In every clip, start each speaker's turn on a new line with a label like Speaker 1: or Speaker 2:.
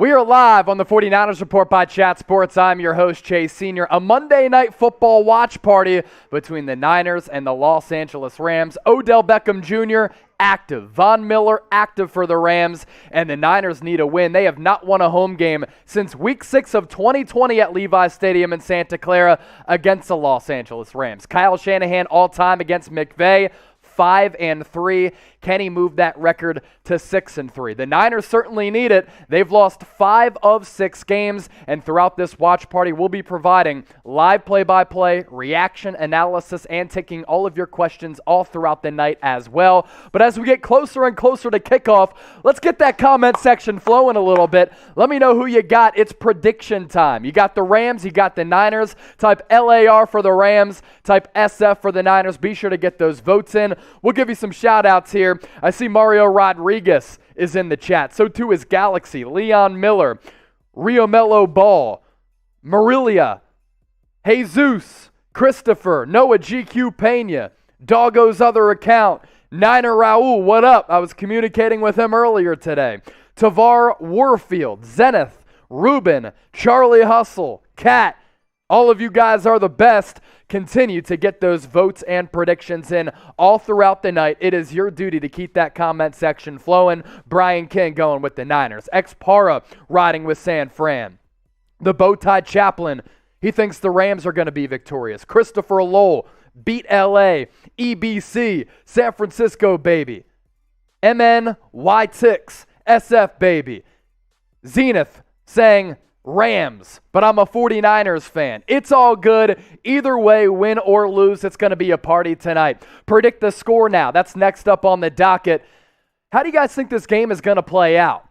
Speaker 1: We are live on the 49ers Report by Chat Sports. I'm your host, Chase Sr. A Monday Night Football watch party between the Niners and the Los Angeles Rams. Odell Beckham Jr. active. Von Miller active for the Rams, and the Niners need a win. They have not won a home game since Week 6 of 2020 at Levi Stadium in Santa Clara against the Los Angeles Rams. Kyle Shanahan all-time against McVay, 5-3. Can he move that record to 6-3? The Niners certainly need it. They've lost 5 of 6 games, and throughout this watch party, we'll be providing live play-by-play, reaction, analysis, and taking all of your questions all throughout the night as well. But as we get closer and closer to kickoff, let's get that comment section flowing a little bit. Let me know who you got. It's prediction time. You got the Rams, you got the Niners. Type LAR for the Rams, type SF for the Niners. Be sure to get those votes in. We'll give you some shout-outs here. I see Mario Rodriguez is in the chat. So too is Galaxy, Leon Miller, Riomelo Ball, Marilia, Jesus, Christopher, Noah GQ Pena, Doggo's other account, Niner Raul, what up? I was communicating with him earlier today. Tavar Warfield, Zenith, Ruben, Charlie Hustle, Kat, all of you guys are the best. Continue to get those votes and predictions in all throughout the night. It is your duty to keep that comment section flowing. Brian King going with the Niners. X-Para riding with San Fran. The Bowtie Chaplain, he thinks the Rams are going to be victorious. Christopher Lowell, beat LA. EBC, San Francisco baby. MNY6, SF baby. Zenith saying Rams, but I'm a 49ers fan. It's all good. Either way, win or lose, it's going to be a party tonight. Predict the score now. That's next up on the docket. How do you guys think this game is going to play out?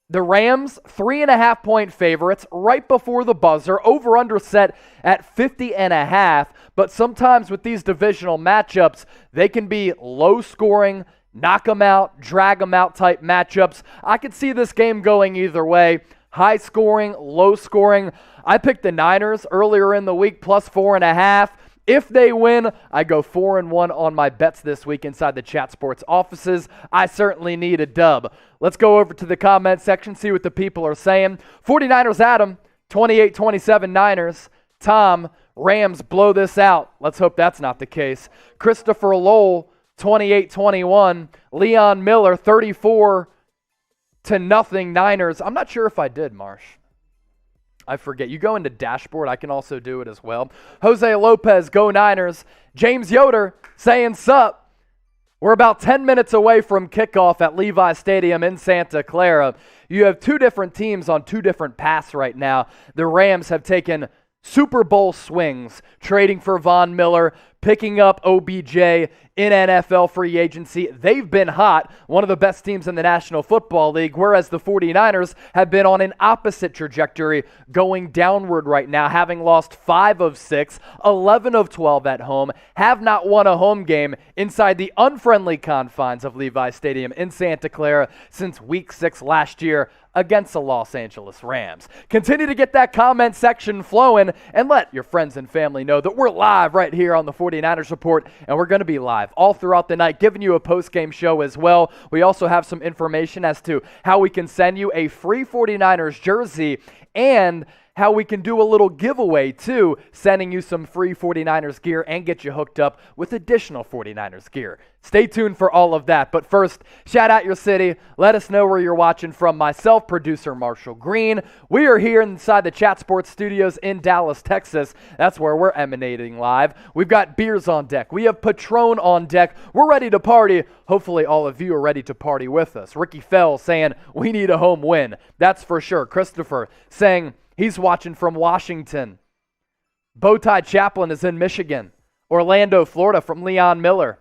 Speaker 1: The Rams, 3.5-point favorites right before the buzzer. Over-under set at 50.5. But sometimes with these divisional matchups, they can be low-scoring, knock them out, drag them out type matchups. I could see this game going either way. High scoring, low scoring. I picked the Niners earlier in the week, plus 4.5. If they win, I go 4-1 on my bets this week inside the Chat Sports offices. I certainly need a dub. Let's go over to the comment section, see what the people are saying. 49ers Adam, 28-27 Niners. Tom, Rams blow this out. Let's hope that's not the case. Christopher Lowell, 28-21. Leon Miller, 34-0 Niners. I'm not sure if I did, Marsh. I forget. You go into dashboard. I can also do it as well. Jose Lopez, go Niners. James Yoder saying sup. We're about 10 minutes away from kickoff at Levi Stadium in Santa Clara. You have two different teams on two different paths right now. The Rams have taken Super Bowl swings, trading for Von Miller, picking up OBJ in NFL free agency. They've been hot, one of the best teams in the National Football League, whereas the 49ers have been on an opposite trajectory, going downward right now, having lost 5 of 6, 11 of 12 at home, have not won a home game inside the unfriendly confines of Levi Stadium in Santa Clara since Week 6 last year against the Los Angeles Rams. Continue to get that comment section flowing and let your friends and family know that we're live right here on the 49ers Report, and we're going to be live all throughout the night, giving you a post-game show as well. We also have some information as to how we can send you a free 49ers jersey and how we can do a little giveaway too, sending you some free 49ers gear and get you hooked up with additional 49ers gear. Stay tuned for all of that. But first, shout out your city. Let us know where you're watching from. Myself, producer Marshall Green. We are here inside the Chat Sports studios in Dallas, Texas. That's where we're emanating live. We've got beers on deck. We have Patron on deck. We're ready to party. Hopefully all of you are ready to party with us. Ricky Fell saying we need a home win. That's for sure. Christopher saying he's watching from Washington. Bowtie Chaplain is in Michigan. Orlando, Florida from Leon Miller.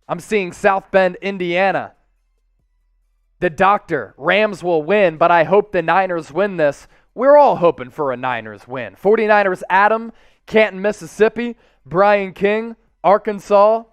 Speaker 1: I'm seeing South Bend, Indiana. The Doctor, Rams will win, but I hope the Niners win this. We're all hoping for a Niners win. 49ers Adam, Canton, Mississippi. Brian King, Arkansas.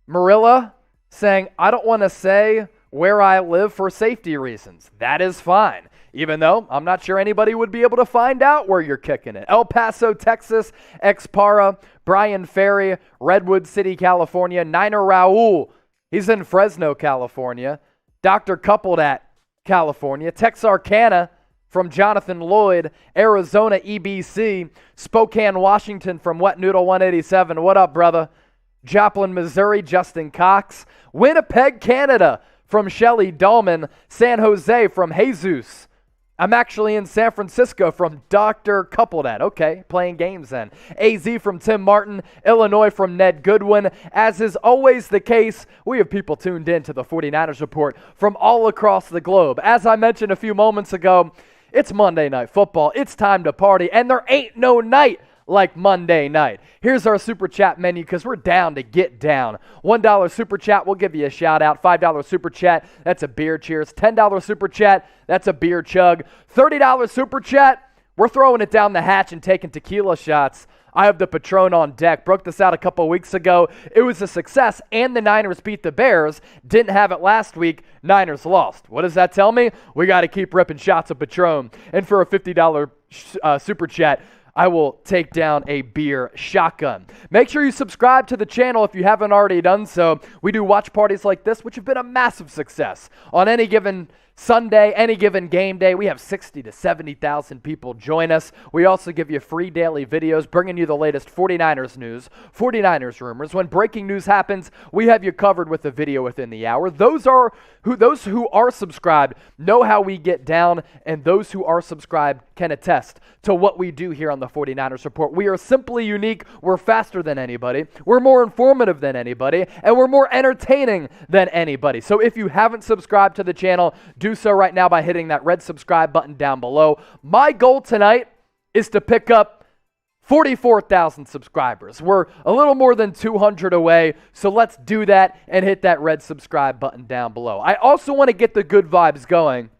Speaker 1: Marilla saying, I don't want to say where I live for safety reasons. That is fine. Even though I'm not sure anybody would be able to find out where you're kicking it. El Paso, Texas, X-Para, Brian Ferry, Redwood City, California, Niner Raul, He's in Fresno, California. Dr. Coupled at California. Texarkana from Jonathan Lloyd. Arizona, EBC. Spokane, Washington from Wet Noodle 187. What up, brother? Joplin, Missouri, Justin Cox. Winnipeg, Canada from Shelly Dahlman. San Jose from Jesus. I'm actually in San Francisco from Dr. Coupled at. Okay, playing games then. AZ from Tim Martin. Illinois from Ned Goodwin. As is always the case, we have people tuned in to the 49ers Report from all across the globe. As I mentioned a few moments ago, it's Monday Night Football. It's time to party, and there ain't no night like Monday night. Here's our Super Chat menu because we're down to get down. $1 Super Chat, we'll give you a shout out. $5 Super Chat, that's a beer cheers. $10 Super Chat, that's a beer chug. $30 Super Chat, we're throwing it down the hatch and taking tequila shots. I have the Patron on deck. Broke this out a couple weeks ago. It was a success, and the Niners beat the Bears. Didn't have it last week. Niners lost. What does that tell me? We got to keep ripping shots of Patron. And for a $50 Super Chat, I will take down a beer shotgun. Make sure you subscribe to the channel if you haven't already done so. We do watch parties like this, which have been a massive success. On any given Sunday, any given game day, we have 60 to 70,000 people join us. We also give you free daily videos bringing you the latest 49ers news, 49ers rumors. When breaking news happens, we have you covered with a video within the hour. Those who are subscribed know how we get down, and those who are subscribed can attest to what we do here on the 49ers Report. We are simply unique. We're faster than anybody. We're more informative than anybody, and we're more entertaining than anybody. So if you haven't subscribed to the channel, do so right now by hitting that red subscribe button down below. My goal tonight is to pick up 44,000 subscribers. We're a little more than 200 away, so let's do that and hit that red subscribe button down below. I also want to get the good vibes going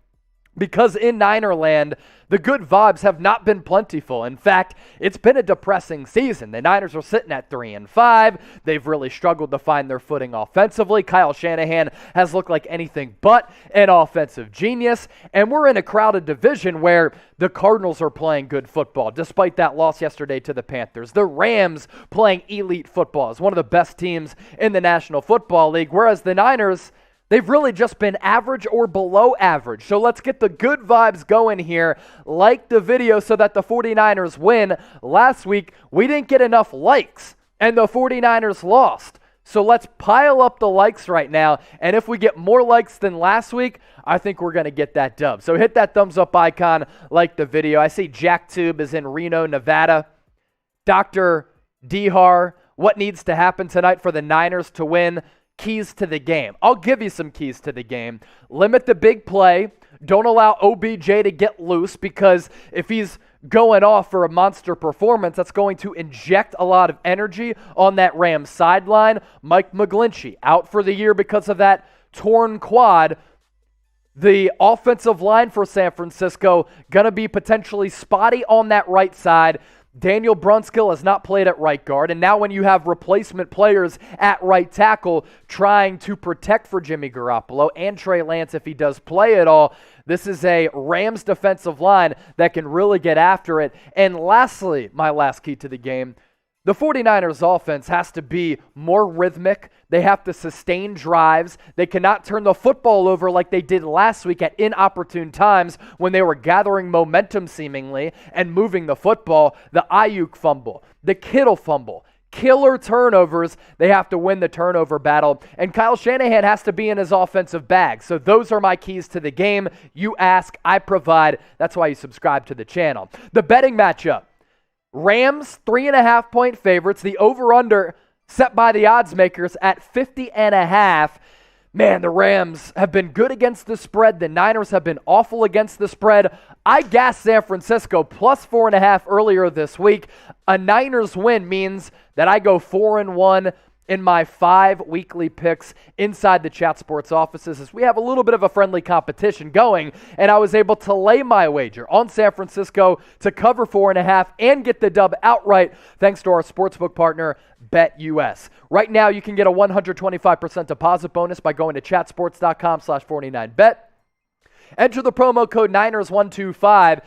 Speaker 1: because in Ninerland, the good vibes have not been plentiful. In fact, it's been a depressing season. The Niners are sitting at 3-5. They've really struggled to find their footing offensively. Kyle Shanahan has looked like anything but an offensive genius. And we're in a crowded division where the Cardinals are playing good football, despite that loss yesterday to the Panthers. The Rams playing elite football as one of the best teams in the National Football League, whereas the Niners, they've really just been average or below average. So let's get the good vibes going here. Like the video so that the 49ers win. Last week, we didn't get enough likes, and the 49ers lost. So let's pile up the likes right now, and if we get more likes than last week, I think we're going to get that dub. So hit that thumbs up icon, like the video. I see Jack Tube is in Reno, Nevada. Dr. Dihar, what needs to happen tonight for the Niners to win? Keys to the game. I'll give you some keys to the game. Limit the big play. Don't allow OBJ to get loose, because if he's going off for a monster performance, that's going to inject a lot of energy on that Rams sideline. Mike McGlinchey out for the year because of that torn quad. The offensive line for San Francisco going to be potentially spotty on that right side. Daniel Brunskill has not played at right guard, and now when you have replacement players at right tackle trying to protect for Jimmy Garoppolo and Trey Lance if he does play at all, this is a Rams defensive line that can really get after it. And lastly, my last key to the game, the 49ers offense has to be more rhythmic. They have to sustain drives. They cannot turn the football over like they did last week at inopportune times when they were gathering momentum seemingly and moving the football. The Aiyuk fumble, the Kittle fumble, killer turnovers. They have to win the turnover battle, and Kyle Shanahan has to be in his offensive bag. So those are my keys to the game. You ask, I provide. That's why you subscribe to the channel. The betting matchup. Rams, 3.5-point favorites. The over-under set by the odds makers at 50.5. Man, the Rams have been good against the spread. The Niners have been awful against the spread. I gassed San Francisco plus 4.5 earlier this week. A Niners win means that I go 4-1 in my 5 weekly picks inside the Chat Sports offices, as we have a little bit of a friendly competition going, and I was able to lay my wager on San Francisco to cover 4.5 and get the dub outright thanks to our sportsbook partner, BetUS. Right now, you can get a 125% deposit bonus by going to chatsports.com/49bet. Enter the promo code Niners125.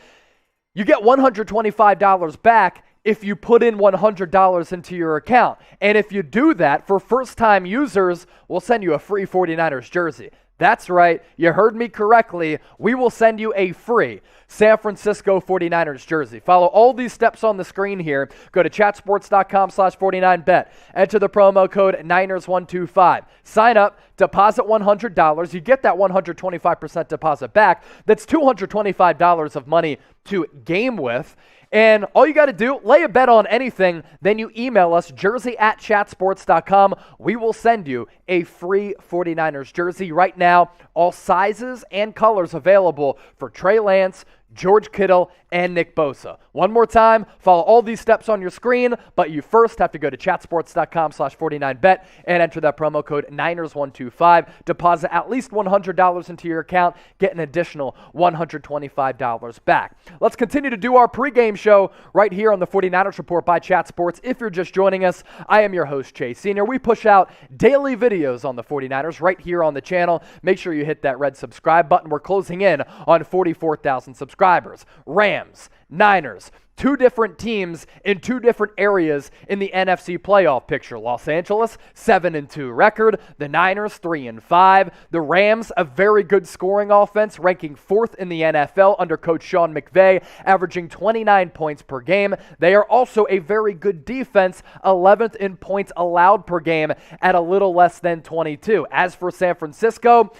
Speaker 1: You get $125 back if you put in $100 into your account. And if you do that, for first-time users, we'll send you a free 49ers jersey. That's right. You heard me correctly. We will send you a free San Francisco 49ers jersey. Follow all these steps on the screen here. Go to chatsports.com/49bet. Enter the promo code Niners125. Sign up, deposit $100. You get that 125% deposit back. That's $225 of money to game with. And all you got to do, lay a bet on anything, then you email us, jersey@chatsports.com. We will send you a free 49ers jersey right now. All sizes and colors available for Trey Lance, George Kittle, and Nick Bosa. One more time, follow all these steps on your screen, but you first have to go to chatsports.com/49bet and enter that promo code Niners125. Deposit at least $100 into your account, get an additional $125 back. Let's continue to do our pregame show right here on the 49ers Report by Chat Sports. If you're just joining us, I am your host, Chase Senior. We push out daily videos on the 49ers right here on the channel. Make sure you hit that red subscribe button. We're closing in on 44,000 subscribers. Rams, Niners, two different teams in two different areas in the NFC playoff picture. Los Angeles, 7-2 record. The Niners, 3-5. The Rams, a very good scoring offense, ranking 4th in the NFL under coach Sean McVay, averaging 29 points per game. They are also a very good defense, 11th in points allowed per game at a little less than 22. As for San Francisco,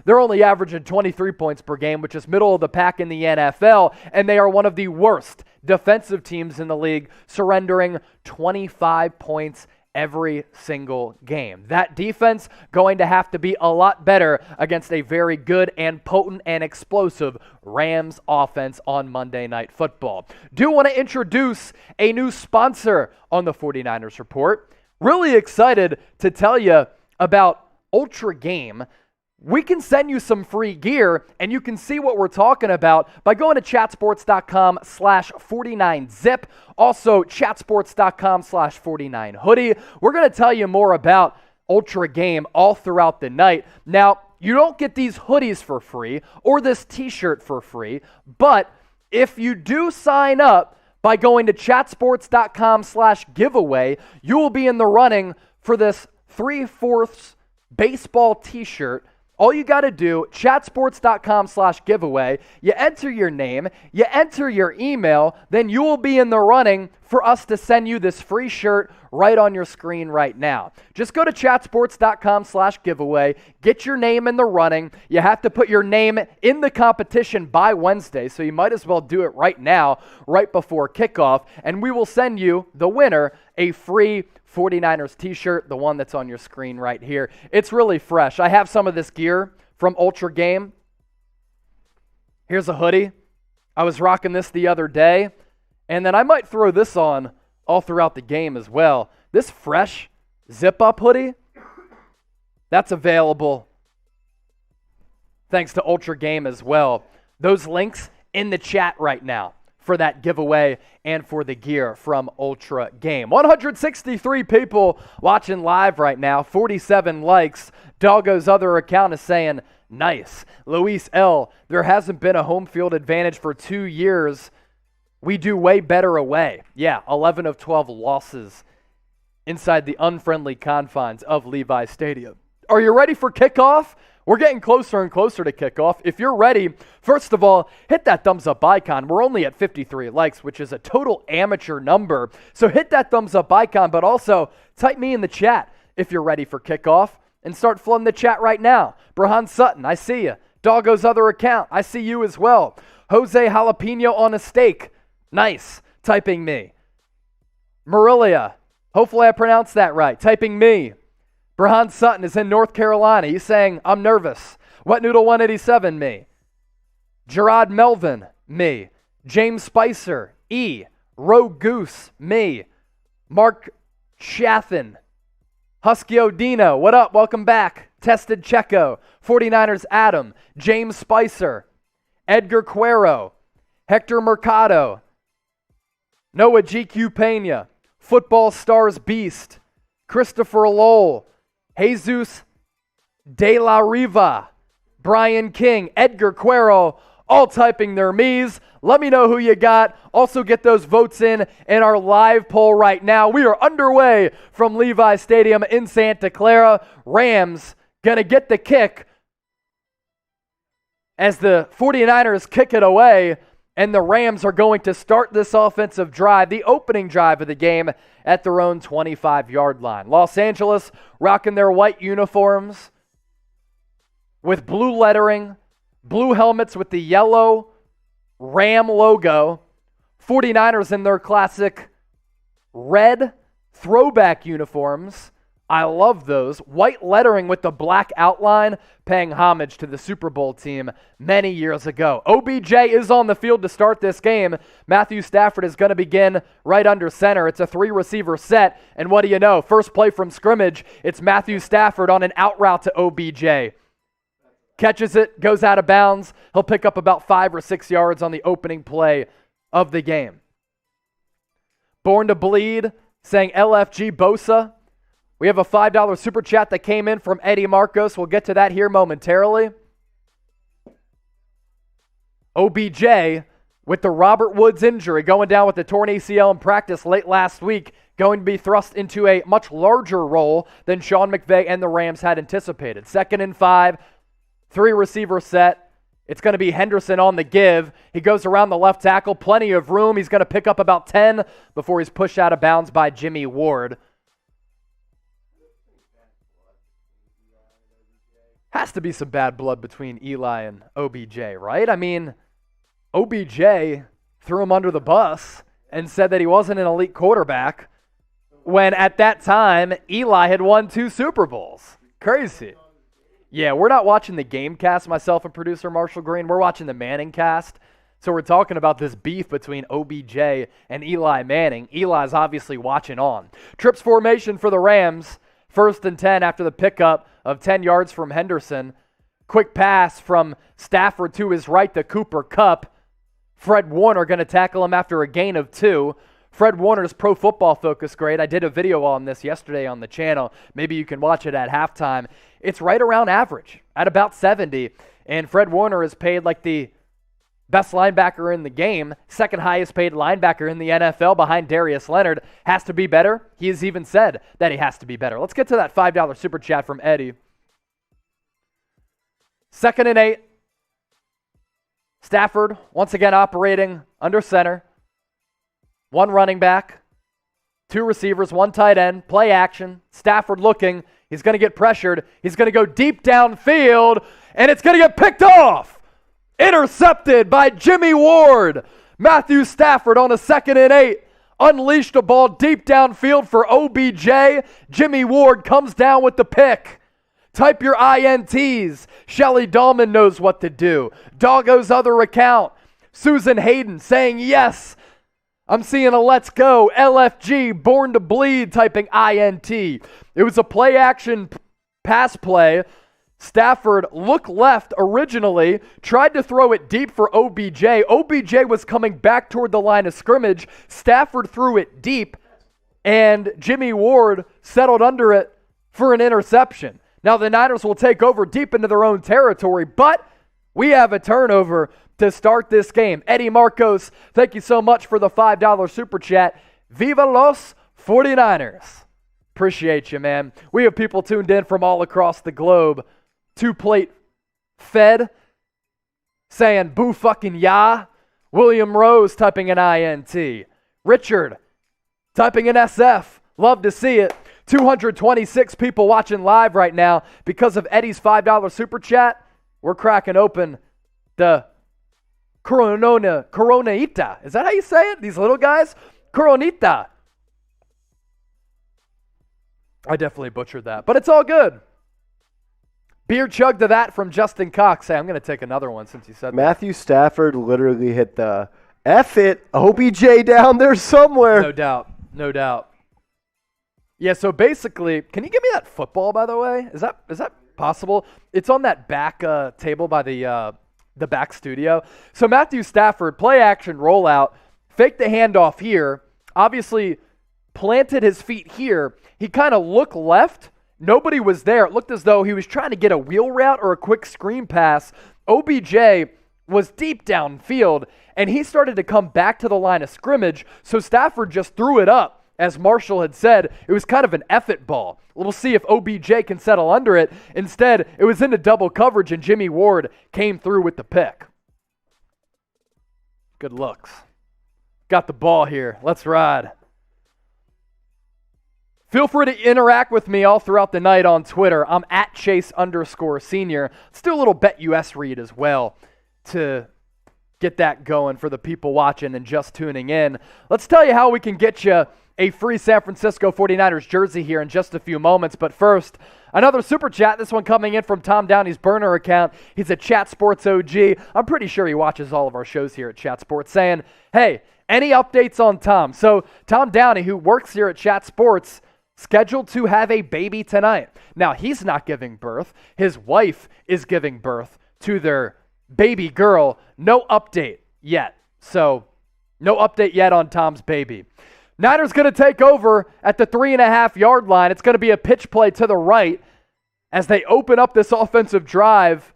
Speaker 1: they're only averaging 23 points per game, which is middle of the pack in the NFL, and they are one of the worst defensive teams in the league, surrendering 25 points every single game. That defense going to have to be a lot better against a very good and potent and explosive Rams offense on Monday Night Football. Do want to introduce a new sponsor on the 49ers Report. Really excited to tell you about Ultra Game. We can send you some free gear, and you can see what we're talking about by going to chatsports.com/49zip. Also, chatsports.com/49hoodie. We're going to tell you more about Ultra Game all throughout the night. Now, you don't get these hoodies for free or this t-shirt for free, but if you do sign up by going to chatsports.com/giveaway, you will be in the running for this 3/4 baseball t-shirt. All you got to do, chatsports.com/giveaway, you enter your name, you enter your email, then you will be in the running for us to send you this free shirt right on your screen right now. Just go to chatsports.com/giveaway, get your name in the running. You have to put your name in the competition by Wednesday, so you might as well do it right now, right before kickoff, and we will send you, the winner, a free 49ers t-shirt, the one that's on your screen right here. It's really fresh. I have some of this gear from Ultra Game. Here's a hoodie. I was rocking this the other day, and then I might throw this on all throughout the game as well. This fresh zip-up hoodie, that's available thanks to Ultra Game as well. Those links in the chat right now for that giveaway and for the gear from Ultra Game. 163 people watching live right now, 47 likes. Doggo's other account is saying, nice. Luis L., there hasn't been a home field advantage for 2 years. We do way better away. Yeah, 11 of 12 losses inside the unfriendly confines of Levi Stadium. Are you ready for kickoff? We're getting closer and closer to kickoff. If you're ready, first of all, hit that thumbs up icon. We're only at 53 likes, which is a total amateur number. So hit that thumbs up icon, but also type me in the chat if you're ready for kickoff and start flooding the chat right now. Brahan Sutton, I see you. Doggo's other account, I see you as well. Jose Jalapeno on a steak, nice, typing me. Marilia, hopefully I pronounced that right, typing me. Brahan Sutton is in North Carolina. He's saying, I'm nervous. Wet Noodle 187, me. Gerard Melvin, me. James Spicer, E. Rogue Goose, me. Mark Chathin. Husky Odino, what up? Welcome back. Tested Checo. 49ers Adam. James Spicer. Edgar Cuero. Hector Mercado. Noah GQ Pena. Football Stars Beast. Christopher Lowell. Jesus De La Riva, Brian King, Edgar Cuero, all typing their me's. Let me know who you got. Also get those votes in our live poll right now. We are underway from Levi Stadium in Santa Clara. Rams going to get the kick as the 49ers kick it away, and the Rams are going to start this offensive drive, the opening drive of the game, at their own 25-yard line. Los Angeles rocking their white uniforms with blue lettering, blue helmets with the yellow Ram logo. 49ers in their classic red throwback uniforms. I love those. White lettering with the black outline, paying homage to the Super Bowl team many years ago. OBJ is on the field to start this game. Matthew Stafford is going to begin right under center. It's a 3-receiver set, and what do you know? First play from scrimmage, it's Matthew Stafford on an out route to OBJ. Catches it, goes out of bounds. He'll pick up about 5 or 6 yards on the opening play of the game. Born to Bleed, saying LFG Bosa. We have a $5 super chat that came in from Eddie Marcos. We'll get to that here momentarily. OBJ with the Robert Woods injury, going down with a torn ACL in practice late last week, going to be thrust into a much larger role than Sean McVay and the Rams had anticipated. 2nd and 5, 3-receiver set. It's going to be Henderson on the give. He goes around the left tackle, plenty of room. He's going to pick up about 10 before he's pushed out of bounds by Jimmy Ward. Has to be some bad blood between Eli and OBJ, right? I mean, OBJ threw him under the bus and said that he wasn't an elite quarterback when at that time Eli had won 2 Super Bowls. Crazy. Yeah, we're not watching the game cast, myself and producer Marshall Green. We're watching the Manning cast. So we're talking about this beef between OBJ and Eli Manning. Eli's obviously watching on. Trips formation for the Rams. 1st and 10 after the pickup of 10 yards from Henderson. Quick pass from Stafford to his right to Cooper Kupp. Fred Warner going to tackle him after a gain of 2. Fred Warner's Pro Football Focus grade. I did a video on this yesterday on the channel. Maybe you can watch it at halftime. It's right around average, at about 70. And Fred Warner is paid like the best linebacker in the game, 2nd highest paid linebacker in the NFL behind Darius Leonard. Has to be better. He has even said that he has to be better. Let's get to that $5 super chat from Eddie. 2nd and 8. Stafford once again operating under center. 1 running back, 2 receivers, 1 tight end, play action. Stafford looking. He's going to get pressured. He's going to go deep downfield, and it's going to get picked off. Intercepted by Jimmy Ward. Matthew Stafford on a 2nd and 8. Unleashed a ball deep downfield for OBJ. Jimmy Ward comes down with the pick. Type your INTs. Shelly Dahlman knows what to do. Doggo's other account. Susan Hayden saying yes. I'm seeing a let's go. LFG, Born to Bleed, typing INT. It was a play action pass play. Stafford looked left originally, tried to throw it deep for OBJ. OBJ was coming back toward the line of scrimmage. Stafford threw it deep, and Jimmy Ward settled under it for an interception. Now the Niners will take over deep into their own territory, but we have a turnover to start this game. Eddie Marcos, thank you so much for the $5 super chat. Viva los 49ers. Appreciate you, man. We have people tuned in from all across the globe. 2-plate fed, saying boo fucking yeah. William Rose typing an INT. Richard typing an SF. Love to see it. 226 people watching live right now because of Eddie's $5 super chat. We're cracking open the Coronita. Is that how you say it? These little guys? Coronita. I definitely butchered that, but it's all good. Beer chug to that from Justin Cox. Hey, I'm going to take another one since you said
Speaker 2: Matthew Stafford literally hit the F it OBJ down there somewhere.
Speaker 1: No doubt. No doubt. Yeah, so basically, can you give me that football, by the way? Is that possible? It's on that back table by the back studio. So Matthew Stafford, play action rollout, faked the handoff here, obviously planted his feet here. He kind of looked left. Nobody was there. It looked as though he was trying to get a wheel route or a quick screen pass. OBJ was deep downfield, and he started to come back to the line of scrimmage, so Stafford just threw it up. As Marshall had said, it was kind of an effort ball. We'll see if OBJ can settle under it. Instead, it was into double coverage, and Jimmy Ward came through with the pick. Good looks. Got the ball here. Let's ride. Feel free to interact with me all throughout the night on Twitter. I'm at Chase_senior. Let's do a little BetUS read as well to get that going for the people watching and just tuning in. Let's tell you how we can get you a free San Francisco 49ers jersey here in just a few moments. But first, another super chat. This one coming in from Tom Downey's burner account. He's a Chat Sports OG. I'm pretty sure he watches all of our shows here at Chat Sports, saying, hey, any updates on Tom? So Tom Downey, who works here at Chat Sports, scheduled to have a baby tonight. Now, he's not giving birth. His wife is giving birth to their baby girl. No update yet. So no update yet on Tom's baby. Niners going to take over at the 3.5-yard line. It's going to be a pitch play to the right as they open up this offensive drive.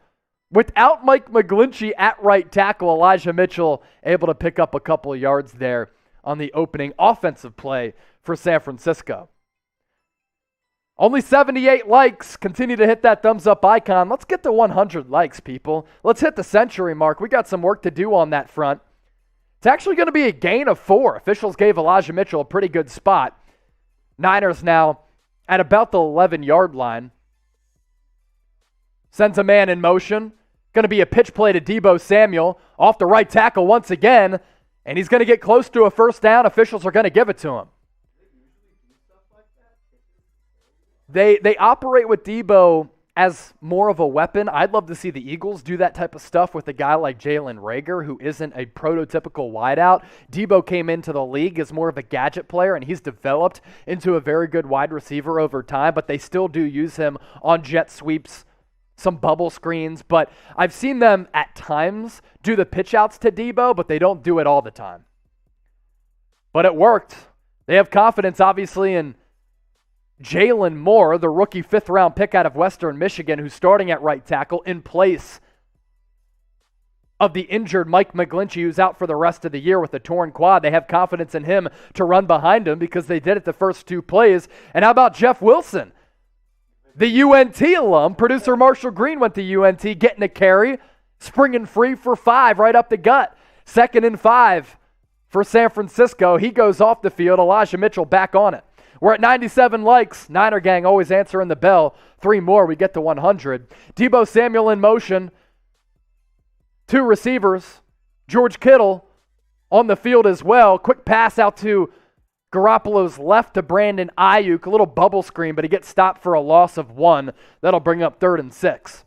Speaker 1: Without Mike McGlinchey at right tackle, Elijah Mitchell able to pick up a couple of yards there on the opening offensive play for San Francisco. Only 78 likes. Continue to hit that thumbs up icon. Let's get to 100 likes, people. Let's hit the century mark. We got some work to do on that front. It's actually going to be a gain of 4. Officials gave Elijah Mitchell a pretty good spot. Niners now at about the 11-yard line. Sends a man in motion. Going to be a pitch play to Deebo Samuel off the right tackle once again. And he's going to get close to a first down. Officials are going to give it to him. They operate with Deebo as more of a weapon. I'd love to see the Eagles do that type of stuff with a guy like Jalen Reagor, who isn't a prototypical wideout. Deebo came into the league as more of a gadget player, and he's developed into a very good wide receiver over time, but they still do use him on jet sweeps, some bubble screens. But I've seen them at times do the pitch outs to Deebo, but they don't do it all the time. But it worked. They have confidence, obviously, in Jalen Moore, the rookie 5th-round pick out of Western Michigan, who's starting at right tackle in place of the injured Mike McGlinchey, who's out for the rest of the year with a torn quad. They have confidence in him to run behind him because they did it the first 2 plays. And how about Jeff Wilson, the UNT alum? Producer Marshall Green went to UNT, getting a carry, springing free for 5 right up the gut. 2nd and 5 for San Francisco. He goes off the field. Elijah Mitchell back on it. We're at 97 likes. Niner gang always answering the bell. 3 more, we get to 100. Deebo Samuel in motion. 2 receivers. George Kittle on the field as well. Quick pass out to Garoppolo's left to Brandon Aiyuk. A little bubble screen, but he gets stopped for a loss of 1. That'll bring up 3rd and 6.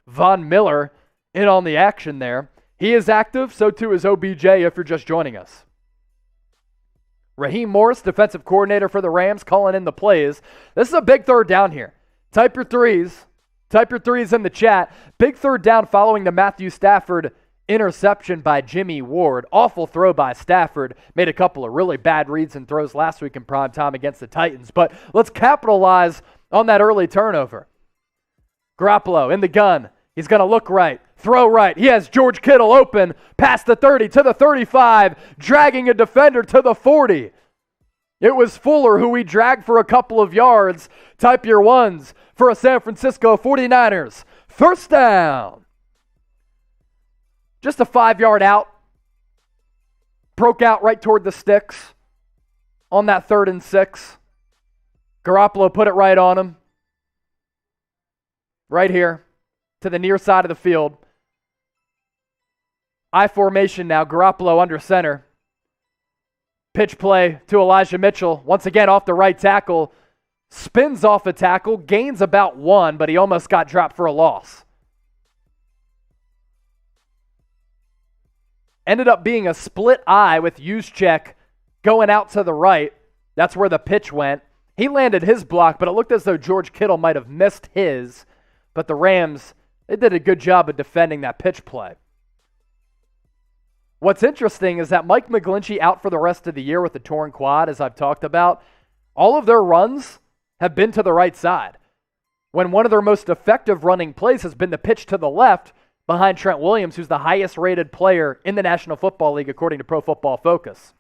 Speaker 1: Von Miller in on the action there. He is active, so too is OBJ if you're just joining us. Raheem Morris, defensive coordinator for the Rams, calling in the plays. This is a big 3rd down here. Type your threes. Type your threes in the chat. Big 3rd down following the Matthew Stafford interception by Jimmy Ward. Awful throw by Stafford. Made a couple of really bad reads and throws last week in prime time against the Titans. But let's capitalize on that early turnover. Garoppolo in the gun. He's going to look right. Throw right. He has George Kittle open past the 30 to the 35, dragging a defender to the 40. It was Fuller who he dragged for a couple of yards. Type your ones for a San Francisco 49ers. First down. Just a 5-yard out. Broke out right toward the sticks on that 3rd and 6. Garoppolo put it right on him. Right here to the near side of the field. I formation now. Garoppolo under center. Pitch play to Elijah Mitchell. Once again off the right tackle. Spins off a tackle. Gains about 1, but he almost got dropped for a loss. Ended up being a split eye with Juszczyk going out to the right. That's where the pitch went. He landed his block, but it looked as though George Kittle might have missed his. But the Rams, they did a good job of defending that pitch play. What's interesting is that Mike McGlinchey out for the rest of the year with the torn quad, as I've talked about. All of their runs have been to the right side. when one of their most effective running plays has been the pitch to the left behind Trent Williams, who's the highest rated player in the National Football League according to Pro Football Focus.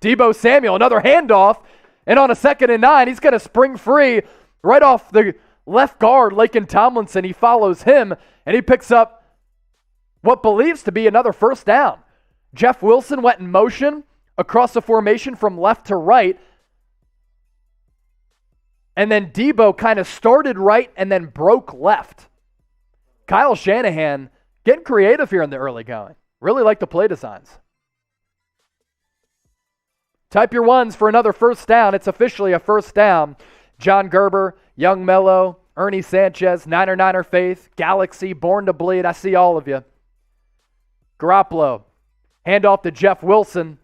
Speaker 1: Deebo Samuel, another handoff, and on a 2nd and 9, he's going to spring free right off the left guard, Laken Tomlinson. He follows him, and he picks up what believes to be another first down. Jeff Wilson went in motion across the formation from left to right, and then Deebo kind of started right and then broke left. Kyle Shanahan getting creative here in the early going. Really like the play designs. Type your ones for another first down. It's officially a first down. John Gerber, Young Mello, Ernie Sanchez, Niner Faith, Galaxy, Born to Bleed. I see all of you. Garoppolo, handoff to Jeff Wilson.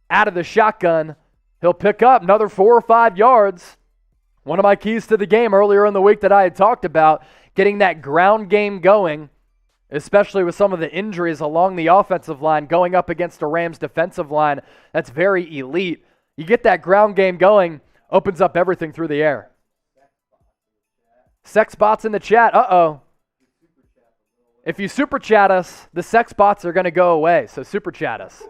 Speaker 1: Out of the shotgun. He'll pick up another 4 or 5 yards. One of my keys to the game earlier in the week that I had talked about, getting that ground game going, especially with some of the injuries along the offensive line going up against a Rams defensive line that's very elite. You get that ground game going, opens up everything through the air. Sex bots in the chat. Uh-oh. If you super chat us, the sex bots are going to go away, so super chat us.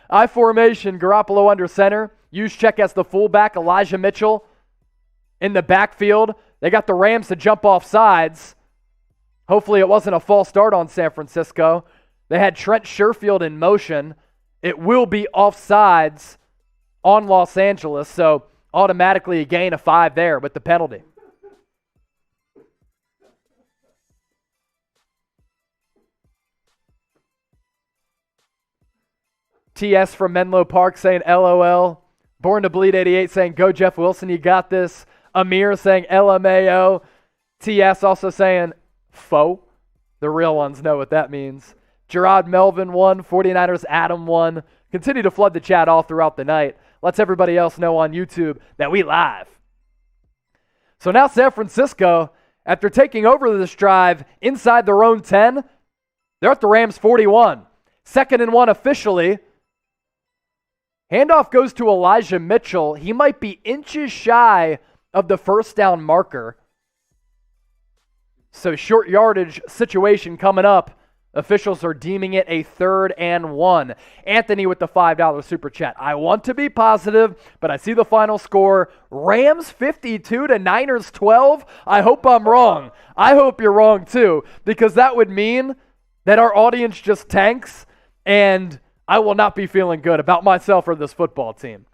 Speaker 1: I formation, Garoppolo under center. Juszczyk as the fullback, Elijah Mitchell in the backfield. They got the Rams to jump off sides. Hopefully it wasn't a false start on San Francisco. They had Trent Sherfield in motion. It will be offsides on Los Angeles, so automatically a gain of 5 there with the penalty. TS from Menlo Park saying LOL. Born to Bleed 88 saying go Jeff Wilson, you got this. Amir saying LMAO. TS also saying faux. The real ones know what that means. Gerard Melvin 1, 49ers Adam 1. Continue to flood the chat all throughout the night. Lets everybody else know on YouTube that we live. So now San Francisco, after taking over this drive inside their own 10, they're at the Rams 41. 2nd and 1 officially. Handoff goes to Elijah Mitchell. He might be inches shy of the first down marker. So short yardage situation coming up. Officials are deeming it a 3rd and 1. Anthony with the $5 super chat. I want to be positive, but I see the final score. Rams 52 to Niners 12. I hope I'm wrong. I hope you're wrong too, because that would mean that our audience just tanks, and I will not be feeling good about myself or this football team.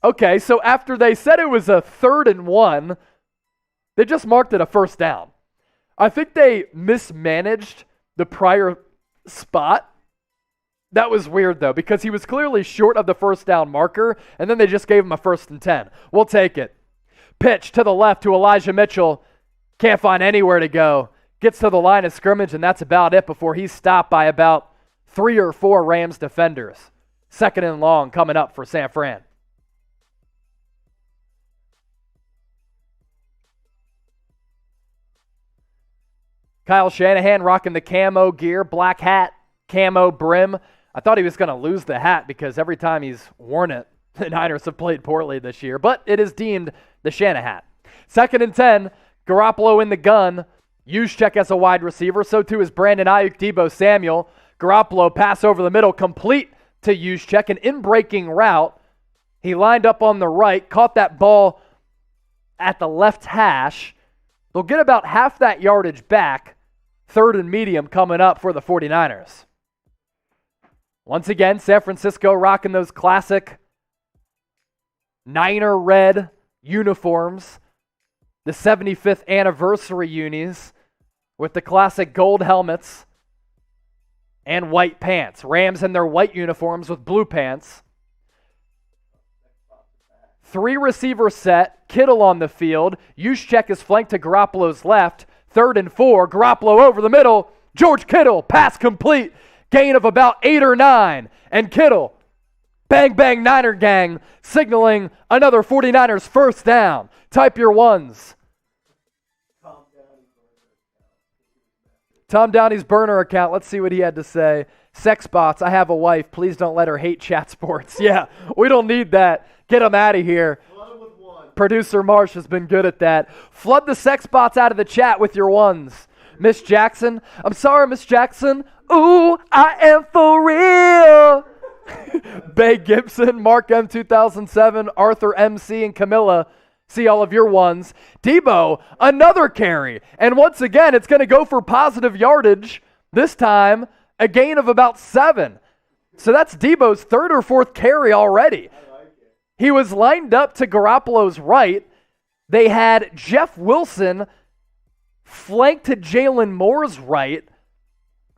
Speaker 1: Okay, so after they said it was a 3rd and 1, they just marked it a first down. I think they mismanaged the prior spot. That was weird, though, because he was clearly short of the first down marker, and then they just gave him a 1st and 10. We'll take it. Pitch to the left to Elijah Mitchell. Can't find anywhere to go. Gets to the line of scrimmage, and that's about it before he's stopped by about 3 or 4 Rams defenders. 2nd and long coming up for San Fran. Kyle Shanahan rocking the camo gear, black hat, camo brim. I thought he was going to lose the hat because every time he's worn it, the Niners have played poorly this year. But it is deemed the Shanahan. 2nd and 10, Garoppolo in the gun. Juszczyk as a wide receiver. So too is Brandon Aiyuk, Deebo Samuel. Garoppolo pass over the middle, complete to Juszczyk. An in-breaking route. He lined up on the right, caught that ball at the left hash. They'll get about half that yardage back. 3rd and medium coming up for the 49ers. Once again, San Francisco rocking those classic Niner red uniforms. The 75th anniversary unis with the classic gold helmets and white pants. Rams in their white uniforms with blue pants. 3 receiver set. Kittle on the field. Juszczyk is flanked to Garoppolo's left. 3rd and 4, Garoppolo over the middle. George Kittle, pass complete. Gain of about 8 or 9. And Kittle, bang, bang, Niner gang, signaling another 49ers first down. Type your ones. Tom Downey's burner account. Let's see what he had to say. Sex bots, I have a wife. Please don't let her hate chat sports. Yeah, we don't need that. Get them out of here. Producer Marsh has been good at that. Flood the sex bots out of the chat with your ones. Miss Jackson. I'm sorry, Miss Jackson. Ooh, I am for real. Bay Gibson, Mark M 2007, Arthur MC, and Camilla. See all of your ones. Deebo, another carry. And once again, it's going to go for positive yardage. This time, a gain of about 7. So that's Deebo's 3rd or 4th carry already. He was lined up to Garoppolo's right. They had Jeff Wilson flanked to Jalen Moore's right.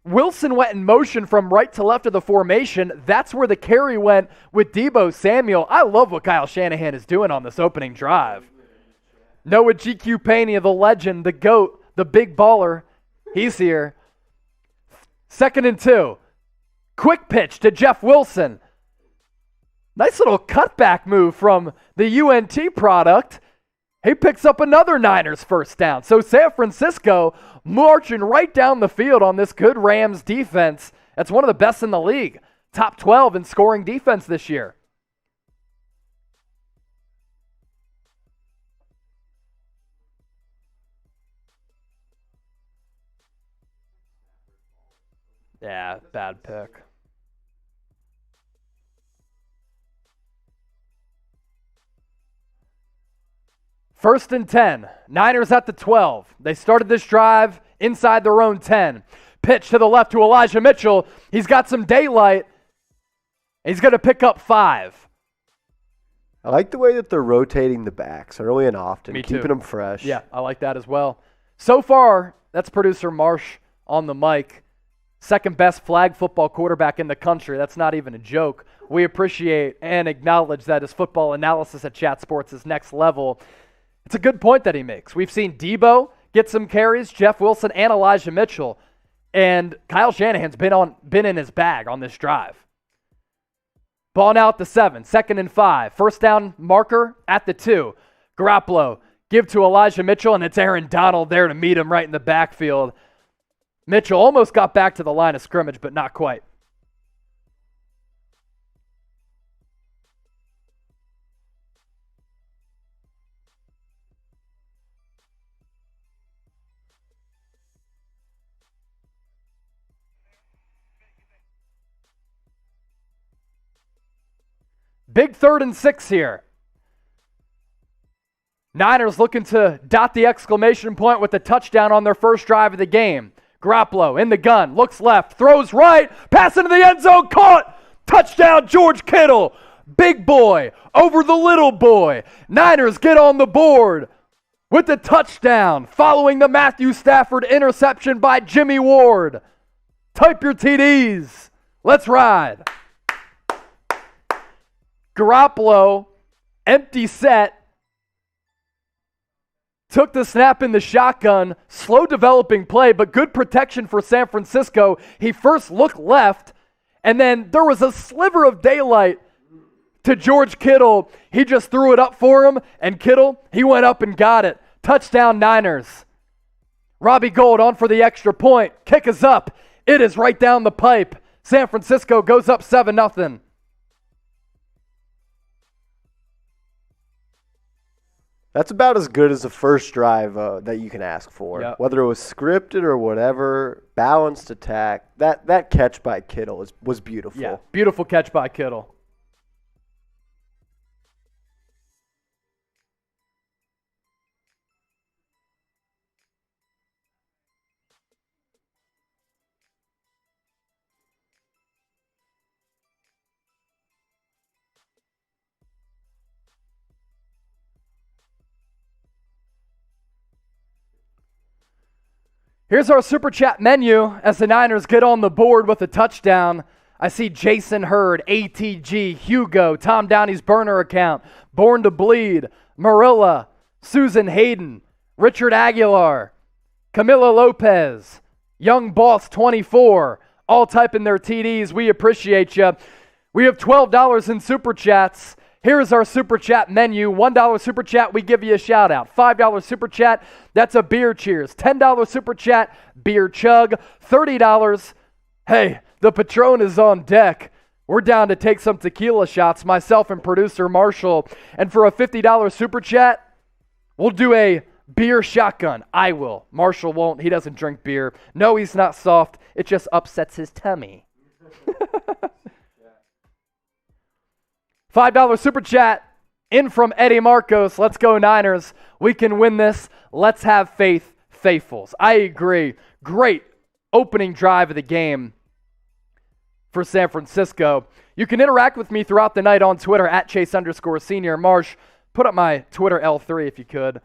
Speaker 1: Wilson went in motion from right to left of the formation. That's where the carry went with Deebo Samuel. I love what Kyle Shanahan is doing on this opening drive. Noah GQ Pena, the legend, the GOAT, the big baller. He's here. 2nd and 2. Quick pitch to Jeff Wilson. Nice little cutback move from the UNT product. He picks up another Niners first down. So San Francisco marching right down the field on this good Rams defense. That's one of the best in the league. Top 12 in scoring defense this year. Yeah, bad pick. First and 10. Niners at the 12. They started this drive inside their own 10. Pitch to the left to Elijah Mitchell. He's got some daylight. He's going to pick up 5.
Speaker 2: I like the way that they're rotating the backs early and often,
Speaker 1: Me too.
Speaker 2: keeping them fresh.
Speaker 1: Yeah, I like that as well. So far, that's producer Marsh on the mic. Second best flag football quarterback in the country. That's not even a joke. We appreciate and acknowledge that his football analysis at Chat Sports is next level. It's a good point that he makes. We've seen Deebo get some carries, Jeff Wilson and Elijah Mitchell, and Kyle Shanahan's been in his bag on this drive. Ball now at the 7, 2nd and 5. First down marker at the 2. Garoppolo give to Elijah Mitchell, and it's Aaron Donald there to meet him right in the backfield. Mitchell almost got back to the line of scrimmage, but not quite. Big 3rd and 6 here. Niners looking to dot the exclamation point with a touchdown on their first drive of the game. Garoppolo in the gun, looks left, throws right, pass into the end zone, caught! Touchdown, George Kittle! Big boy over the little boy. Niners get on the board with the touchdown following the Matthew Stafford interception by Jimmy Ward. Type your TDs. Let's ride. Garoppolo, empty set, took the snap in the shotgun, slow developing play, but good protection for San Francisco. He first looked left, and then there was a sliver of daylight to George Kittle. He just threw it up for him, and Kittle, he went up and got it. Touchdown Niners. Robbie Gould on for the extra point. Kick is up. It is right down the pipe. San Francisco goes up 7-0.
Speaker 2: That's about as good as the first drive that you can ask for.
Speaker 1: Yep.
Speaker 2: Whether it was scripted or whatever, balanced attack. That catch by Kittle was beautiful.
Speaker 1: Yeah, beautiful catch by Kittle. Here's our Super Chat menu as the Niners get on the board with a touchdown. I see Jason Hurd, ATG, Hugo, Tom Downey's burner account, Born to Bleed, Marilla, Susan Hayden, Richard Aguilar, Camila Lopez, Young Boss 24, all typing their TDs. We appreciate you. We have $12 in Super Chats. Here's our Super Chat menu. $1 Super Chat, we give you a shout out. $5 Super Chat, that's a beer cheers. $10 Super Chat, beer chug. $30, hey, the Patron is on deck. We're down to take some tequila shots, myself and producer Marshall. And for a $50 super chat, we'll do a beer shotgun. I will. Marshall won't. He doesn't drink beer. No, he's not soft. It just upsets his tummy. $5 super chat in from Eddie Marcos. Let's go Niners. We can win this. Let's have faith, faithfuls. I agree. Great opening drive of the game for San Francisco. You can interact with me throughout the night on Twitter at Chase_Senior. Marsh, put up my Twitter L3 if you could.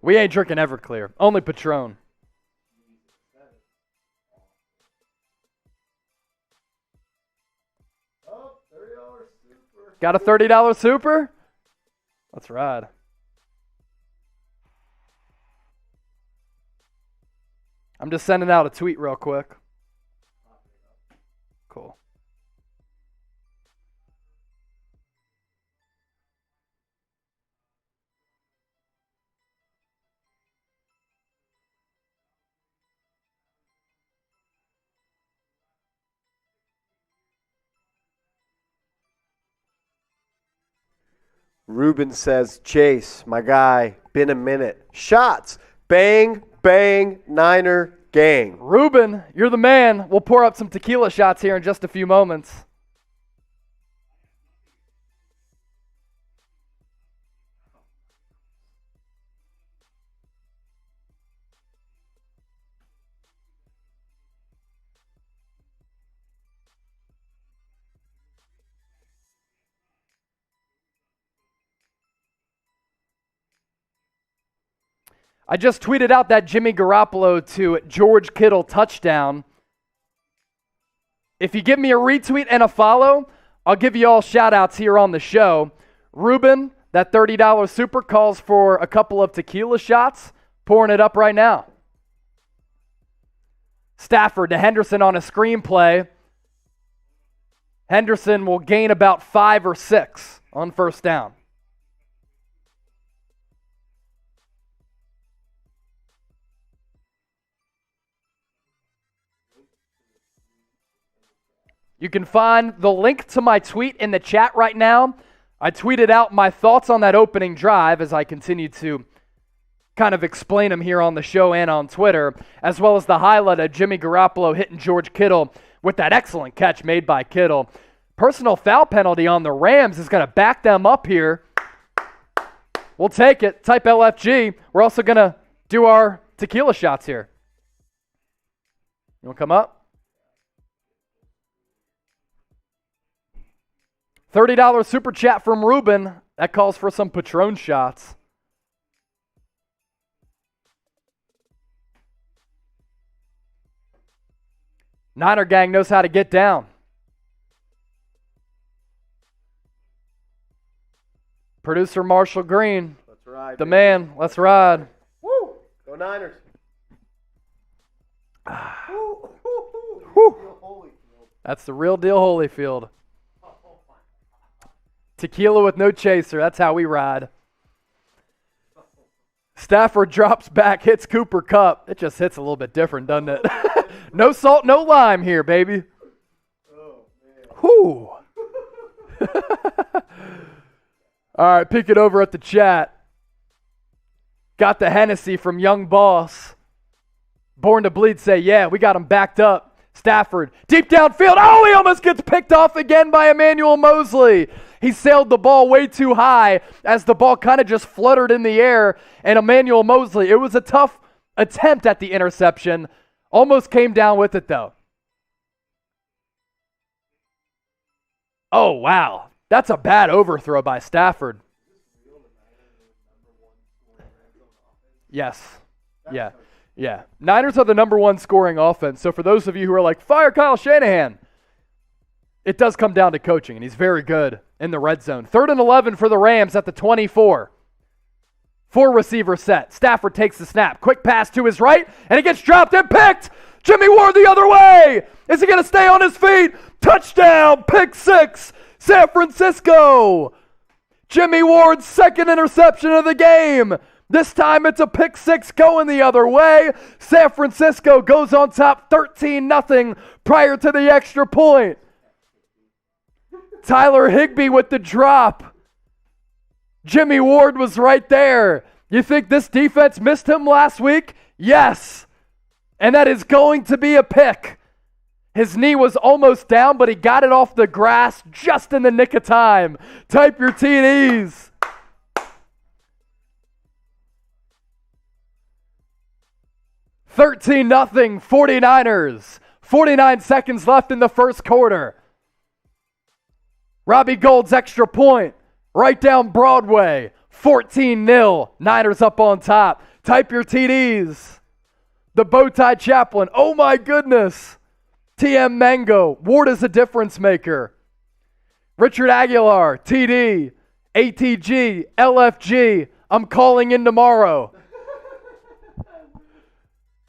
Speaker 1: We ain't drinking Everclear. Only Patron. Got a $30 super? Let's ride. I'm just sending out a tweet real quick. Cool.
Speaker 2: Ruben says, Chase, my guy, been a minute. Shots. Bang, bang, Niner gang.
Speaker 1: Ruben, you're the man. We'll pour up some tequila shots here in just a few moments. I just tweeted out that Jimmy Garoppolo to George Kittle touchdown. If you give me a retweet and a follow, I'll give you all shout-outs here on the show. Ruben, that $30 super calls for a couple of tequila shots. Pouring it up right now. Stafford to Henderson on a screenplay. Henderson will gain about 5 or 6 on first down. You can find the link to my tweet in the chat right now. I tweeted out my thoughts on that opening drive as I continue to kind of explain them here on the show and on Twitter, as well as the highlight of Jimmy Garoppolo hitting George Kittle with that excellent catch made by Kittle. Personal foul penalty on the Rams is going to back them up here. We'll take it. Type LFG. We're also going to do our tequila shots here. You want to come up? $30 super chat from Ruben. That calls for some Patron shots. Niner gang knows how to get down. Producer Marshall Green.
Speaker 2: Let's ride.
Speaker 1: The man. Let's ride.
Speaker 2: Woo! Go Niners.
Speaker 1: Woo. That's the real deal Holyfield. Tequila with no chaser. That's how we ride. Stafford drops back, hits Cooper Kupp. It just hits a little bit different, doesn't it? No salt, no lime here, baby. Oh, man. Whoo. All right, peek it over at the chat. Got the Hennessy from Young Boss. Born to Bleed say, yeah, we got him backed up. Stafford, deep downfield. Oh, he almost gets picked off again by Emmanuel Mosley. He sailed the ball way too high as the ball kind of just fluttered in the air. And Emmanuel Mosley, it was a tough attempt at the interception. Almost came down with it, though. Oh, wow. That's a bad overthrow by Stafford. Yes. Yeah. Niners are the number one scoring offense. So for those of you who are like, fire Kyle Shanahan, it does come down to coaching, and he's very good in the red zone. 3rd and 11 for the Rams at the 24. 4 receiver set. Stafford takes the snap. Quick pass to his right, and it gets dropped and picked. Jimmy Ward the other way. Is he going to stay on his feet? Touchdown, pick six, San Francisco. Jimmy Ward's second interception of the game. This time it's a pick six going the other way. San Francisco goes on top 13-0 prior to the extra point. Tyler Higbee with the drop. Jimmy Ward was right there. You think this defense missed him last week? Yes. And that is going to be a pick. His knee was almost down, but he got it off the grass just in the nick of time. Type your TDs. $13-0 49ers. 49 seconds left in the first quarter. Robbie Gould's extra point. Right down Broadway. 14-0. Niners up on top. Type your TDs. The Bowtie Chaplain. Oh my goodness. TM Mango. Ward is a difference maker. Richard Aguilar. TD. ATG. LFG. I'm calling in tomorrow.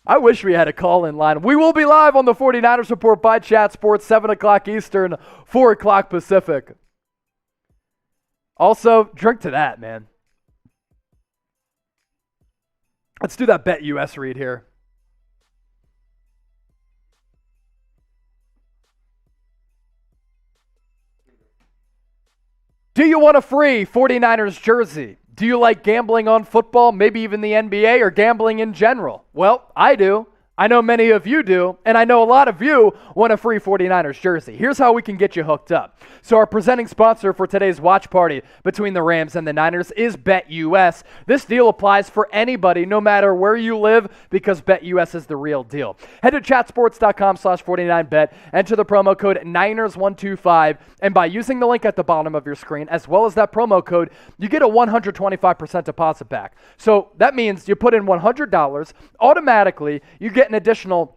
Speaker 1: I wish we had a call-in line. We will be live on the 49ers Report by Chat Sports, 7 o'clock Eastern, 4 o'clock Pacific. Also, drink to that, man. Let's do that Bet US read here. Do you want a free 49ers jersey? Do you like gambling on football, maybe even the NBA, or gambling in general? Well, I do. I know many of you do, and I know a lot of you want a free 49ers jersey. Here's how we can get you hooked up. So our presenting sponsor for today's watch party between the Rams and the Niners is BetUS. This deal applies for anybody, no matter where you live, because BetUS is the real deal. Head to chatsports.com/49bet, enter the promo code Niners125, and by using the link at the bottom of your screen, as well as that promo code, you get a 125% deposit back. So that means you put in $100, automatically you get an additional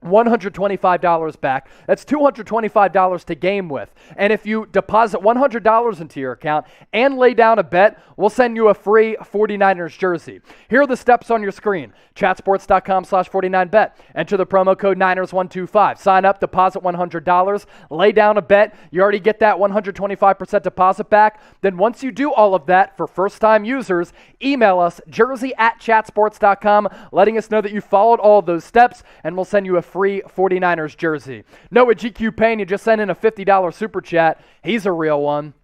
Speaker 1: $125 back. That's $225 to game with. And if you deposit $100 into your account and lay down a bet, we'll send you a free 49ers jersey. Here are the steps on your screen. Chatsports.com/49bet. Enter the promo code Niners125. Sign up, deposit $100, lay down a bet. You already get that 125% deposit back. Then once you do all of that, for first-time users, email us jersey@chatsports.com, letting us know that you followed all of those steps, and we'll send you a free 49ers jersey. Noah GQ Payne, you just sent in a $50 super chat. He's a real one.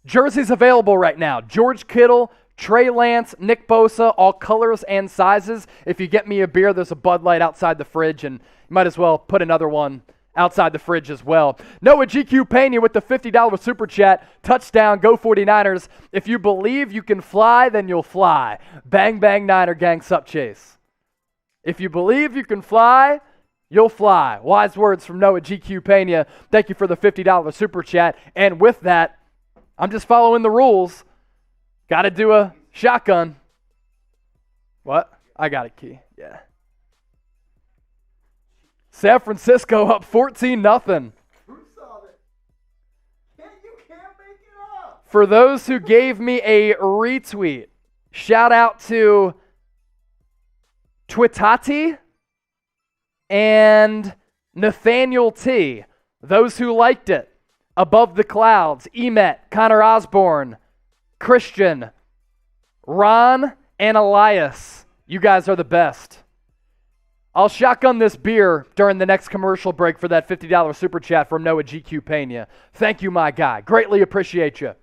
Speaker 1: Jerseys available right now. George Kittle, Trey Lance, Nick Bosa, all colors and sizes. If you get me a beer, there's a Bud Light outside the fridge, and you might as well put another one outside the fridge as well. Noah GQ Pena with the $50 super chat. Touchdown, go 49ers. If you believe you can fly, then you'll fly. Bang, bang, Niner gang, sup, Chase. If you believe you can fly, you'll fly. Wise words from Noah GQ Pena. Thank you for the $50 super chat. And with that, I'm just following the rules. Got to do a shotgun. What? I got it, Key. Yeah. San Francisco up 14-0.
Speaker 2: Who saw that? You can't make it up.
Speaker 1: For those who gave me a retweet, shout out to Twitati and Nathaniel T. Those who liked it. Above the Clouds, Emet, Connor Osborne, Christian, Ron, and Elias. You guys are the best. I'll shotgun this beer during the next commercial break for that $50 super chat from Noah GQ Pena. Thank you, my guy. Greatly appreciate you.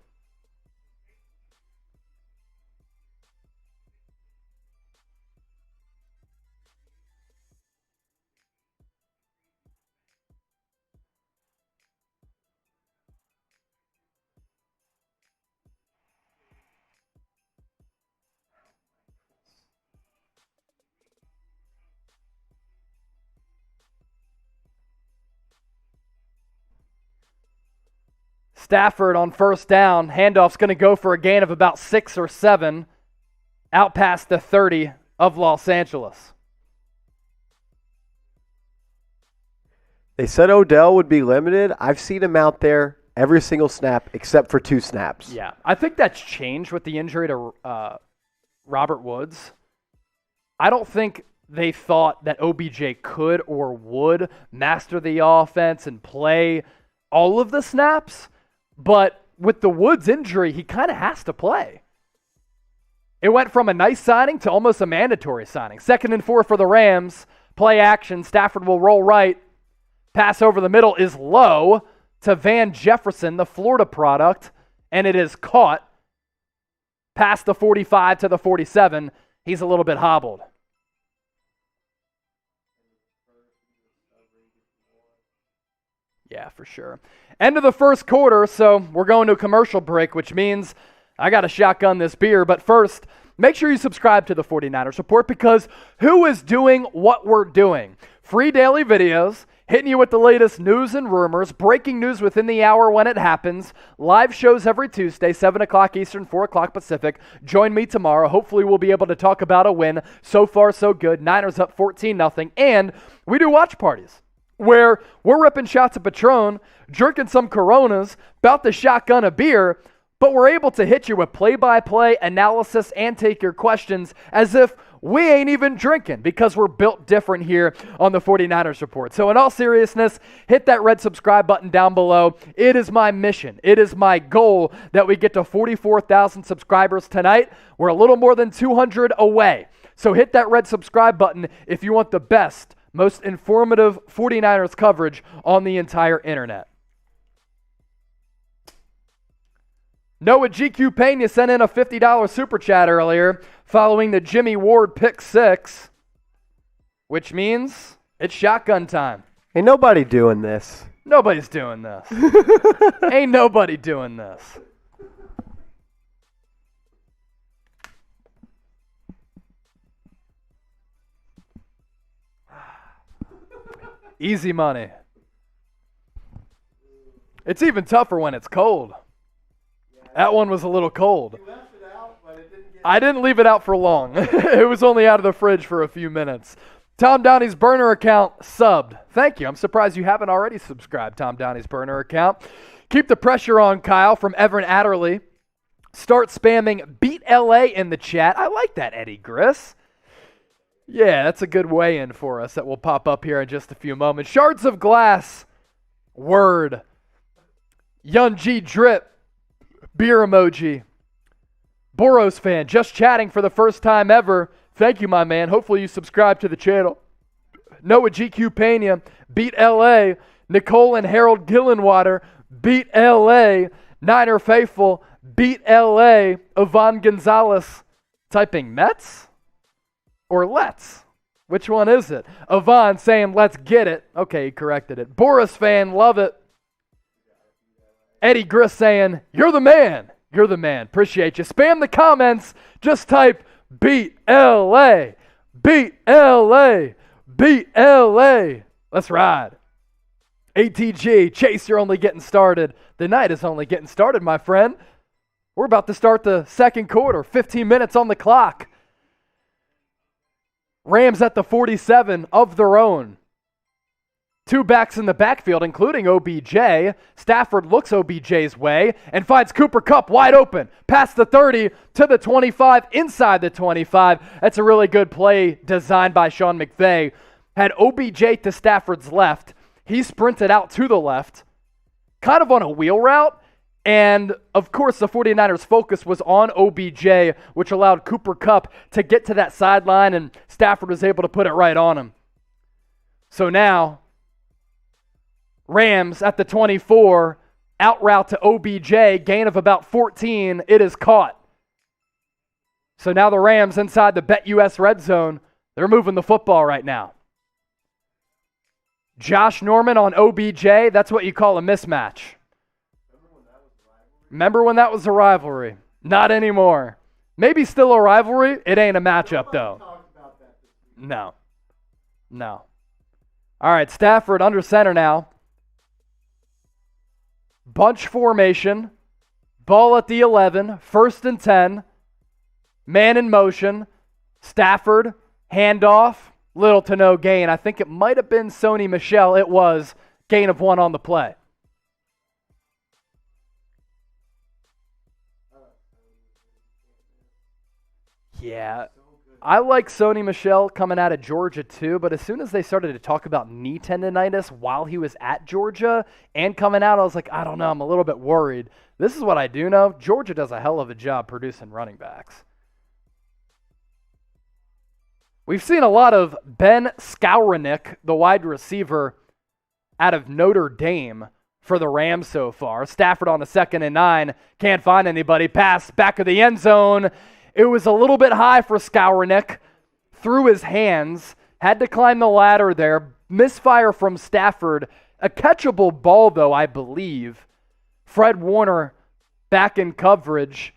Speaker 1: Stafford on first down. Handoff's going to go for a gain of about 6 or 7 out past the 30 of Los Angeles.
Speaker 2: They said Odell would be limited. I've seen him out there every single snap except for 2 snaps.
Speaker 1: Yeah, I think that's changed with the injury to Robert Woods. I don't think they thought that OBJ could or would master the offense and play all of the snaps. But with the Woods injury, he kind of has to play. It went from a nice signing to almost a mandatory signing. 2nd and 4 for the Rams. Play action. Stafford will roll right. Pass over the middle is low to Van Jefferson, the Florida product, and it is caught past the 45 to the 47. He's a little bit hobbled. Yeah, for sure. End of the first quarter, so we're going to a commercial break, which means I got to shotgun this beer. But first, make sure you subscribe to the 49ers Report, because who is doing what we're doing? Free daily videos, hitting you with the latest news and rumors, breaking news within the hour when it happens, live shows every Tuesday, 7 o'clock Eastern, 4 o'clock Pacific. Join me tomorrow. Hopefully we'll be able to talk about a win. So far, so good. Niners up 14-0. And we do watch parties where we're ripping shots of Patron, drinking some Coronas, about to shotgun a beer, but we're able to hit you with play-by-play analysis and take your questions as if we ain't even drinking, because we're built different here on the 49ers Report. So in all seriousness, hit that red subscribe button down below. It is my mission. It is my goal that we get to 44,000 subscribers tonight. We're a little more than 200 away. So hit that red subscribe button if you want the best, most informative 49ers coverage on the entire internet. Noah GQ Pena sent in a $50 super chat earlier following the Jimmy Ward pick 6, which means it's shotgun time.
Speaker 2: Ain't nobody doing this.
Speaker 1: Nobody's doing this. Ain't nobody doing this. Easy money. It's even tougher when it's cold. That one was a little cold.
Speaker 2: You left it out, but it didn't get...
Speaker 1: I didn't leave it out for long. It was only out of the fridge for a few minutes. Tom Downey's burner account subbed. Thank you. I'm surprised you haven't already subscribed, Tom Downey's burner account. Keep the pressure on, Kyle, from Everett Adderley. Start spamming Beat LA in the chat. I like that, Eddie Griss. Yeah, that's a good weigh-in for us that will pop up here in just a few moments. Shards of Glass. Word. Young G Drip. Beer emoji. Boros fan, just chatting for the first time ever. Thank you, my man. Hopefully you subscribe to the channel. Noah GQ Pena, Beat LA. Nicole and Harold Gillenwater, Beat LA. Niner Faithful, Beat LA. Yvonne Gonzalez, typing Mets or Let's? Which one is it? Yvonne saying let's get it. Okay, he corrected it. Boris fan, love it. Eddie Griss saying, you're the man. You're the man. Appreciate you. Spam the comments. Just type Beat LA. Beat LA. Beat LA. Let's ride. ATG, Chase, you're only getting started. The night is only getting started, my friend. We're about to start the second quarter. 15 minutes on the clock. Rams at the 47 of their own. Two backs in the backfield, including OBJ. Stafford looks OBJ's way and finds Cooper Kupp wide open. Past the 30 to the 25, inside the 25. That's a really good play designed by Sean McVay. Had OBJ to Stafford's left. He sprinted out to the left, kind of on a wheel route. And, of course, the 49ers' focus was on OBJ, which allowed Cooper Kupp to get to that sideline, and Stafford was able to put it right on him. So now, Rams at the 24, out route to OBJ, gain of about 14. It is caught. So now the Rams inside the BetUS red zone. They're moving the football right now. Josh Norman on OBJ, that's what you call a mismatch. Remember when that was a rivalry? Not anymore. Maybe still a rivalry. It ain't a matchup, though. No. All right, Stafford under center now. Bunch formation. Ball at the 11. 1st and 10. Man in motion. Stafford. Handoff. Little to no gain. I think it might have been Sony Michel. It was. Gain of 1 on the play. Yeah. I like Sony Michel coming out of Georgia too, but as soon as they started to talk about knee tendonitis while he was at Georgia and coming out, I was like, I don't know, I'm a little bit worried. This is what I do know. Georgia does a hell of a job producing running backs. We've seen a lot of Ben Skowronek, the wide receiver out of Notre Dame for the Rams so far. Stafford on a 2nd and 9, can't find anybody. Pass back of the end zone. It was a little bit high for Skowronek. Through his hands, had to climb the ladder there. Misfire from Stafford. A catchable ball, though, I believe. Fred Warner back in coverage.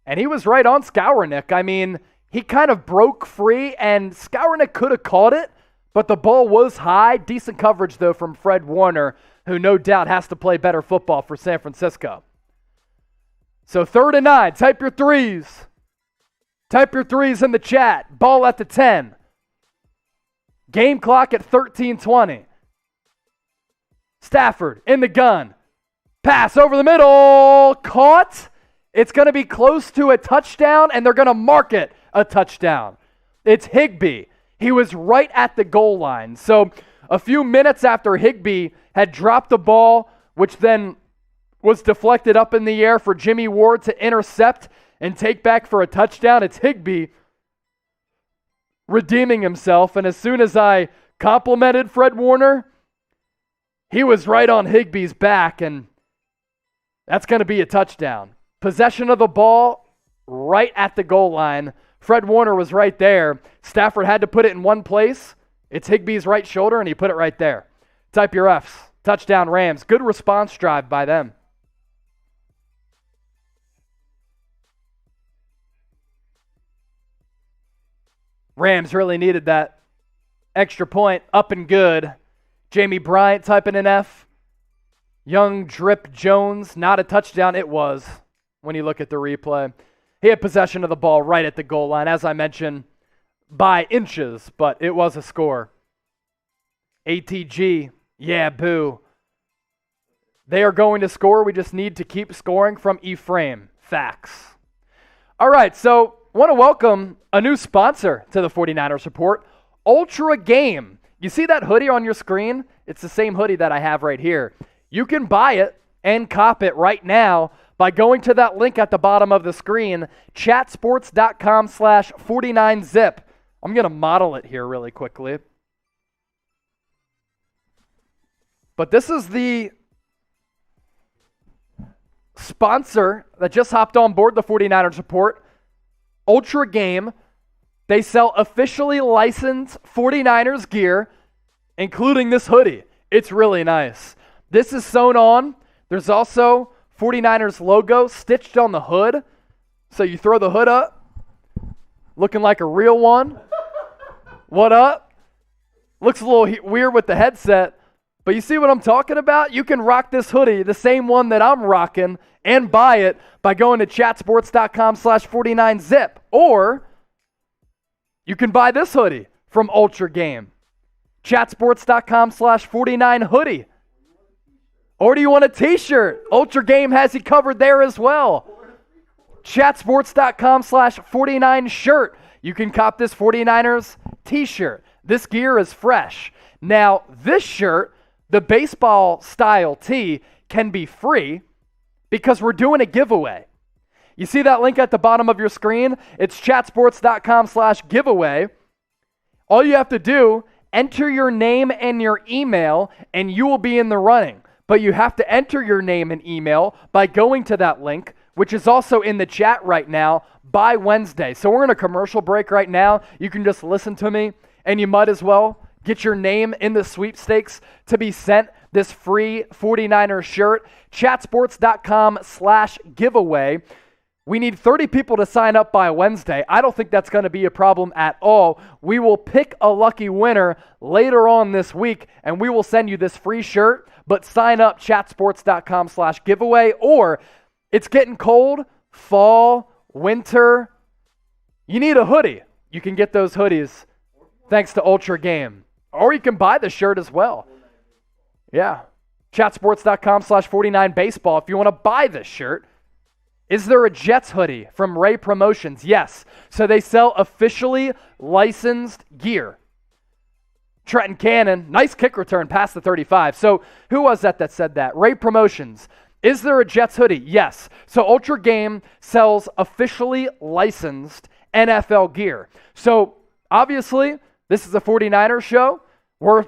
Speaker 1: And he was right on Skowronek. I mean, he kind of broke free, and Skowronek could have caught it, but the ball was high. Decent coverage, though, from Fred Warner, who no doubt has to play better football for San Francisco. So 3rd and 9, type your threes. Type your threes in the chat. Ball at the 10. Game clock at 13:20. Stafford in the gun. Pass over the middle. Caught. It's going to be close to a touchdown, and they're going to mark it a touchdown. It's Higbee. He was right at the goal line. So a few minutes after Higbee had dropped the ball, which then was deflected up in the air for Jimmy Ward to intercept and take back for a touchdown. It's Higbee redeeming himself. And as soon as I complimented Fred Warner, he was right on Higbee's back, and that's going to be a touchdown. Possession of the ball right at the goal line. Fred Warner was right there. Stafford had to put it in one place. It's Higbee's right shoulder, and he put it right there. Type your Fs. Touchdown Rams. Good response drive by them. Rams really needed that extra point. Up and good. Jamie Bryant typing an F. Young Drip Jones. Not a touchdown. It was when you look at the replay. He had possession of the ball right at the goal line, as I mentioned, by inches, but it was a score. ATG, yeah, boo. They are going to score. We just need to keep scoring from Ephraim. Facts. All right, so want to welcome a new sponsor to the 49ers Report, Ultra Game. You see that hoodie on your screen? It's the same hoodie that I have right here. You can buy it and cop it right now by going to that link at the bottom of the screen, chatsports.com/49zip. I'm going to model it here really quickly. But this is the sponsor that just hopped on board the 49ers Report, Ultra Game. They sell officially licensed 49ers gear, including this hoodie. It's really nice. This is sewn on. There's also 49ers logo stitched on the hood. So you throw the hood up, looking like a real one. What up? Looks a little weird with the headset, but you see what I'm talking about? You can rock this hoodie, the same one that I'm rocking, and buy it by going to chatsports.com/49zip. Or you can buy this hoodie from Ultra Game. Chatsports.com/49hoodie. Or do you want a t-shirt? Ultra Game has you covered there as well. Chatsports.com/49shirt. You can cop this 49ers t-shirt. This gear is fresh. Now, this shirt, the baseball style tee, can be free because we're doing a giveaway. You see that link at the bottom of your screen? It's chatsports.com/giveaway. All you have to do, enter your name and your email, and you will be in the running. But you have to enter your name and email by going to that link, which is also in the chat right now, by Wednesday. So we're in a commercial break right now. You can just listen to me, and you might as well get your name in the sweepstakes to be sent this free 49er shirt. Chatsports.com/giveaway. We need 30 people to sign up by Wednesday. I don't think that's going to be a problem at all. We will pick a lucky winner later on this week, and we will send you this free shirt. But sign up, chatsports.com/giveaway. Or it's getting cold, fall, winter. You need a hoodie. You can get those hoodies thanks to Ultra Game. Or you can buy the shirt as well. Yeah. Chatsports.com/49baseball if you want to buy this shirt. Is there a Jets hoodie from Ray Promotions? Yes. So they sell officially licensed gear. Trenton Cannon, nice kick return past the 35. So who was that said that? Ray Promotions. Is there a Jets hoodie? Yes. So Ultra Game sells officially licensed NFL gear. So obviously, this is a 49ers show. We're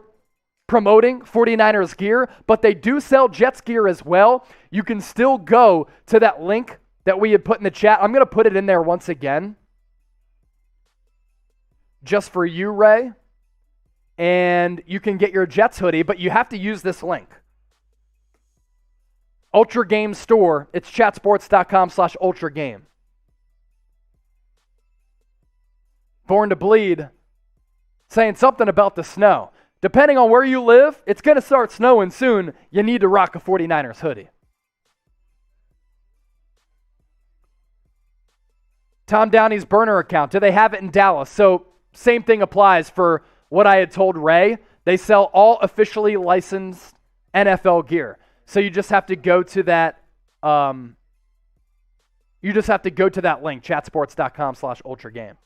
Speaker 1: promoting 49ers gear, but they do sell Jets gear as well. You can still go to that link that we had put in the chat. I'm going to put it in there once again. Just for you, Ray. And you can get your Jets hoodie, but you have to use this link. Ultra Game Store. It's chatsports.com/Ultra Game. Born to Bleed saying something about the snow. Depending on where you live, it's going to start snowing soon. You need to rock a 49ers hoodie. Tom Downey's burner account. Do they have it in Dallas? So same thing applies for what I had told Ray. They sell all officially licensed NFL gear. So you just have to go to that. You just have to go to that link, chatsports.com/Ultra Game.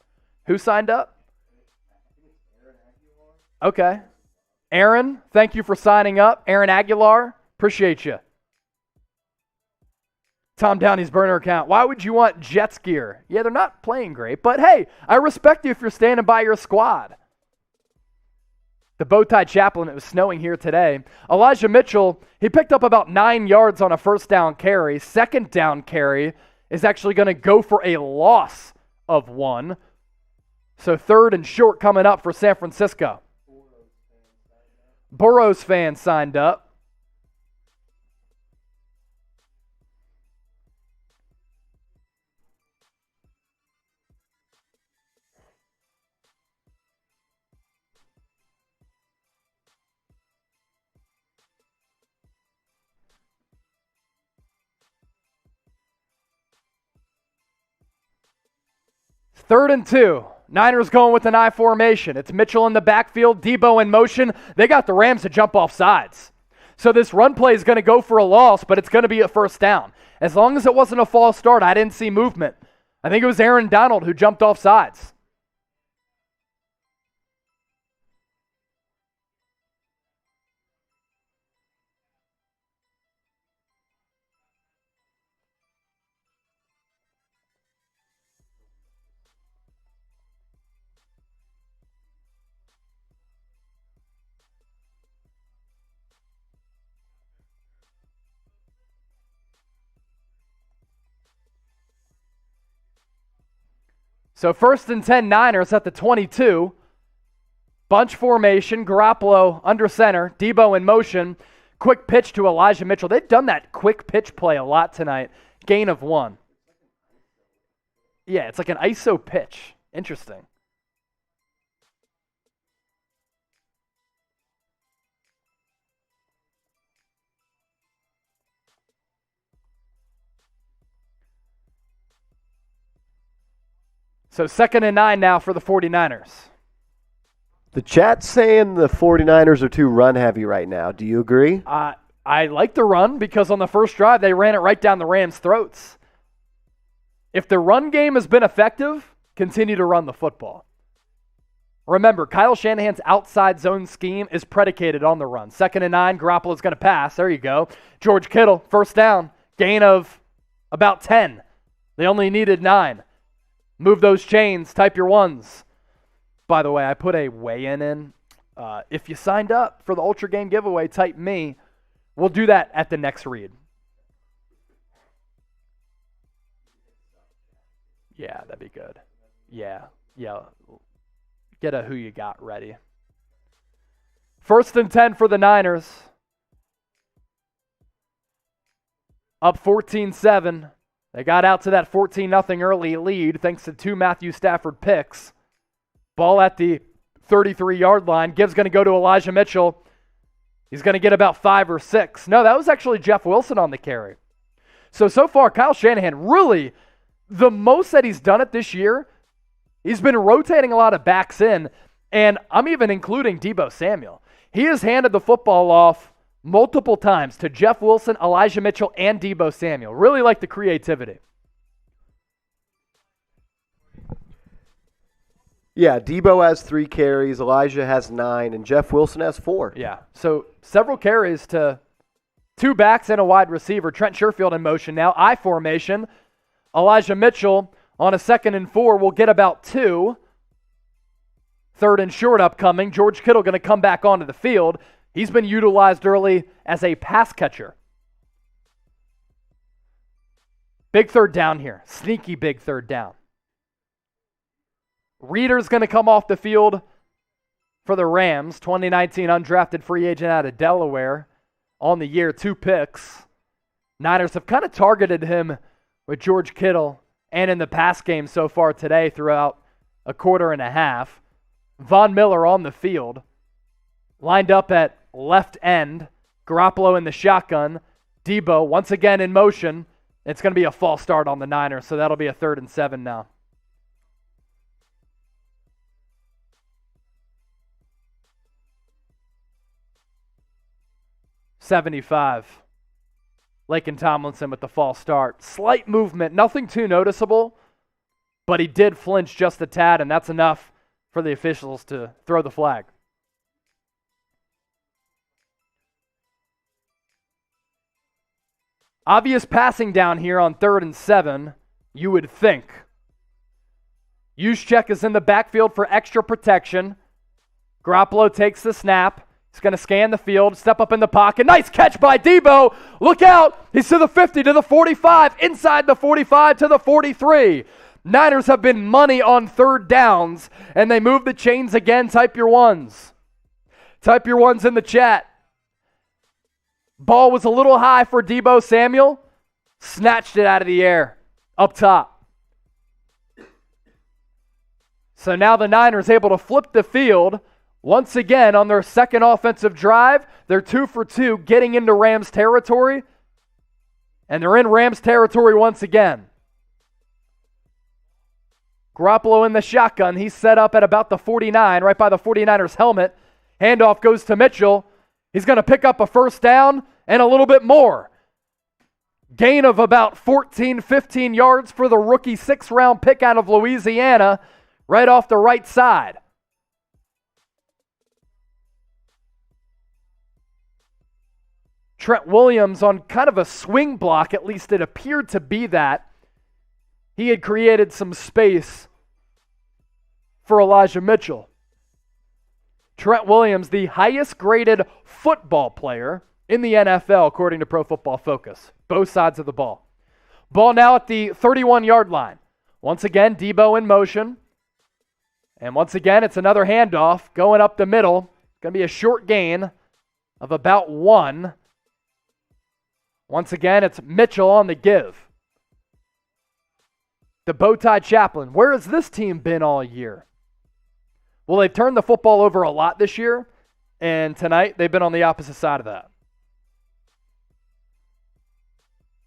Speaker 1: Who signed up? Okay. Aaron, thank you for signing up. Aaron Aguilar, appreciate you. Tom Downey's burner account. Why would you want Jets gear? Yeah, they're not playing great, but hey, I respect you if you're standing by your squad. The Bowtie Chaplain, it was snowing here today. Elijah Mitchell, he picked up about 9 yards on a first down carry. Second down carry is actually going to go for a loss of 1. So 3rd and short coming up for San Francisco. Burrows fans signed up. Third and 2. Niners going with an I formation. It's Mitchell in the backfield, Deebo in motion. They got the Rams to jump off sides. So this run play is going to go for a loss, but it's going to be a first down. As long as it wasn't a false start, I didn't see movement. I think it was Aaron Donald who jumped off sides. So 1st and 10 Niners at the 22. Bunch formation, Garoppolo under center, Deebo in motion. Quick pitch to Elijah Mitchell. They've done that quick pitch play a lot tonight. Gain of 1. Yeah, it's like an ISO pitch. Interesting. So 2nd and 9 now for the 49ers.
Speaker 2: The chat's saying the 49ers are too run-heavy right now. Do you agree?
Speaker 1: I like the run because on the first drive, they ran it right down the Rams' throats. If the run game has been effective, continue to run the football. Remember, Kyle Shanahan's outside zone scheme is predicated on the run. 2nd and 9, Garoppolo's going to pass. There you go. George Kittle, first down, gain of about 10. They only needed 9. Move those chains, type your ones. By the way, I put a weigh-in in. If you signed up for the Ultra Game giveaway, type me. We'll do that at the next read. Yeah, that'd be good. Yeah. Get a who you got ready. 1st and 10 for the Niners. Up 14-7. They got out to that 14-0 early lead thanks to 2 Matthew Stafford picks. Ball at the 33-yard line. Gibbs going to go to Elijah Mitchell. He's going to get about 5 or 6. No, that was actually Jeff Wilson on the carry. So far, Kyle Shanahan, really, the most that he's done it this year, he's been rotating a lot of backs in, and I'm even including Deebo Samuel. He has handed the football off multiple times to Jeff Wilson, Elijah Mitchell, and Deebo Samuel. Really like the creativity.
Speaker 2: Yeah, Deebo has 3 carries, Elijah has 9, and Jeff Wilson has 4.
Speaker 1: Yeah, so several carries to 2 backs and a wide receiver. Trent Sherfield in motion now, I formation. Elijah Mitchell on a 2nd and 4 will get about 2. 3rd and short upcoming. George Kittle going to come back onto the field. He's been utilized early as a pass catcher. Big 3rd down here. Sneaky big 3rd down. Reeder's going to come off the field for the Rams. 2019 undrafted free agent out of Delaware. On the year, 2 picks. Niners have kind of targeted him with George Kittle and in the pass game so far today throughout a quarter and a half. Von Miller on the field. Lined up at left end. Garoppolo in the shotgun. Deebo once again in motion. It's going to be a false start on the Niners, so that'll be a 3rd and 7 now. .75. Laken Tomlinson with the false start. Slight movement, nothing too noticeable, but he did flinch just a tad, and that's enough for the officials to throw the flag. Obvious passing down here on 3rd and 7, you would think. Juszczyk is in the backfield for extra protection. Garoppolo takes the snap. He's going to scan the field, step up in the pocket. Nice catch by Deebo. Look out. He's to the 50, to the 45, inside the 45 to the 43. Niners have been money on 3rd downs, and they move the chains again. Type your ones. Type your ones in the chat. Ball was a little high for Deebo Samuel. Snatched it out of the air up top. So now the Niners able to flip the field. Once again, on their 2nd offensive drive, they're 2 for 2, getting into Rams territory. And they're in Rams territory once again. Garoppolo in the shotgun. He's set up at about the 49, right by the 49ers helmet. Handoff goes to Mitchell. He's going to pick up a 1st down and a little bit more. Gain of about 14, 15 yards for the rookie 6th-round pick out of Louisiana, right off the right side. Trent Williams on kind of a swing block, at least it appeared to be that. He had created some space for Elijah Mitchell. Trent Williams, the highest graded football player in the NFL, according to Pro Football Focus. Both sides of the ball. Ball now at the 31-yard line. Once again, Deebo in motion. And once again, it's another handoff going up the middle. Going to be a short gain of about 1. Once again, it's Mitchell on the give. The Bowtie Chaplain. Where has this team been all year? Well, they've turned the football over a lot this year, and tonight they've been on the opposite side of that.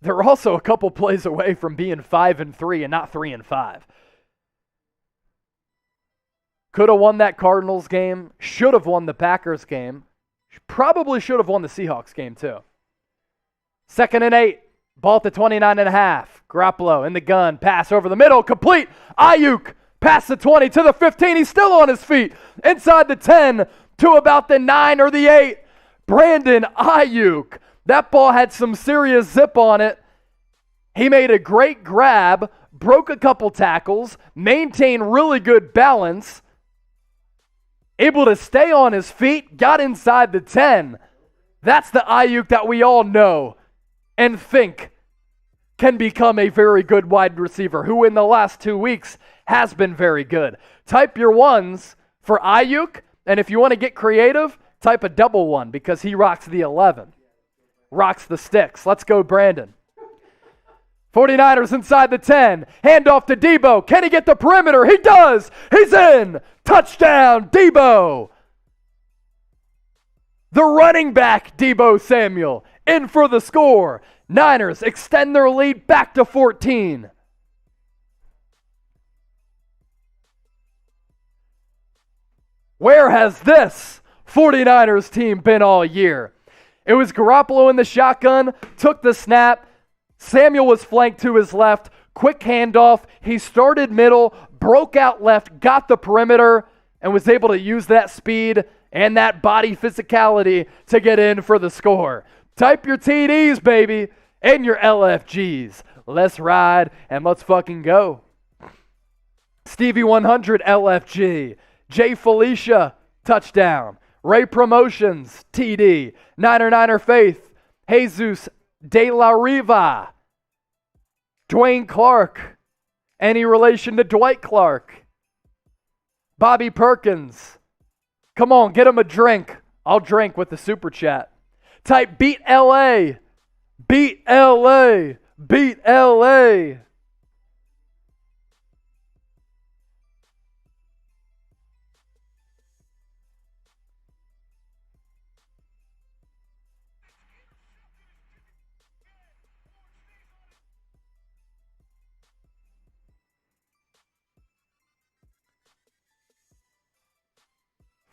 Speaker 1: They're also a couple plays away from being 5-3 and not 3-5. Could have won that Cardinals game, should have won the Packers game, probably should have won the Seahawks game too. 2nd and 8, ball at the 29.5. Garoppolo in the gun, pass over the middle, complete. Aiyuk, past the 20 to the 15. He's still on his feet. Inside the 10 to about the 9 or the 8. Brandon Aiyuk. That ball had some serious zip on it. He made a great grab, broke a couple tackles, maintained really good balance, able to stay on his feet, got inside the 10. That's the Aiyuk that we all know and think can become a very good wide receiver, who in the last 2 weeks has been very good. Type your ones for Aiyuk, and if you want to get creative, type a double 1 because he rocks the 11. Rocks the sticks. Let's go, Brandon. 49ers inside the 10. Handoff to Deebo. Can he get the perimeter? He does. He's in. Touchdown, Deebo. The running back, Deebo Samuel, in for the score. Niners extend their lead back to 14. Where has this 49ers team been all year? It was Garoppolo in the shotgun, took the snap. Samuel was flanked to his left. Quick handoff. He started middle, broke out left, got the perimeter, and was able to use that speed and that body physicality to get in for the score. Type your TDs, baby, and your LFGs. Let's ride and let's fucking go. Stevie 100 LFG. Jay Felicia, touchdown. Ray Promotions, TD. Niner Faith. Jesus De La Riva. Dwayne Clark. Any relation to Dwight Clark? Bobby Perkins. Come on, get him a drink. I'll drink with the super chat. Type beat LA. Beat LA. Beat LA.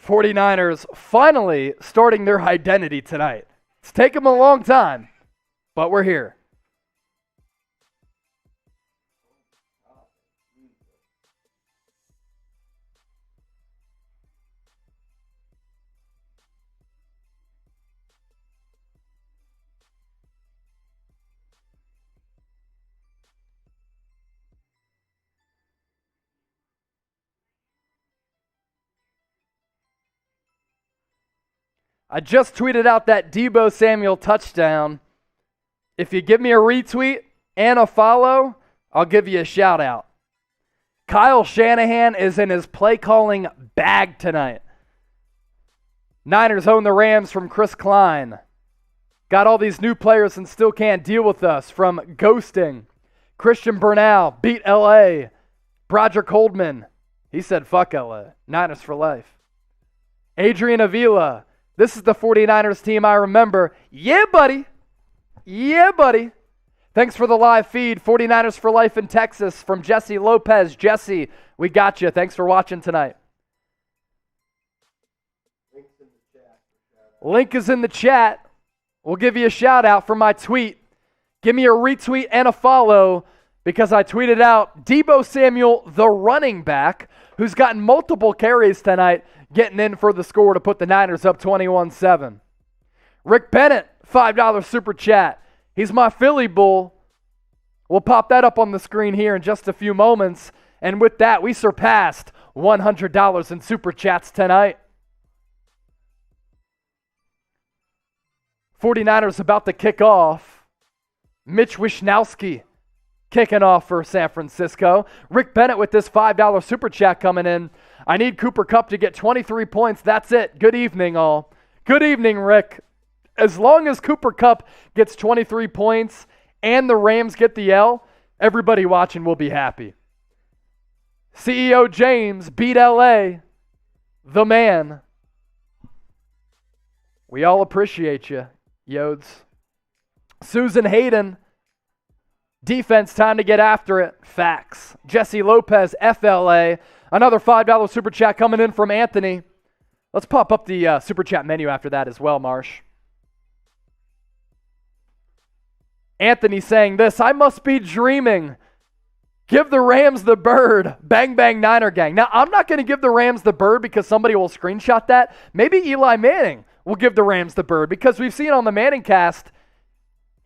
Speaker 1: '49ers finally starting their identity tonight. It's taken them a long time, but we're here. I just tweeted out that Deebo Samuel touchdown. If you give me a retweet and a follow, I'll give you a shout out. Kyle Shanahan is in his play calling bag tonight. Niners own the Rams from Chris Klein. Got all these new players and still can't deal with us from ghosting. Christian Bernal beat LA. Broderick Holdman, he said fuck LA. Niners for life. Adrian Avila. This is the 49ers team I remember. Yeah, buddy. Yeah, buddy. Thanks for the live feed. 49ers for life in Texas from Jesse Lopez. Jesse, we got you. Thanks for watching tonight. Link is in the chat. We'll give you a shout out for my tweet. Give me a retweet and a follow because I tweeted out Deebo Samuel, the running back, who's gotten multiple carries tonight, getting in for the score to put the Niners up 21-7. Rick Bennett, $5 super chat. He's my Philly Bull. We'll pop that up on the screen here in just a few moments. And with that, we surpassed $100 in super chats tonight. 49ers about to kick off. Mitch Wishnowski kicking off for San Francisco. Rick Bennett with this $5 super chat coming in. I need Cooper Kupp to get 23 points. That's it. Good evening, all. Good evening, Rick. As long as Cooper Kupp gets 23 points and the Rams get the L, everybody watching will be happy. CEO James beat LA. The man. We all appreciate you, Yodes. Susan Hayden. Defense, time to get after it. Facts. Jesse Lopez, FLA. Another $5 super chat coming in from Anthony. Let's pop up the super chat menu after that as well, Marsh. Anthony saying this, I must be dreaming. Give the Rams the bird. Bang, bang, Niner gang. Now, I'm not going to give the Rams the bird because somebody will screenshot that. Maybe Eli Manning will give the Rams the bird because we've seen on the Manning cast,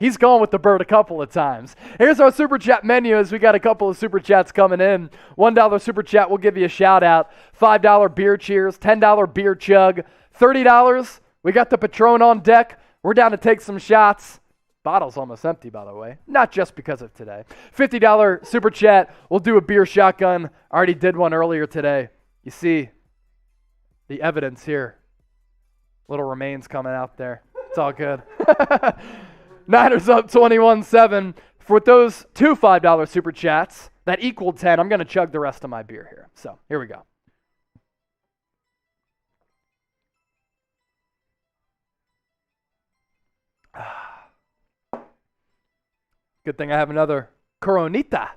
Speaker 1: he's gone with the bird a couple of times. Here's our super chat menu as we got a couple of super chats coming in. $1 super chat, we'll give you a shout out. $5 beer cheers, $10 beer chug. $30, we got the Patron on deck. We're down to take some shots. Bottle's almost empty, by the way. Not just because of today. $50 super chat, we'll do a beer shotgun. I already did one earlier today. You see the evidence here. Little remains coming out there. It's all good. Niners up 21-7. For those two $5 super chats, that equaled 10. I'm going to chug the rest of my beer here. So, here we go. Good thing I have another Coronita.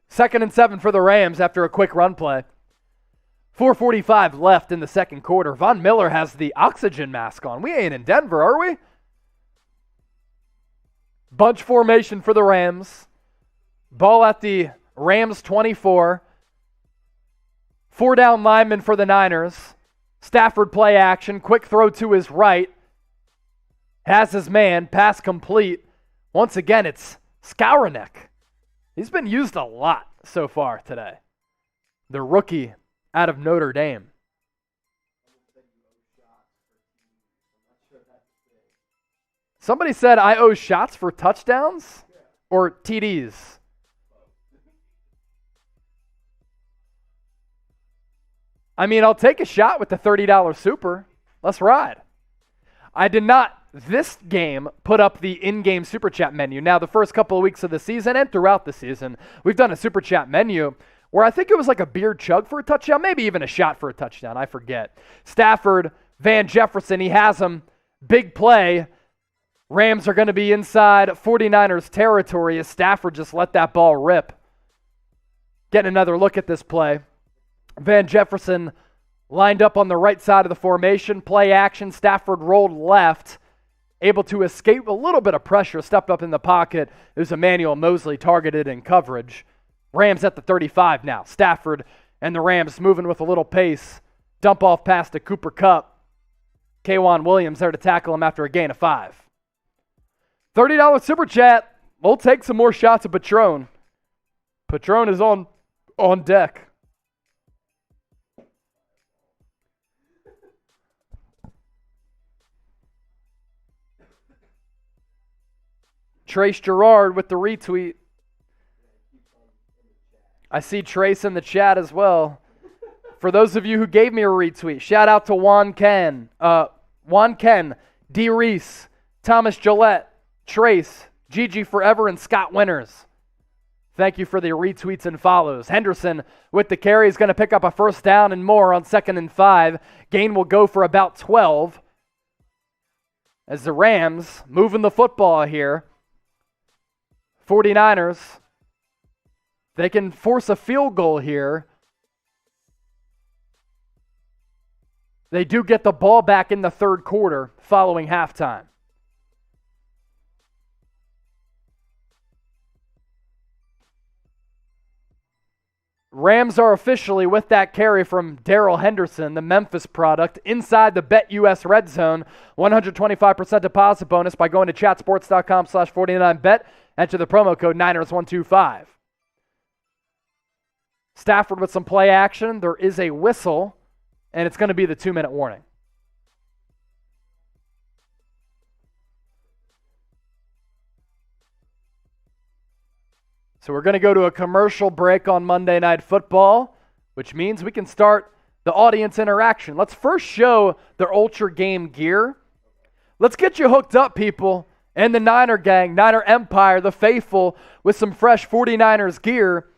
Speaker 1: 2nd and 7 for the Rams after a quick run play. 4:45 left in the second quarter. Von Miller has the oxygen mask on. We ain't in Denver, are we? Bunch formation for the Rams. Ball at the Rams 24. 4-down lineman for the Niners. Stafford play action, quick throw to his right. Has his man, pass complete. Once again, it's Skowronek. He's been used a lot so far today. The rookie out of Notre Dame. Somebody said I owe shots for touchdowns or TDs. I mean, I'll take a shot with the $30 super. Let's ride. I did not this game put up the in-game super chat menu. Now, the first couple of weeks of the season and throughout the season, we've done a super chat menu where I think it was like a beer chug for a touchdown, maybe even a shot for a touchdown. I forget. Stafford, Van Jefferson, he has him. Big play. Rams are going to be inside 49ers territory as Stafford just let that ball rip. Getting another look at this play. Van Jefferson lined up on the right side of the formation. Play action. Stafford rolled left. Able to escape a little bit of pressure. Stepped up in the pocket. It was Emmanuel Mosley targeted in coverage. Rams at the 35 now. Stafford and the Rams moving with a little pace. Dump off pass to Cooper Kupp. K'Wan Williams there to tackle him after a gain of 5. $30 super chat. We'll take some more shots of Patron. Patron is on deck. Trace Gerard with the retweet. I see Trace in the chat as well. For those of you who gave me a retweet, shout out to Juan Ken, D. Reese, Thomas Gillette, Trace, Gigi Forever, and Scott Winters. Thank you for the retweets and follows. Henderson with the carry is going to pick up a first down and more on 2nd and 5. Gain will go for about 12. As the Rams moving the football here. 49ers, they can force a field goal here. They do get the ball back in the third quarter following halftime. Rams are officially with that carry from Darrell Henderson, the Memphis product, inside the BetUS red zone. 125% deposit bonus by going to chatsports.com/49bet. Enter the promo code Niners125. Stafford with some play action. There is a whistle, and it's going to be the 2-minute warning. So we're going to go to a commercial break on Monday Night Football, which means we can start the audience interaction. Let's first show their Ultra Game gear. Let's get you hooked up, people, and the Niner gang, Niner Empire, the faithful, with some fresh 49ers gear,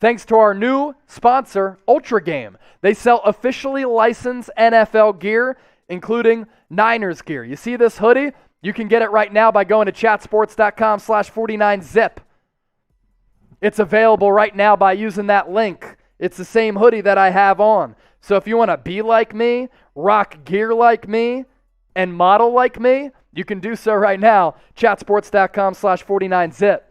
Speaker 1: thanks to our new sponsor, Ultra Game. They sell officially licensed NFL gear, including Niners gear. You see this hoodie? You can get it right now by going to chatsports.com/49zip. It's available right now by using that link. It's the same hoodie that I have on. So if you want to be like me, rock gear like me, and model like me, you can do so right now. Chatsports.com/49zip.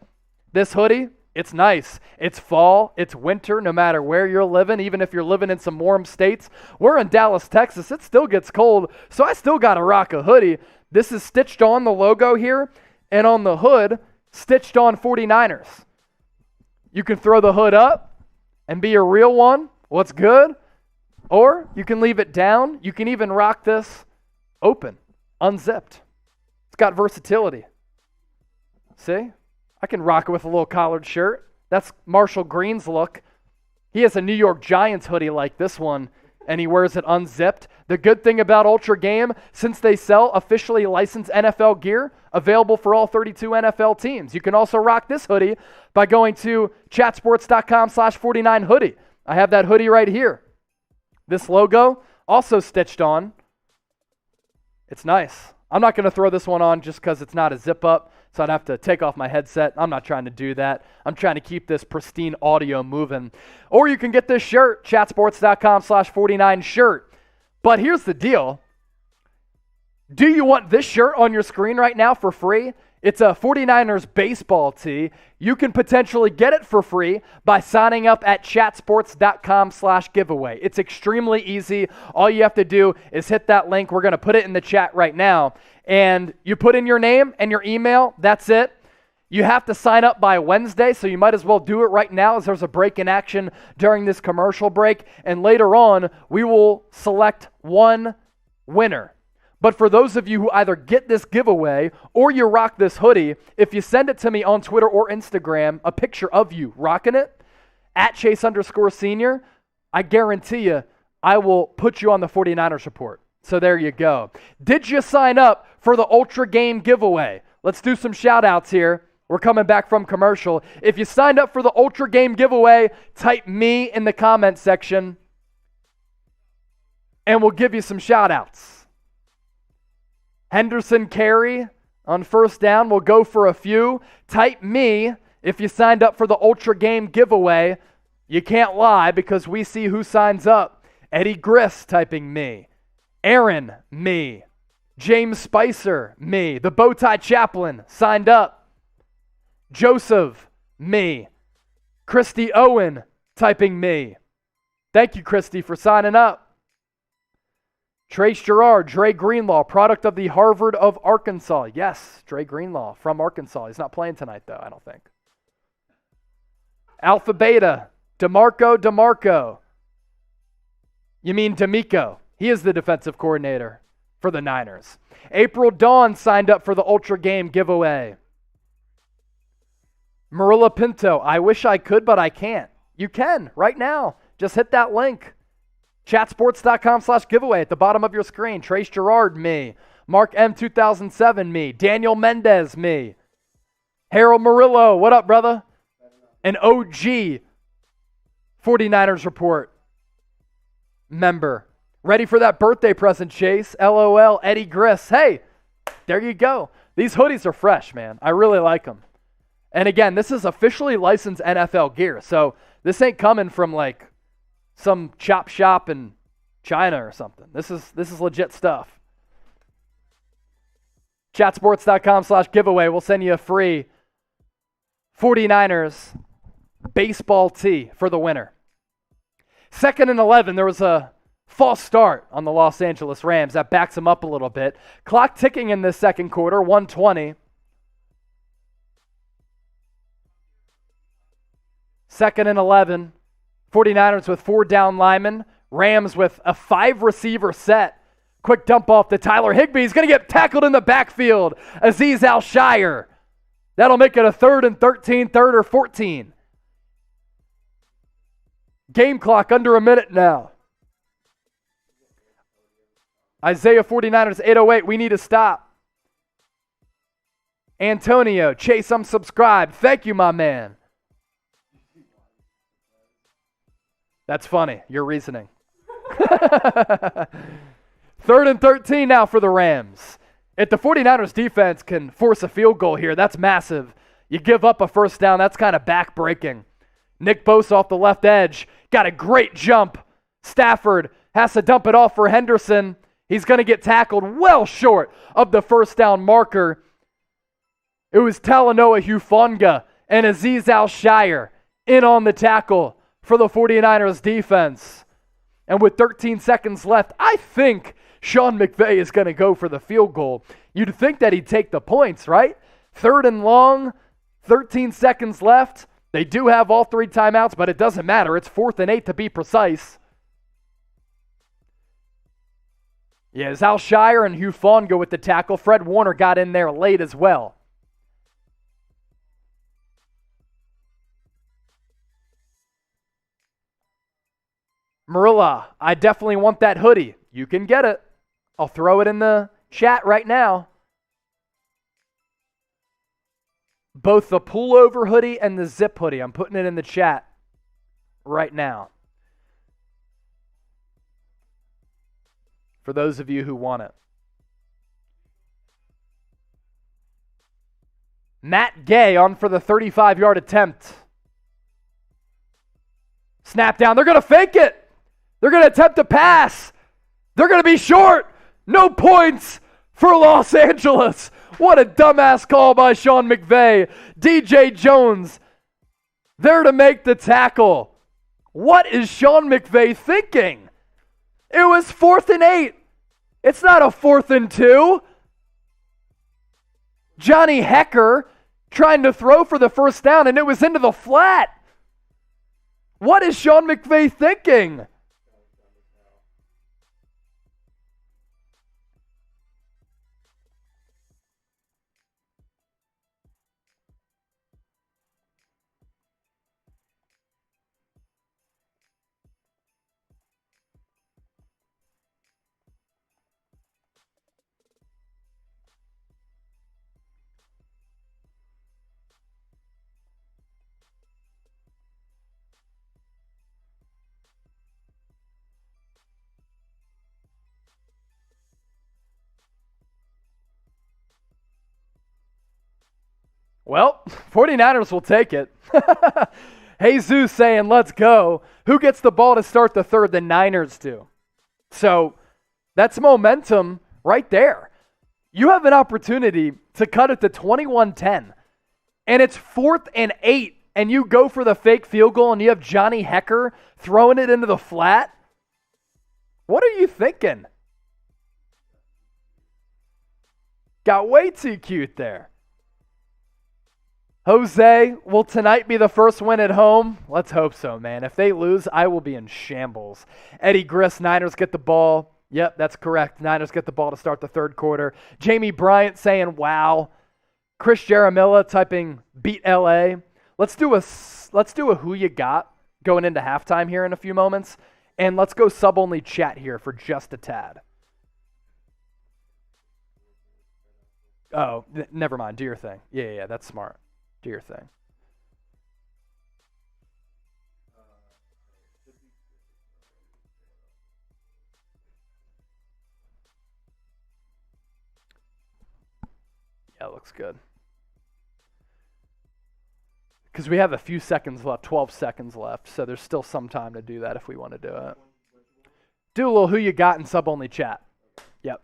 Speaker 1: This hoodie, it's nice. It's fall. It's winter, no matter where you're living, even if you're living in some warm states. We're in Dallas, Texas. It still gets cold, so I still got to rock a hoodie. This is stitched on the logo here, and on the hood, stitched on 49ers. You can throw the hood up and be a real one. What's good? Or you can leave it down. You can even rock this open, unzipped. It's got versatility. See? I can rock it with a little collared shirt. That's Marshall Green's look. He has a New York Giants hoodie like this one, and he wears it unzipped. The good thing about Ultra Game, since they sell officially licensed NFL gear, available for all 32 NFL teams. You can also rock this hoodie by going to chatsports.com/49hoodie. I have that hoodie right here. This logo, also stitched on. It's nice. I'm not going to throw this one on just because it's not a zip up, so I'd have to take off my headset. I'm not trying to do that. I'm trying to keep this pristine audio moving. Or you can get this shirt, chatsports.com/49shirt. But here's the deal. Do you want this shirt on your screen right now for free? It's a 49ers baseball tee. You can potentially get it for free by signing up at chatsports.com/giveaway. It's extremely easy. All you have to do is hit that link. We're going to put it in the chat right now. And you put in your name and your email. That's it. You have to sign up by Wednesday, so you might as well do it right now as there's a break in action during this commercial break. And later on, we will select one winner. But for those of you who either get this giveaway or you rock this hoodie, if you send it to me on Twitter or Instagram, a picture of you rocking it, at Chase_Senior, I guarantee you I will put you on the 49ers report. So there you go. Did you sign up for the Ultra Game giveaway? Let's do some shout-outs here. We're coming back from commercial. If you signed up for the Ultra Game giveaway, type me in the comment section, and we'll give you some shout-outs. Henderson Carey on first down. We'll go for a few. Type me if you signed up for the Ultra Game giveaway. You can't lie because we see who signs up. Eddie Grist typing me. Aaron, me. James Spicer, me. The Bowtie Chaplain signed up. Joseph, me. Christy Owen typing me. Thank you, Christy, for signing up. Trace Gerard, Dre Greenlaw, product of the Harvard of Arkansas. Yes, Dre Greenlaw from Arkansas. He's not playing tonight, though, I don't think. Alpha Beta, DeMarco. You mean D'Amico. He is the defensive coordinator for the Niners. April Dawn signed up for the Ultra Game giveaway. Marilla Pinto, I wish I could, but I can't. You can right now. Just hit that link. Chatsports.com/giveaway at the bottom of your screen. Trace Gerard, me. Mark M. 2007, me. Daniel Mendez, me. Harold Murillo, what up, brother? An OG 49ers report member. Ready for that birthday present, Chase? LOL, Eddie Grist. Hey, there you go. These hoodies are fresh, man. I really like them. And again, this is officially licensed NFL gear, so this ain't coming from like some chop shop in China or something. This is legit stuff. Chatsports.com/giveaway. We'll send you a free 49ers baseball tee for the winner. 2nd and 11. There was a false start on the Los Angeles Rams. That backs them up a little bit. Clock ticking in this second quarter, 1:20. 2nd and 11. 49ers with 4 down linemen. Rams with a 5-receiver set. Quick dump off to Tyler Higbee. He's going to get tackled in the backfield. Azeez Al-Shire. That'll make it a 3rd and 13, 3rd or 14. Game clock under a minute now. Isaiah 49ers 808. We need to stop. Antonio, Chase, I'm subscribed. Thank you, my man. That's funny, your reasoning. 3rd and 13 now for the Rams. If the 49ers defense can force a field goal here, that's massive. You give up a first down, that's kind of back-breaking. Nick Bosa off the left edge. Got a great jump. Stafford has to dump it off for Henderson. He's going to get tackled well short of the first down marker. It was Talanoa Hufanga and Azeez Al-Shire in on the tackle for the 49ers defense. And with 13 seconds left, I think Sean McVay is going to go for the field goal. You'd think that he'd take the points, right? 3rd and long, 13 seconds left. They do have all 3 timeouts, but it doesn't matter. It's 4th and 8 to be precise. Yeah, it's Al-Shire and Hufanga with the tackle. Fred Warner got in there late as well. Marilla, I definitely want that hoodie. You can get it. I'll throw it in the chat right now. Both the pullover hoodie and the zip hoodie. I'm putting it in the chat right now. For those of you who want it. Matt Gay on for the 35-yard attempt. Snap down. They're going to fake it. They're going to attempt to pass. They're going to be short. No points for Los Angeles. What a dumbass call by Sean McVay. DJ Jones there to make the tackle. What is Sean McVay thinking? It was 4th and 8. It's not a 4th and 2. Johnny Hecker trying to throw for the first down, and it was into the flat. What is Sean McVay thinking? Well, 49ers will take it. Jesus saying, let's go. Who gets the ball to start the third? The Niners do. So that's momentum right there. You have an opportunity to cut it to 21-10, and it's 4th and 8, and you go for the fake field goal, and you have Johnny Hecker throwing it into the flat. What are you thinking? Got way too cute there. Jose, will tonight be the first win at home? Let's hope so, man. If they lose, I will be in shambles. Eddie Griss, Niners get the ball. Yep, that's correct. Niners get the ball to start the third quarter. Jamie Bryant saying, wow. Chris Jaramilla typing, beat LA. Let's do a who you got going into halftime here in a few moments. And let's go sub-only chat here for just a tad. Oh, never mind. Do your thing. Yeah, that's smart. Do your thing. Yeah, it looks good. Because we have a few seconds left, 12 seconds left, so there's still some time to do that if we want to do it. Do a little who you got in sub-only chat. Yep.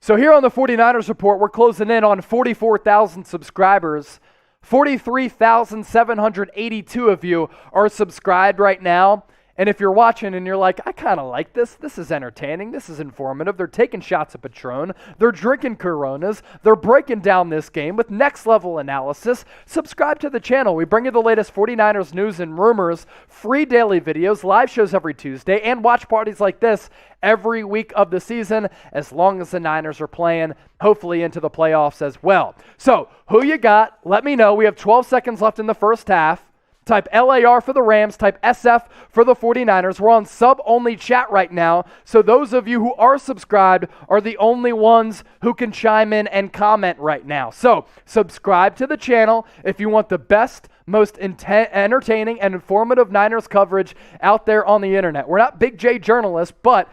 Speaker 1: So here on the 49ers Report, we're closing in on 44,000 subscribers. 43,782 of you are subscribed right now. And if you're watching and you're like, I kind of like this is entertaining, this is informative, they're taking shots of Patron, they're drinking Coronas, they're breaking down this game with next level analysis, subscribe to the channel. We bring you the latest 49ers news and rumors, free daily videos, live shows every Tuesday, and watch parties like this every week of the season, as long as the Niners are playing, hopefully into the playoffs as well. So, who you got? Let me know. We have 12 seconds left in the first half. Type LAR for the Rams, type SF for the 49ers. We're on sub-only chat right now, so those of you who are subscribed are the only ones who can chime in and comment right now. So, subscribe to the channel if you want the best, most entertaining, and informative Niners coverage out there on the internet. We're not Big J journalists, but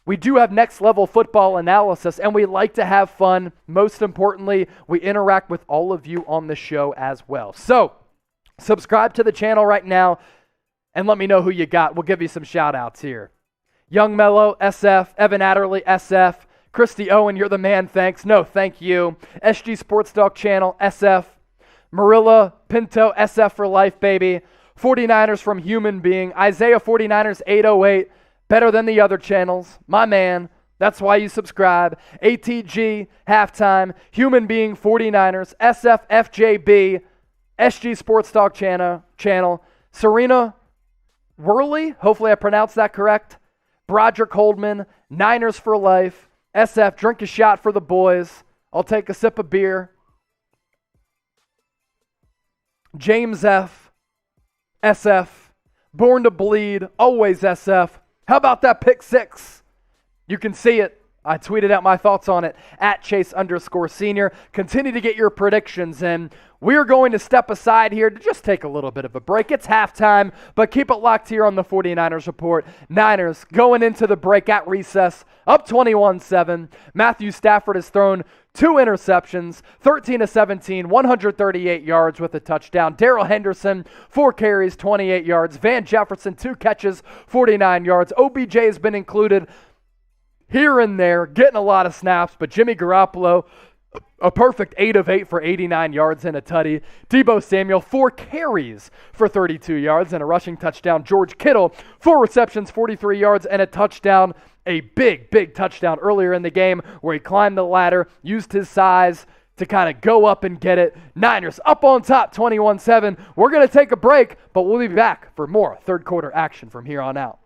Speaker 1: we do have next-level football analysis, and we like to have fun. Most importantly, we interact with all of you on the show as well. So, subscribe to the channel right now and let me know who you got. We'll give you some shout-outs here. Young Mello, SF. Evan Adderley, SF. Christy Owen, you're the man, thanks. No, thank you. SG Sports Dog Channel, SF. Marilla Pinto, SF for life, baby. 49ers from Human Being. Isaiah 49ers 808. Better than the other channels. My man. That's why you subscribe. ATG, Halftime. Human Being 49ers. SF FJB. SG Sports Talk channel. Serena Worley, hopefully I pronounced that correct. Broderick Holdman, Niners for life. SF, drink a shot for the boys. I'll take a sip of beer. James F. SF, Born to Bleed, always SF. How about that pick six? You can see it. I tweeted out my thoughts on it at Chase_Senior. Continue to get your predictions in. We're going to step aside here to just take a little bit of a break. It's halftime, but keep it locked here on the 49ers Report. Niners going into the break at recess, up 21-7. Matthew Stafford has thrown 2 interceptions, 13-17, 138 yards with a touchdown. Darrell Henderson, 4 carries, 28 yards. Van Jefferson, 2 catches, 49 yards. OBJ has been included here and there, getting a lot of snaps, but Jimmy Garoppolo, A perfect 8 of 8 for 89 yards and a tutty. Deebo Samuel, 4 carries for 32 yards and a rushing touchdown. George Kittle, 4 receptions, 43 yards and a touchdown. A big touchdown earlier in the game where he climbed the ladder, used his size to kind of go up and get it. Niners up on top, 21-7. We're going to take a break, but we'll be back for more third quarter action from here on out.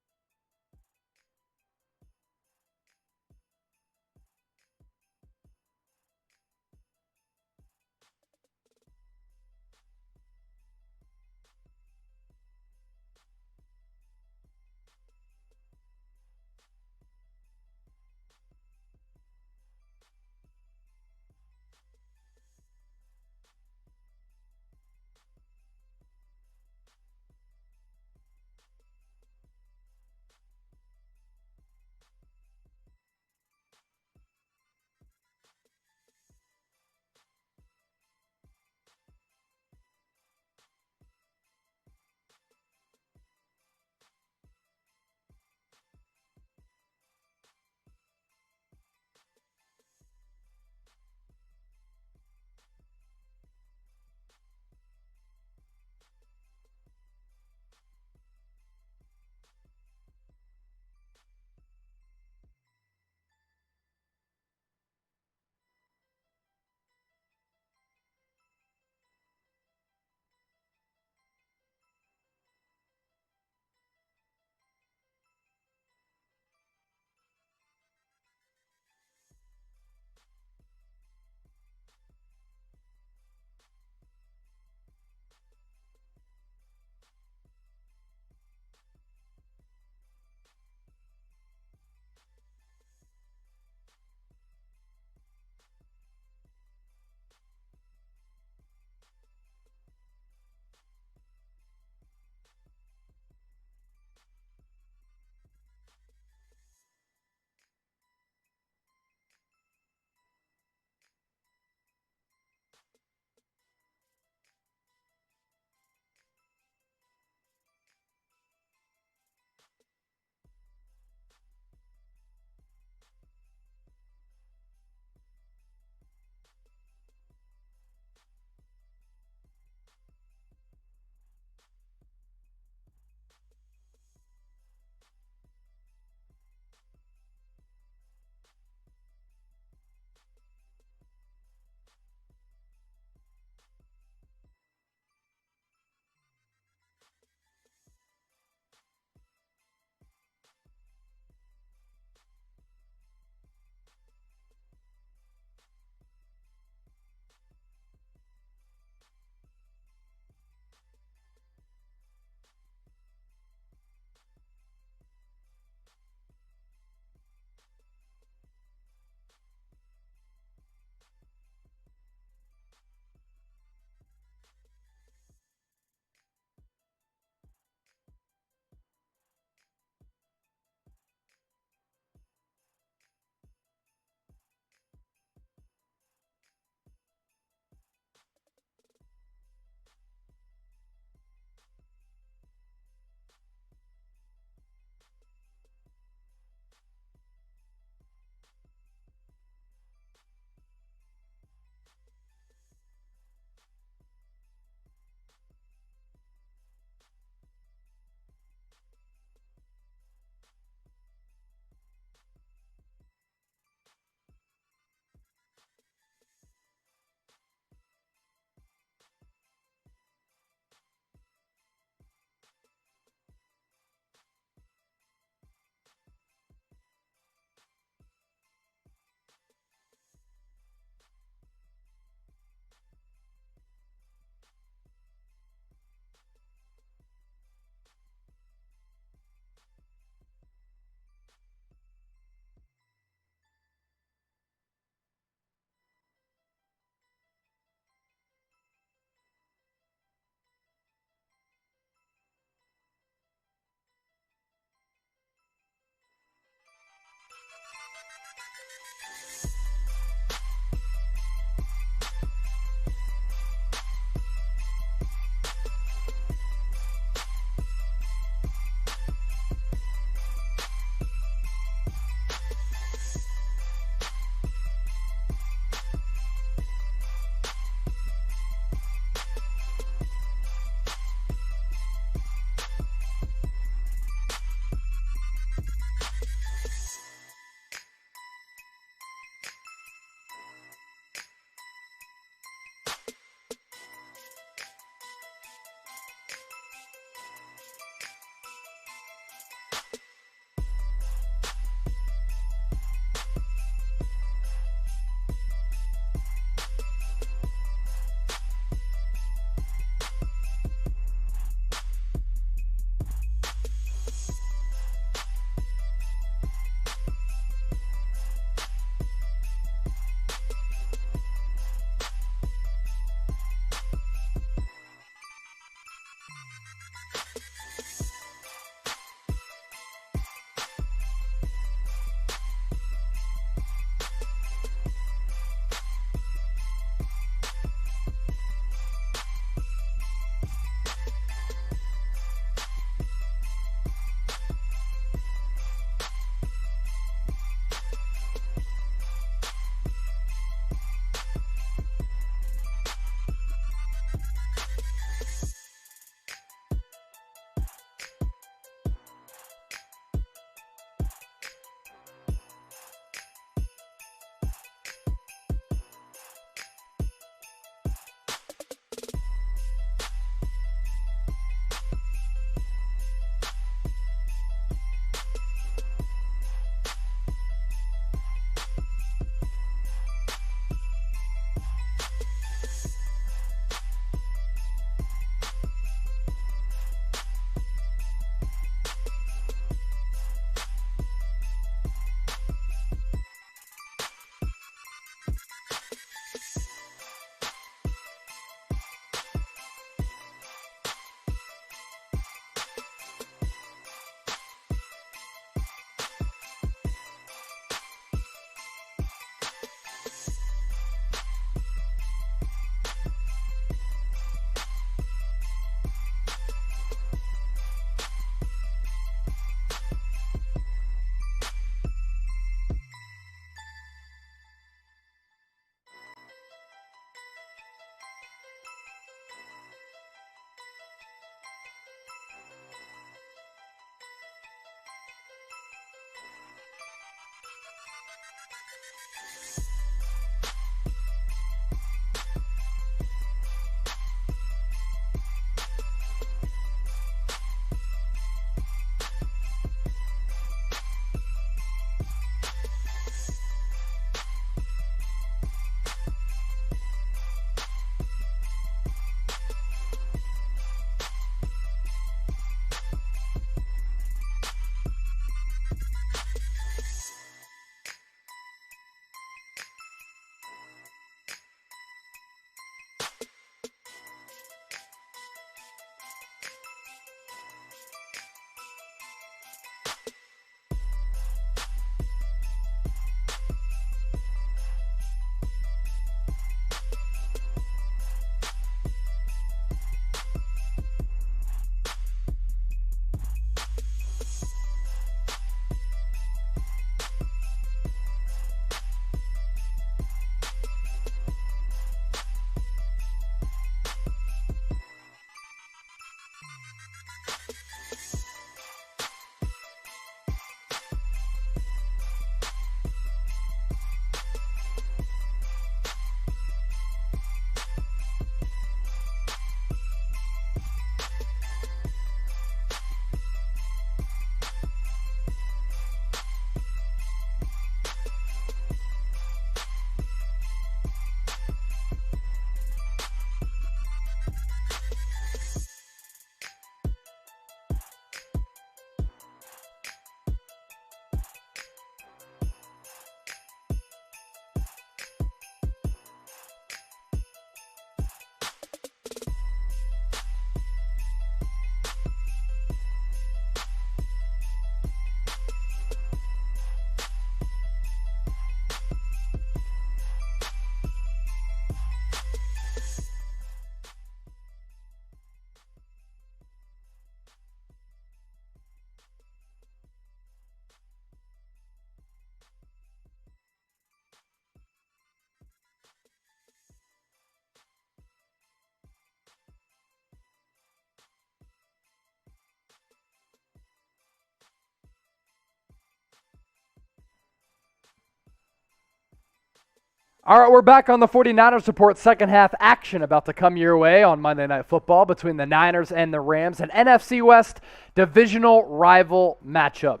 Speaker 1: All right, we're back on the 49ers Report. Second half action about to come your way on Monday Night Football between the Niners and the Rams, an NFC West divisional rival matchup.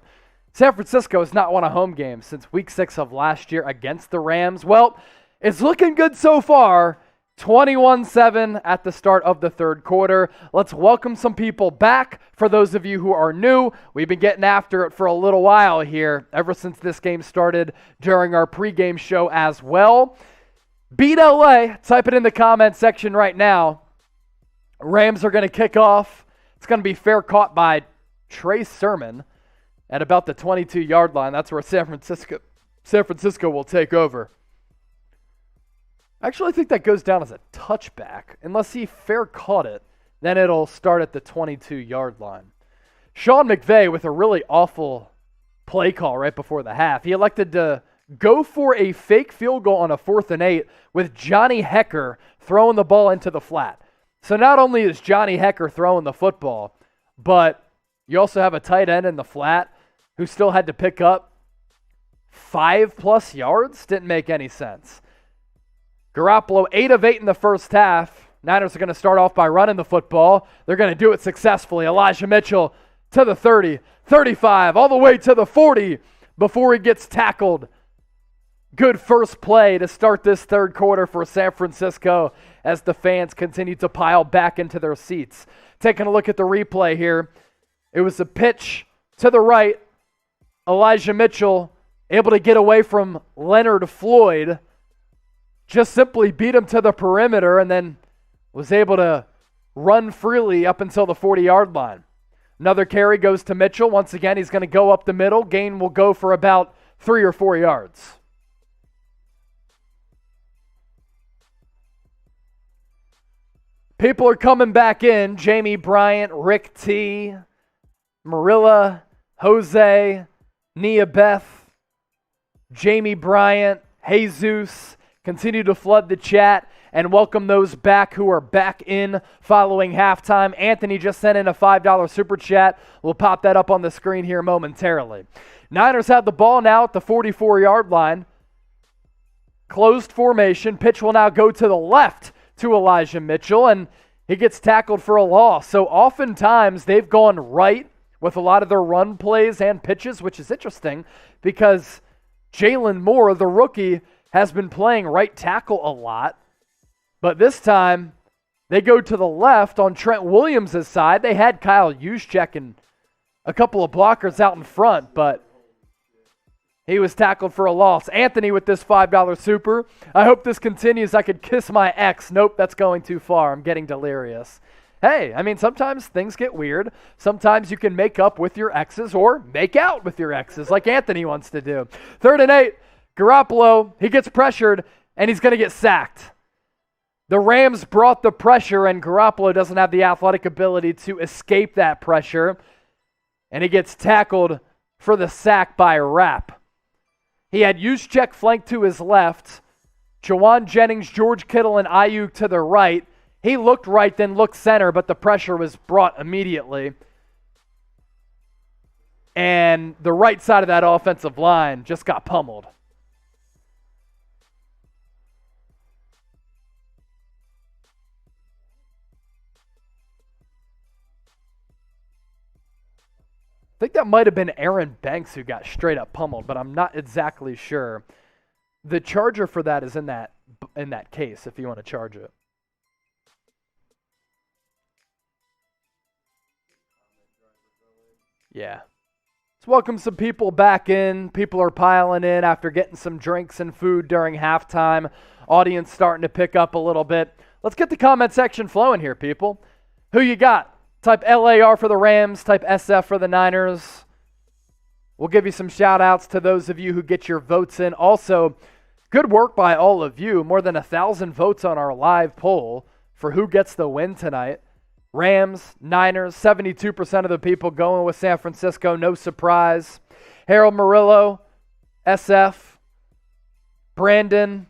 Speaker 1: San Francisco has not won a home game since Week 6 of last year against the Rams. Well, it's looking good so far. 21-7 at the start of the third quarter. Let's welcome some people back. For those of you who are new, we've been getting after it for a little while here, ever since this game started during our pregame show as well. Beat LA, type it in the comment section right now. Rams are going to kick off. It's going to be fair caught by Trey Sermon at about the 22-yard line. That's where San Francisco will take over. I actually think that goes down as a touchback. Unless he fair caught it, then it'll start at the 22-yard line. Sean McVay with a really awful play call right before the half. He elected to go for a fake field goal on a 4th and 8 with Johnny Hekker throwing the ball into the flat. So not only is Johnny Hekker throwing the football, but you also have a tight end in the flat who still had to pick up 5+ yards. Didn't make any sense. Garoppolo, 8 of 8 in the first half. Niners are going to start off by running the football. They're going to do it successfully. Elijah Mitchell to the 30, 35, all the way to the 40 before he gets tackled. Good first play to start this third quarter for San Francisco as the fans continue to pile back into their seats. Taking a look at the replay here. It was a pitch to the right. Elijah Mitchell able to get away from Leonard Floyd. Just simply beat him to the perimeter and then was able to run freely up until the 40-yard line. Another carry goes to Mitchell. Once again, he's going to go up the middle. Gain will go for about 3 or 4 yards. People are coming back in. Jamie Bryant, Rick T, Marilla, Jose, Nia Beth, Jamie Bryant, Jesus. Continue to flood the chat and welcome those back who are back in following halftime. Anthony just sent in a $5 super chat. We'll pop that up on the screen here momentarily. Niners have the ball now at the 44-yard line. Closed formation. Pitch will now go to the left to Elijah Mitchell, and he gets tackled for a loss. So oftentimes they've gone right with a lot of their run plays and pitches, which is interesting because Jalen Moore, the rookie, has been playing right tackle a lot. But this time, they go to the left on Trent Williams' side. They had Kyle Juszczyk and a couple of blockers out in front, but he was tackled for a loss. Anthony with this $5 super. I hope this continues. I could kiss my ex. Nope, that's going too far. I'm getting delirious. Hey, I mean, sometimes things get weird. Sometimes you can make up with your exes or make out with your exes like Anthony wants to do. 3rd and 8. Garoppolo, he gets pressured, and he's going to get sacked. The Rams brought the pressure, and Garoppolo doesn't have the athletic ability to escape that pressure, and he gets tackled for the sack by Rapp. He had Juszczyk flanked to his left, Jawan Jennings, George Kittle, and Aiyuk to the right. He looked right, then looked center, but the pressure was brought immediately. And the right side of that offensive line just got pummeled. I think that might have been Aaron Banks who got straight up pummeled, but I'm not exactly sure. The charger for that is in that case if you want to charge it. Yeah. Let's welcome some people back in. People are piling in after getting some drinks and food during halftime. Audience starting to pick up a little bit. Let's get the comment section flowing here, people. Who you got? Type LAR for the Rams, type SF for the Niners. We'll give you some shout-outs to those of you who get your votes in. Also, good work by all of you. More than 1,000 votes on our live poll for who gets the win tonight. Rams, Niners, 72% of the people going with San Francisco. No surprise. Harold Murillo, SF. Brandon,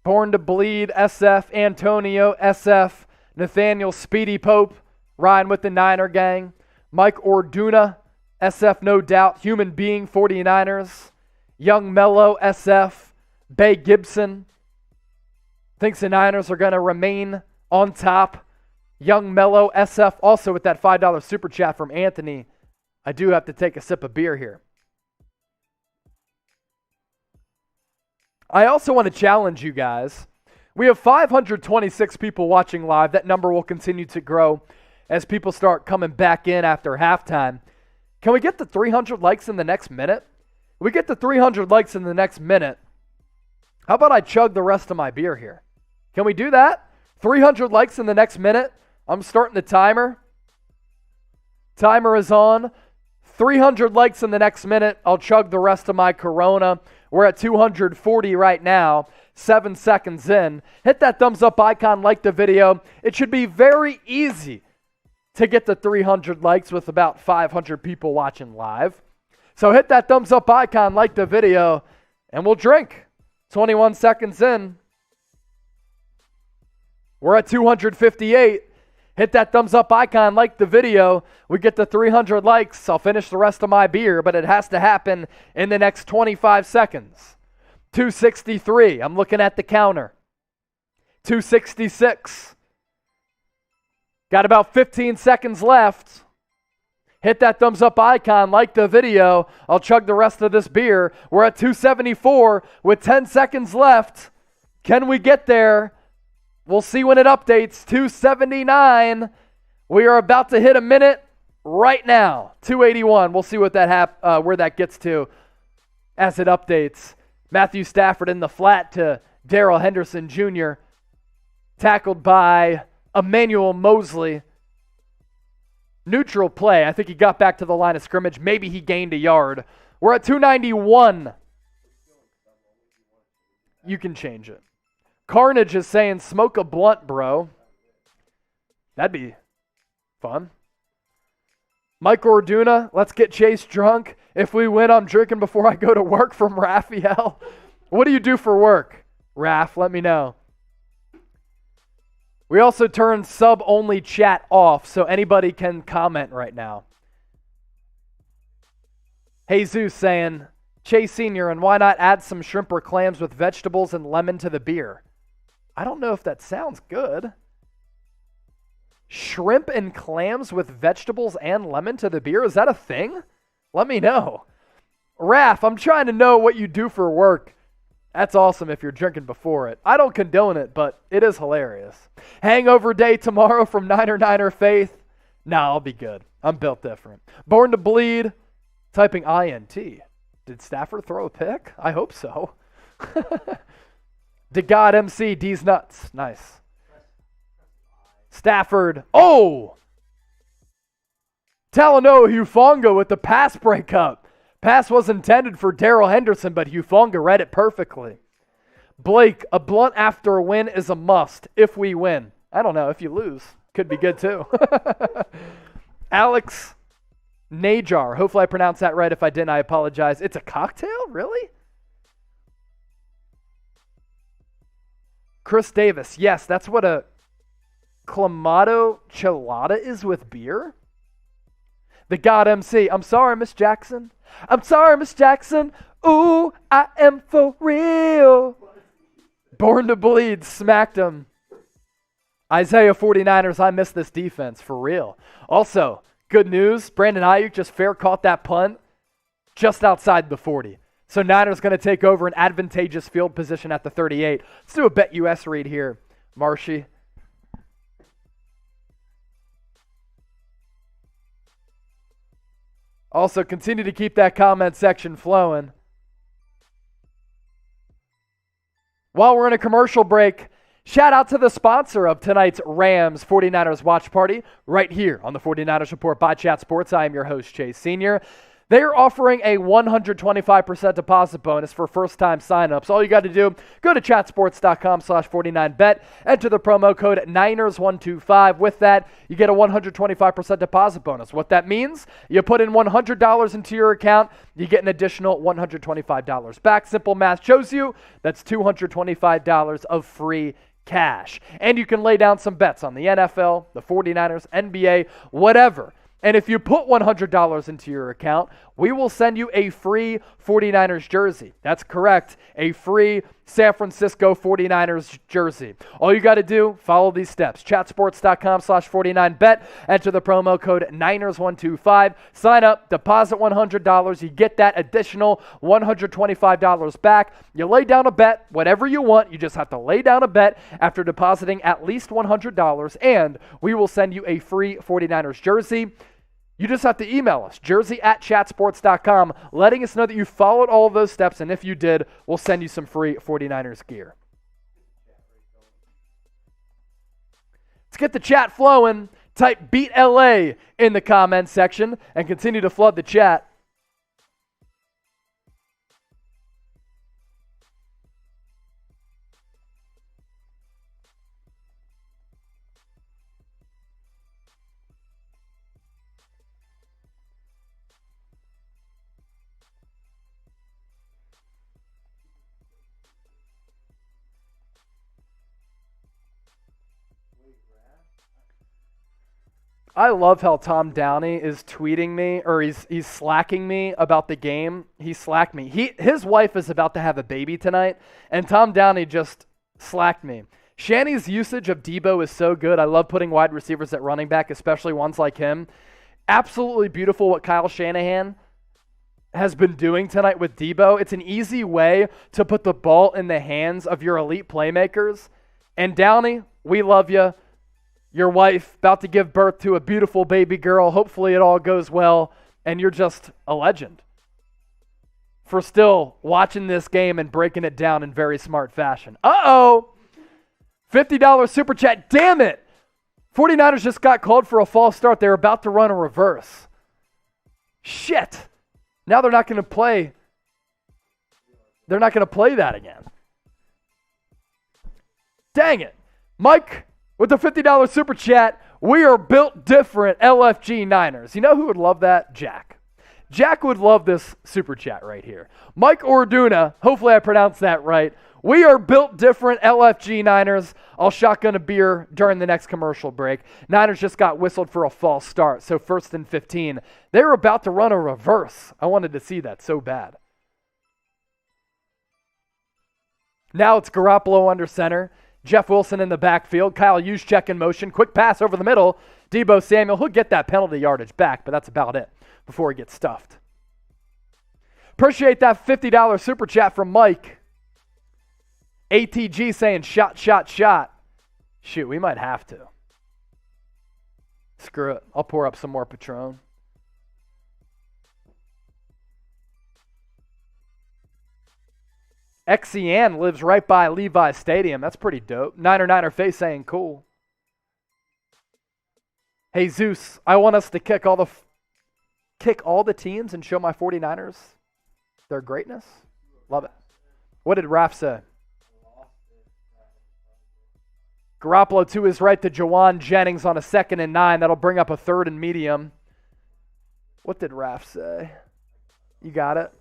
Speaker 1: Born to Bleed, SF. Antonio, SF. Nathaniel Speedy Pope, Ryan with the Niner gang. Mike Orduna, SF no doubt. Human Being, 49ers. Young Mello, SF. Bay Gibson, Thinks the Niners are going to remain on top. Young Mellow SF also with that $5 super chat from Anthony. I do have to take a sip of beer here. I also want to challenge you guys. We have 526 people watching live. That number will continue to grow as people start coming back in after halftime. Can we get to 300 likes in the next minute? We get to 300 likes in the next minute. How about I chug the rest of my beer here? Can we do that? 300 likes in the next minute. I'm starting the timer. Timer is on. 300 likes in the next minute. I'll chug the rest of my Corona. We're at 240 right now. 7 seconds in. Hit that thumbs up icon, like the video. It should be very easy to get to 300 likes with about 500 people watching live. So hit that thumbs up icon, like the video, and we'll drink. 21 seconds in. We're at 258. Hit that thumbs up icon, like the video. We get to 300 likes. I'll finish the rest of my beer, but it has to happen in the next 25 seconds. 263. I'm looking at the counter. 266. Got about 15 seconds left. Hit that thumbs up icon, like the video. I'll chug the rest of this beer. We're at 274 with 10 seconds left. Can we get there? We'll see when it updates. 279. We are about to hit a minute right now. 281. We'll see what that where that gets to as it updates. Matthew Stafford in the flat to Darrell Henderson Jr. Tackled by Emmanuel Mosley. Neutral play. I think he got back to the line of scrimmage. Maybe he gained a yard. We're at 291. You can change it. Carnage is saying, smoke a blunt, bro. That'd be fun. Mike Orduna, let's get Chase drunk. If we win, I'm drinking before I go to work, from Raphael. What do you do for work, Raph? Let me know. We also turned sub-only chat off, so anybody can comment right now. Jesus saying, Chase Sr., and why not add some shrimp or clams with vegetables and lemon to the beer? I don't know if that sounds good. Shrimp and clams with vegetables and lemon to the beer? Is that a thing? Let me know. Raph, I'm trying to know what you do for work. That's awesome if you're drinking before it. I don't condone it, but it is hilarious. Hangover day tomorrow from Niner Faith. Nah, I'll be good. I'm built different. Born to bleed. Typing INT. Did Stafford throw a pick? I hope so. To God MC, D's nuts. Nice. Stafford. Oh! Talanoa Hufanga with the pass breakup. Pass was intended for Darrell Henderson, but Hufanga read it perfectly. Blake, a blunt after a win is a must if we win. I don't know. If you lose, could be good too. Alex Najar. Hopefully I pronounced that right. If I didn't, I apologize. It's a cocktail? Really? Chris Davis. Yes, that's what a Clamato Chelada is with beer. The God MC. I'm sorry, Miss Jackson. I'm sorry, Miss Jackson. Ooh, I am for real. Born to bleed. Smacked him. Isaiah 49ers. I miss this defense. For real. Also, good news. Brandon Aiyuk just fair caught that punt just outside the 40. So Niners going to take over an advantageous field position at the 38. Let's do a Bet US read here, Marshy. Also, continue to keep that comment section flowing. While we're in a commercial break, shout out to the sponsor of tonight's Rams 49ers watch party right here on the 49ers Report by Chat Sports. I am your host, Chase Sr. They are offering a 125% deposit bonus for first-time signups. All you got to do, go to chatsports.com/49bet, enter the promo code Niners125. With that, you get a 125% deposit bonus. What that means, you put in $100 into your account, you get an additional $125 back. Simple math shows you that's $225 of free cash. And you can lay down some bets on the NFL, the 49ers, NBA, whatever. And if you put $100 into your account, we will send you a free 49ers jersey. That's correct, a free San Francisco 49ers jersey. All you got to do, follow these steps. Chatsports.com/49bet. Enter the promo code Niners125. Sign up, deposit $100. You get that additional $125 back. You lay down a bet, whatever you want. You just have to lay down a bet after depositing at least $100, and we will send you a free 49ers jersey. You just have to email us, jersey@chatsports.com, letting us know that you followed all of those steps, and if you did, we'll send you some free 49ers gear. Let's get the chat flowing. Type Beat LA in the comments section and continue to flood the chat. I love how Tom Downey is tweeting me, or he's slacking me about the game. He slacked me. His wife is about to have a baby tonight, and Tom Downey just slacked me. Shanny's usage of Deebo is so good. I love putting wide receivers at running back, especially ones like him. Absolutely beautiful what Kyle Shanahan has been doing tonight with Deebo. It's an easy way to put the ball in the hands of your elite playmakers. And Downey, we love you. Your wife about to give birth to a beautiful baby girl. Hopefully it all goes well, and you're just a legend for still watching this game and breaking it down in very smart fashion. Uh-oh! $50 super chat. Damn it! 49ers just got called for a false start. They were about to run a reverse. Shit! Now they're not going to play. They're not going to play that again. Dang it. Mike, with the $50 super chat, we are built different, LFG Niners. You know who would love that? Jack. Jack would love this super chat right here. Mike Orduna, hopefully I pronounced that right. We are built different, LFG Niners. I'll shotgun a beer during the next commercial break. Niners just got whistled for a false start, so 1st and 15. They were about to run a reverse. I wanted to see that so bad. Now it's Garoppolo under center. Jeff Wilson in the backfield. Kyle Juszczyk in motion. Quick pass over the middle. Deebo Samuel. He'll get that penalty yardage back, but that's about it before he gets stuffed. Appreciate that $50 super chat from Mike. ATG saying shot, shot, shot. Shoot, we might have to. Screw it. I'll pour up some more Patron. XCN lives right by Levi Stadium. That's pretty dope. Niner face saying cool. Hey Zeus, I want us to kick all the teams and show my 49ers their greatness. Love it. What did Raph say? Garoppolo to his right to Jawan Jennings on a 2nd and 9. That'll bring up a 3rd and medium. What did Raph say? You got it?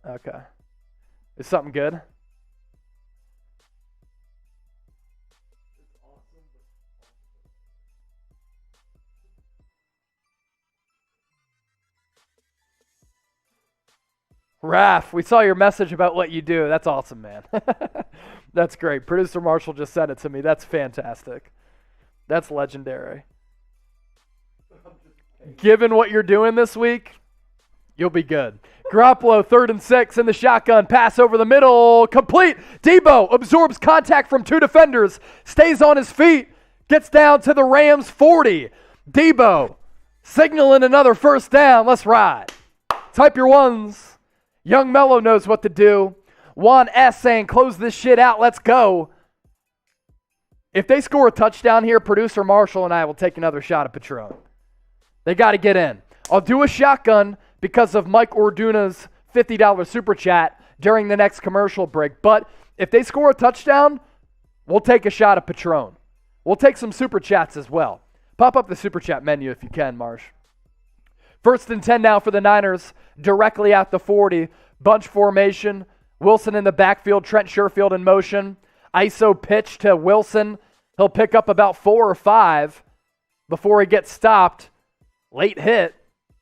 Speaker 1: Okay. Is something good? Raph, we saw your message about what you do. That's awesome, man. That's great. Producer Marshall just sent it to me. That's fantastic. That's legendary. Given what you're doing this week, you'll be good. Garoppolo, 3rd and 6 in the shotgun. Pass over the middle. Complete. Deebo absorbs contact from 2 defenders. Stays on his feet. Gets down to the Rams 40. Deebo signaling another 1st down. Let's ride. Type your ones. Young Mello knows what to do. Juan S. saying, close this shit out. Let's go. If they score a touchdown here, producer Marshall and I will take another shot at Patron. They got to get in. I'll do a shotgun because of Mike Orduna's $50 super chat during the next commercial break. But if they score a touchdown, we'll take a shot at Patron. We'll take some super chats as well. Pop up the super chat menu if you can, Marsh. 1st and 10 now for the Niners, directly at the 40. Bunch formation. Wilson in the backfield. Trent Sherfield in motion. ISO pitch to Wilson. He'll pick up about 4 or 5 before he gets stopped. Late hit,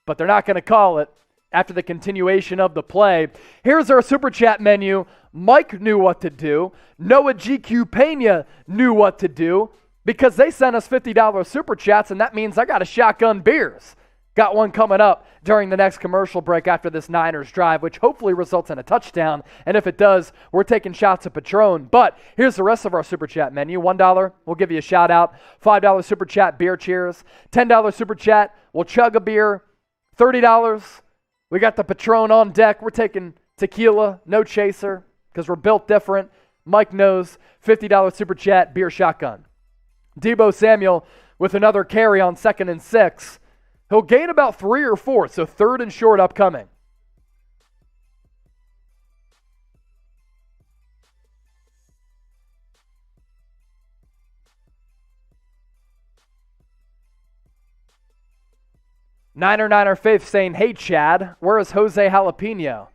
Speaker 1: but they're not going to call it after the continuation of the play. Here's our Super Chat menu. Mike knew what to do. Noah GQ Pena knew what to do because they sent us $50 Super Chats, and that means I got to shotgun beers. Got one coming up during the next commercial break after this Niners drive, which hopefully results in a touchdown. And if it does, we're taking shots of Patron. But here's the rest of our Super Chat menu. $1, we'll give you a shout out. $5 Super Chat, beer cheers. $10 Super Chat, we'll chug a beer. $30, we got the Patron on deck. We're taking tequila, no chaser, because we're built different. Mike knows. $50 Super Chat, beer shotgun. Deebo Samuel with another carry on 2nd and 6. He'll gain about 3 or 4, so 3rd and short upcoming. Niner Faith saying, hey, Chad, where is Jose Jalapeno?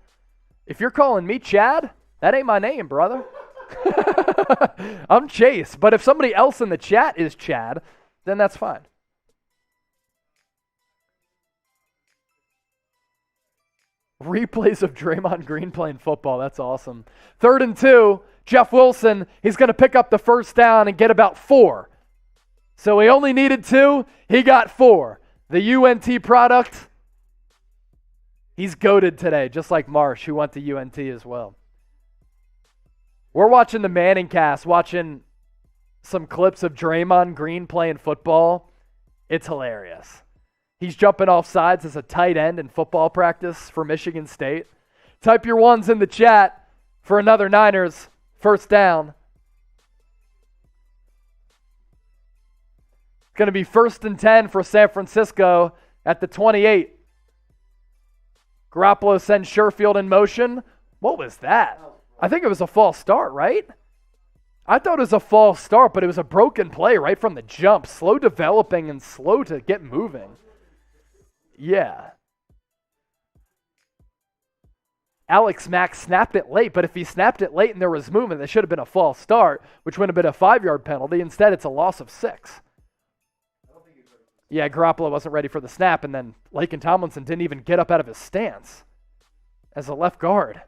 Speaker 1: If you're calling me Chad, that ain't my name, brother. I'm Chase, but if somebody else in the chat is Chad, then that's fine. Replays of Draymond Green playing football. That's awesome. 3rd and 2. Jeff Wilson, he's going to pick up the first down and get about 4. So he only needed 2. He got 4. The UNT product, he's goated today, just like Marsh, who went to UNT as well. We're watching the Manning cast, watching some clips of Draymond Green playing football. It's hilarious. He's jumping off sides as a tight end in football practice for Michigan State. Type your ones in the chat for another Niners first down. It's going to be 1st and 10 for San Francisco at the 28. Garoppolo sends Sherfield in motion. What was that? I think it was a false start, right? I thought it was a false start, but it was a broken play right from the jump. Slow developing and slow to get moving. Yeah. Alex Mack snapped it late, but if he snapped it late and there was movement, that should have been a false start, which would have been a 5-yard penalty. Instead, it's a loss of 6. Yeah, Garoppolo wasn't ready for the snap, and then Laken Tomlinson didn't even get up out of his stance as a left guard.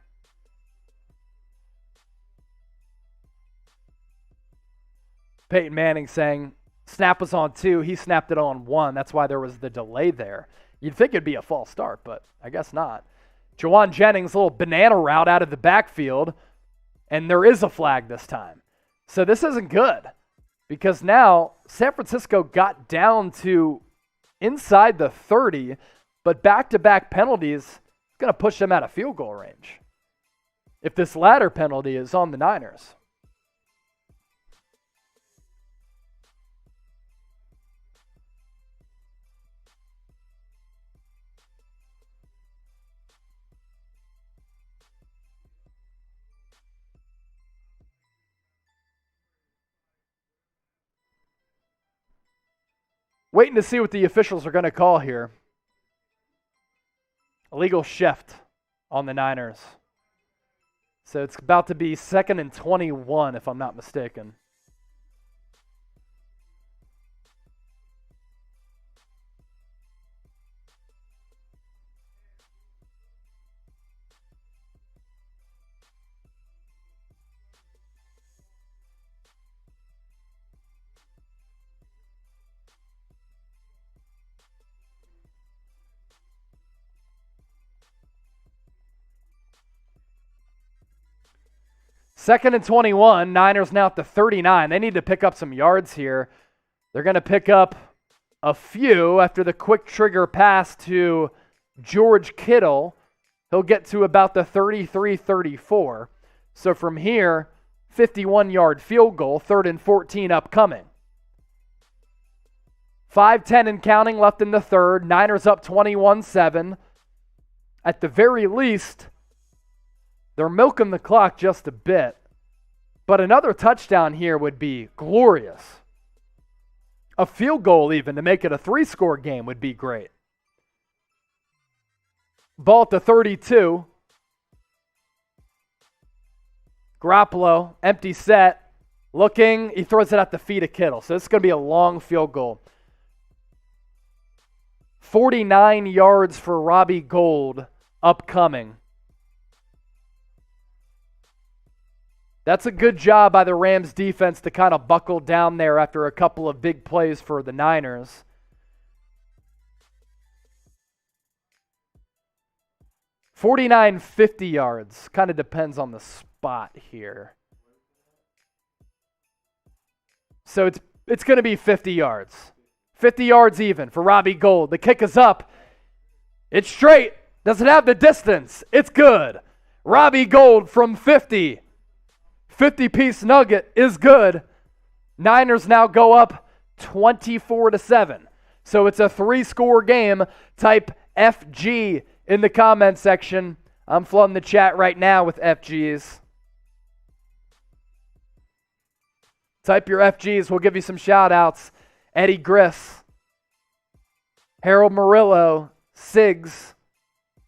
Speaker 1: Peyton Manning saying snap was on 2. He snapped it on 1. That's why there was the delay there. You'd think it'd be a false start, but I guess not. Jawan Jennings, a little banana route out of the backfield, and there is a flag this time. So this isn't good because now San Francisco got down to inside the 30, but back-to-back penalties is going to push them out of field goal range if this latter penalty is on the Niners. Waiting to see what the officials are going to call here. Illegal shift on the Niners. So it's about to be 2nd and 21, if I'm not mistaken. Second and 21, Niners now at the 39. They need to pick up some yards here. They're going to pick up a few after the quick trigger pass to George Kittle. He'll get to about the 33-34. So from here, 51-yard field goal, 3rd and 14 upcoming. 5:10 and counting left in the 3rd. Niners up 21-7. At the very least, they're milking the clock just a bit, but another touchdown here would be glorious. A field goal even to make it a 3-score game would be great. Ball at the 32. Garoppolo, empty set, looking. He throws it at the feet of Kittle. So this is going to be a long field goal. 49 yards for Robbie Gould upcoming. That's a good job by the Rams defense to kind of buckle down there after a couple of big plays for the Niners. $49, 50 yards. Kind of depends on the spot here. So it's going to be 50 yards. 50 yards even for Robbie Gould. The kick is up. It's straight. Doesn't have the distance. It's good. Robbie Gould from 50. 50-piece nugget is good. Niners now go up 24-7. So it's a 3-score game. Type FG in the comment section. I'm flooding the chat right now with FGs. Type your FGs. We'll give you some shout-outs. Eddie Griss, Harold Murillo, Siggs,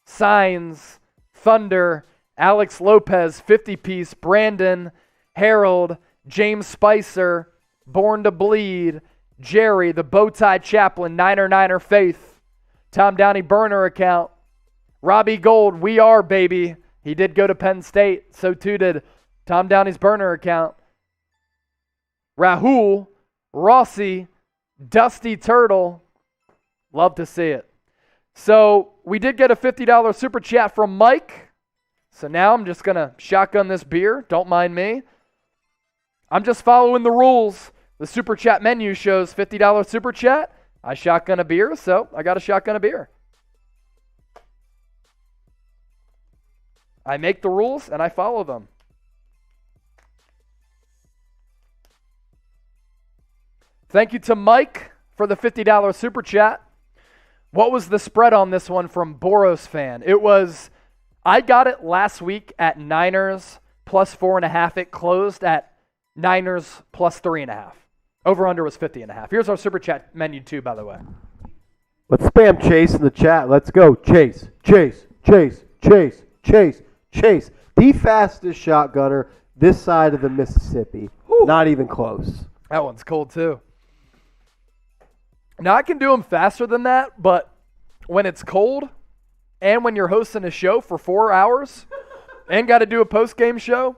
Speaker 1: Signs, Thunder, Alex Lopez, 50-piece, Brandon, Harold, James Spicer, Born to Bleed, Jerry, the Bowtie Chaplain, Niner Faith, Tom Downey burner account, Robbie Gould, we are, baby. He did go to Penn State. So too did Tom Downey's burner account. Rahul, Rossi, Dusty Turtle. Love to see it. So we did get a $50 super chat from Mike. So now I'm just going to shotgun this beer. Don't mind me. I'm just following the rules. The super chat menu shows $50 super chat. I shotgun a beer, so I got to shotgun a beer. I make the rules and I follow them. Thank you to Mike for the $50 super chat. What was the spread on this one from Boros fan? It was, I got it last week at Niners plus 4.5. It closed at Niners plus 3.5. Over under was 50.5. Here's our super chat menu too, by the way.
Speaker 2: Let's spam Chase in the chat. Let's go. Chase. The fastest shotgunner this side of the Mississippi. Whew. Not even close.
Speaker 1: That one's cold too. Now, I can do them faster than that, but when it's cold and when you're hosting a show for 4 hours and got to do a post-game show,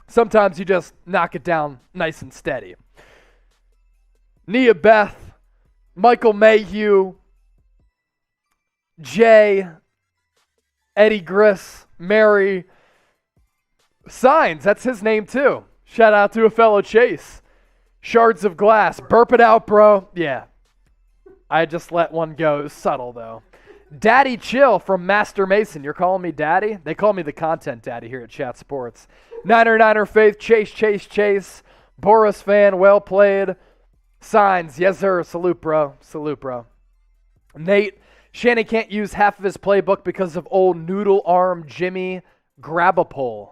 Speaker 1: sometimes you just knock it down nice and steady. Nia Beth, Michael Mayhew, Jay, Eddie Griss, Mary, Signs, that's his name too. Shout out to a fellow Chase. Shards of Glass, burp it out, bro. Yeah. I just let one go. It was subtle, though. Daddy Chill from Master Mason. You're calling me Daddy? They call me the content daddy here at Chat Sports. Niner Faith, Chase. Boris fan, well played. Signs, yes, sir. Salute, bro. Nate, Shannon can't use half of his playbook because of old noodle arm Jimmy Garoppolo.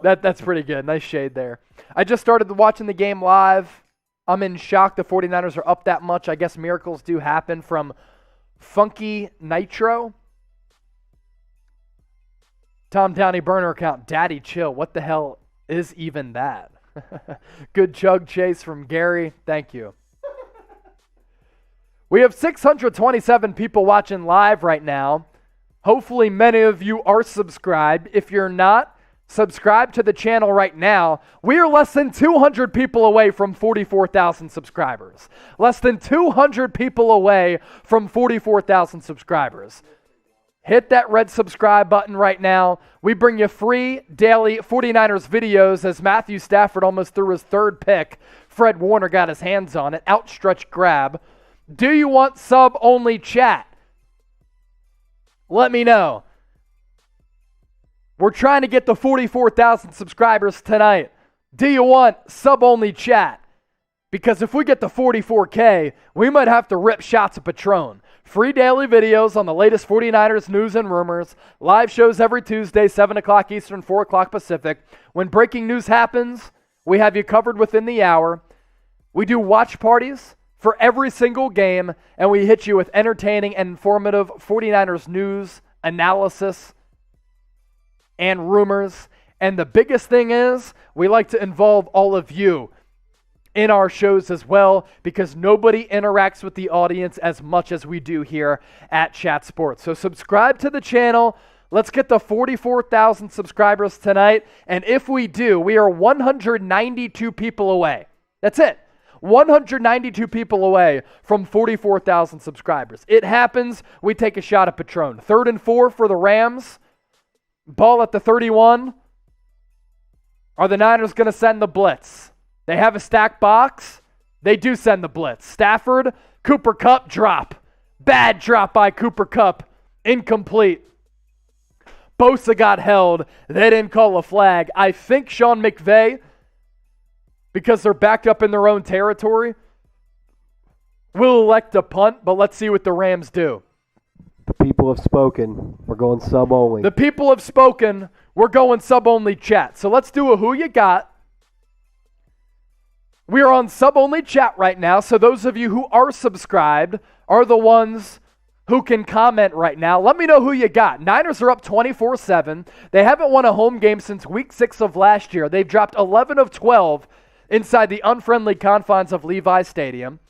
Speaker 1: That's pretty good. Nice shade there. I just started watching the game live. I'm in shock the 49ers are up that much. I guess miracles do happen from Funky Nitro. Tom Downey burner account, Daddy Chill. What the hell is even that? Good chug chase from Gary. Thank you. We have 627 people watching live right now. Hopefully many of you are subscribed. If you're not, subscribe to the channel right now. We are less than 200 people away from 44,000 subscribers. Less than 200 people away from 44,000 subscribers. Hit that red subscribe button right now. We bring you free daily 49ers videos as Matthew Stafford almost threw his third pick. Fred Warner got his hands on it. Outstretched grab. Do you want sub-only chat? Let me know. We're trying to get to 44,000 subscribers tonight. Do you want sub-only chat? Because if we get to 44K, we might have to rip shots of Patron. Free daily videos on the latest 49ers news and rumors. Live shows every Tuesday, 7 o'clock Eastern, 4 o'clock Pacific. When breaking news happens, we have you covered within the hour. We do watch parties for every single game, and we hit you with entertaining and informative 49ers news, analysis, and rumors. And the biggest thing is we like to involve all of you. in our shows as well, because nobody interacts with the audience as much as we do here at Chat Sports. So subscribe to the channel. Let's get to 44,000 subscribers tonight. And if we do, we are 192 people away. That's it. 192 people away from 44,000 subscribers. It happens. We take a shot at Patron. 3rd and 4 for the Rams. Ball at the 31. Are the Niners going to send the blitz? They have a stacked box. They do send the blitz. Stafford, Cooper Kupp, drop. Bad drop by Cooper Kupp. Incomplete. Bosa got held. They didn't call a flag. I think Sean McVay, because they're backed up in their own territory, will elect a punt, but let's see what the Rams do.
Speaker 2: The people have spoken. We're going sub only.
Speaker 1: The people have spoken. We're going sub only chat. So let's do a who you got. We are on sub only chat right now. So those of you who are subscribed are the ones who can comment right now. Let me know who you got. Niners are up 24-7. They haven't won a home game since week 6 of last year. They've dropped 11 of 12 inside the unfriendly confines of Levi Stadium.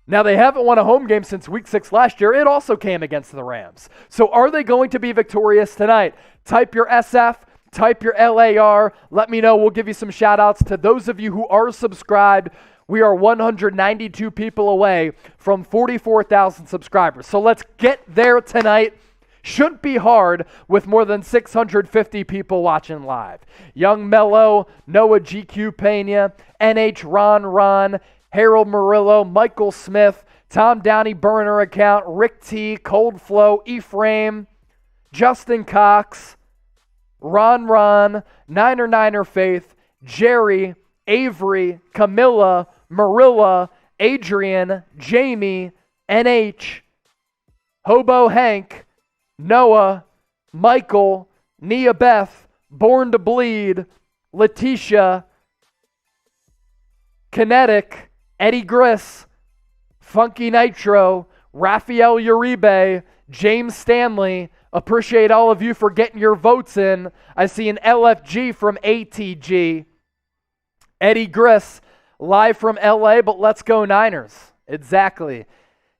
Speaker 1: Now, they haven't won a home game since week 6 last year. It also came against the Rams. So are they going to be victorious tonight? Type your SF, type your LAR. Let me know. We'll give you some shout outs to those of you who are subscribed. We are 192 people away from 44,000 subscribers. So let's get there tonight. Shouldn't be hard with more than 650 people watching live. Young Mello, Noah GQ Pena, NH Ron, Harold Murillo, Michael Smith, Tom Downey Burner account, Rick T, Cold Flow, Ephraim, Justin Cox, Ron, Niner Faith, Jerry, Avery, Camilla, Marilla, Adrian, Jamie, NH, Hobo Hank, Noah, Michael, Nia Beth, Born to Bleed, Letitia, Kinetic, Eddie Griss, Funky Nitro, Raphael Uribe, James Stanley. Appreciate all of you for getting your votes in. I see an LFG from ATG. Eddie Griss, live from LA, but let's go Niners. Exactly.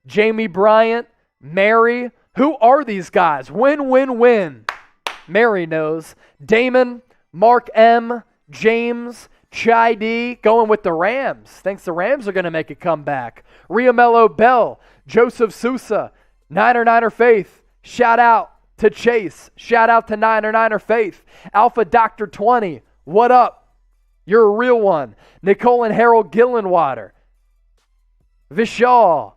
Speaker 1: Jamie Bryant, Mary. Who are these guys? Win. Mary knows. Damon, Mark M, James, Chai D, going with the Rams. Thinks the Rams are going to make a comeback. Riamello Bell, Joseph Sousa, Niner Faith. Shout out to Chase. Shout out to Niner Faith. Alpha Doctor 20, what up? You're a real one. Nicole and Harold Gillenwater. Vishal,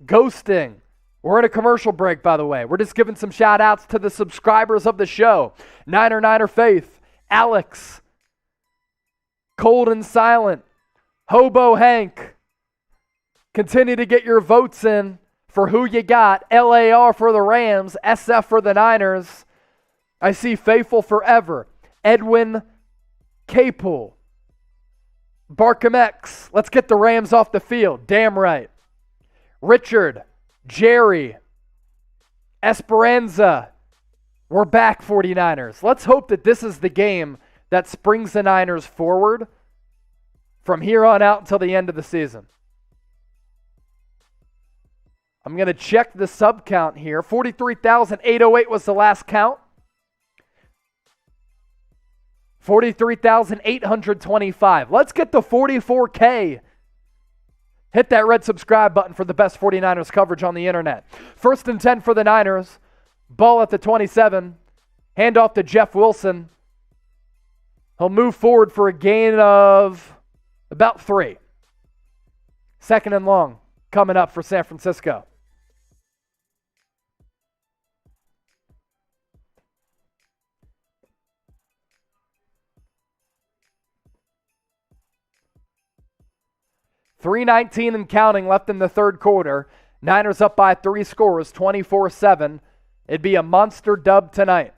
Speaker 1: Ghosting. We're in a commercial break, by the way. We're just giving some shout outs to the subscribers of the show. Niner Faith, Alex, Cold and Silent, Hobo Hank. Continue to get your votes in for who you got. LAR for the Rams, SF for the Niners. I see Faithful Forever, Edwin K-Pool, Barkham X. Let's get the Rams off the field. Damn right. Richard, Jerry, Esperanza. We're back, 49ers. Let's hope that this is the game that springs the Niners forward from here on out until the end of the season. I'm going to check the sub count here. 43,808 was the last count. 43,825. Let's get to 44K. Hit that red subscribe button for the best 49ers coverage on the internet. 1st and 10 for the Niners. Ball at the 27. Hand off to Jeff Wilson. He'll move forward for a gain of about 3. 2nd and long coming up for San Francisco. .319 and counting left in the third quarter. Niners up by 3 scores, 24-7. It'd be a monster dub tonight.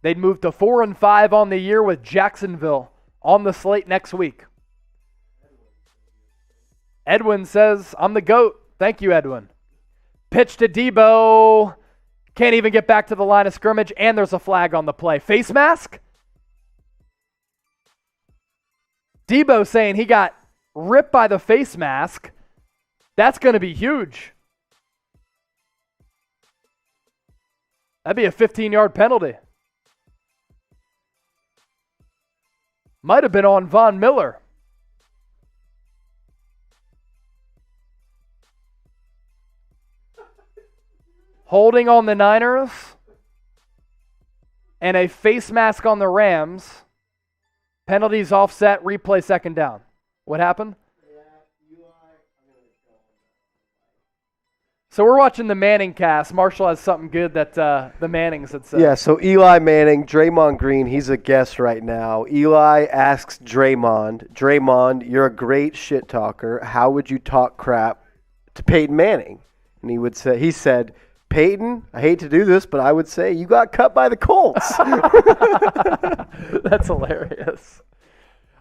Speaker 1: They'd move to 4-5 on the year with Jacksonville on the slate next week. Edwin says, I'm the GOAT. Thank you, Edwin. Pitch to Deebo. Can't even get back to the line of scrimmage, and there's a flag on the play. Face mask? Deebo saying he got ripped by the face mask. That's going to be huge. That'd be a 15-yard penalty. Might have been on Von Miller. Holding on the Niners and a face mask on the Rams. Penalties offset, replay second down. What happened? So we're watching the Manning cast. Marshall has something good that the Mannings had said.
Speaker 2: Yeah, so Eli Manning, Draymond Green, he's a guest right now. Eli asks Draymond, you're a great shit talker. How would you talk crap to Peyton Manning? And he said, Peyton, I hate to do this, but I would say you got cut by the Colts.
Speaker 1: That's hilarious.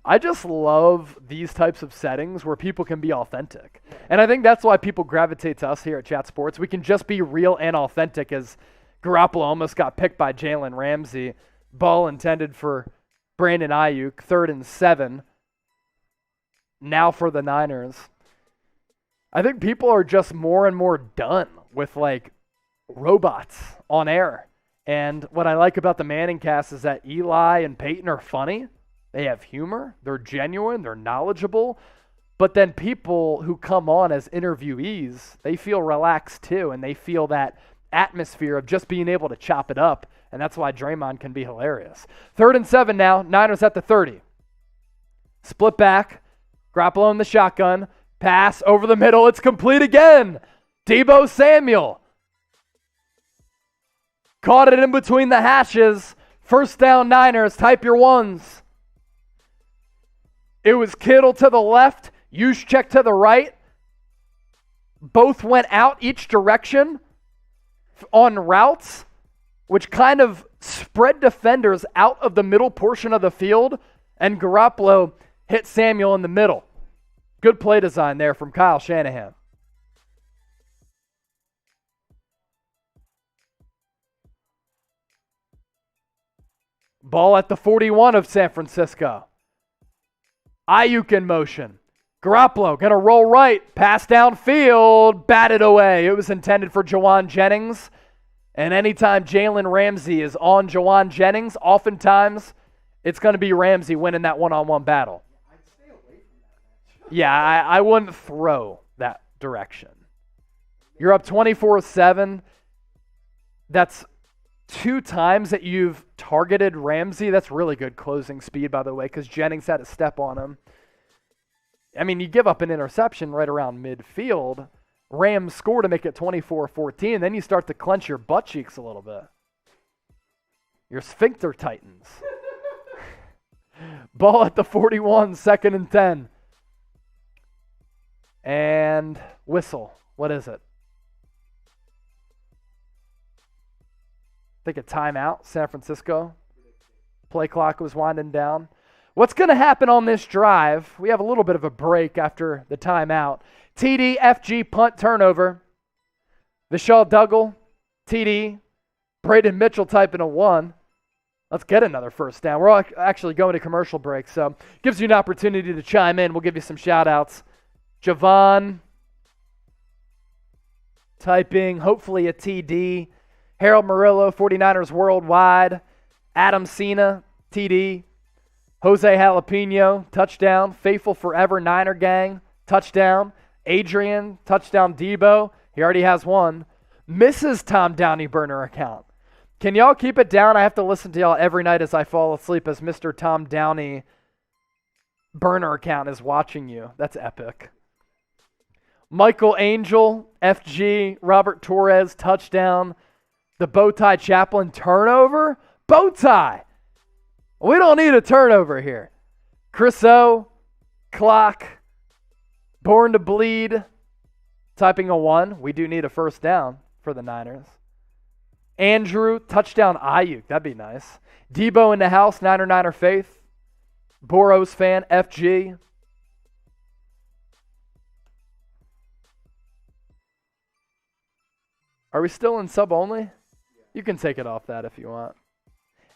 Speaker 1: I just love these types of settings where people can be authentic. And I think that's why people gravitate to us here at Chat Sports. We can just be real and authentic, as Garoppolo almost got picked by Jalen Ramsey. Ball intended for Brandon Aiyuk, 3rd and 7. Now for the Niners. I think people are just more and more done with like robots on air. And what I like about the Manning cast is that Eli and Peyton are funny. They have humor, they're genuine, they're knowledgeable, but then people who come on as interviewees, they feel relaxed too, and they feel that atmosphere of just being able to chop it up, and that's why Draymond can be hilarious. 3rd and 7 now, Niners at the 30. Split back, Garoppolo in the shotgun, pass over the middle, it's complete again. Deebo Samuel. Caught it in between the hashes. First down Niners, type your ones. It was Kittle to the left, Juszczyk to the right. Both went out each direction on routes, which kind of spread defenders out of the middle portion of the field, and Garoppolo hit Samuel in the middle. Good play design there from Kyle Shanahan. Ball at the 41 of San Francisco. Aiyuk in motion. Garoppolo going to roll right. Pass downfield. Batted away. It was intended for Jawan Jennings. And anytime Jalen Ramsey is on Jawan Jennings, oftentimes it's going to be Ramsey winning that one-on-one battle. Yeah, I wouldn't throw that direction. You're up 24-7. That's 2 times that you've targeted Ramsey. That's really good closing speed, by the way, because Jennings had a step on him. I mean, you give up an interception right around midfield. Rams score to make it 24-14. Then you start to clench your butt cheeks a little bit. Your sphincter tightens. Ball at the 41, 2nd and 10. And whistle. What is it? I think a timeout, San Francisco. Play clock was winding down. What's going to happen on this drive? We have a little bit of a break after the timeout. TD, FG, punt, turnover. Vishal Duggal, TD. Braden Mitchell typing a 1. Let's get another first down. We're all actually going to commercial break, so gives you an opportunity to chime in. We'll give you some shout-outs. Javon typing, hopefully a TD. Harold Murillo, 49ers Worldwide. Adam Cena, TD. Jose Jalapeno, touchdown. Faithful Forever, Niner Gang, touchdown. Adrian, touchdown. Deebo, he already has 1. Mrs. Tom Downey burner account. Can y'all keep it down? I have to listen to y'all every night as I fall asleep as Mr. Tom Downey burner account is watching you. That's epic. Michael Angel, FG. Robert Torres, touchdown. The Bowtie Chaplain, turnover? Bowtie! We don't need a turnover here. Chris O, clock, Born to Bleed, typing a 1. We do need a first down for the Niners. Andrew, touchdown Aiyuk. That'd be nice. Deebo in the house, Niner Faith. Boros fan, FG. Are we still in sub only? You can take it off that if you want.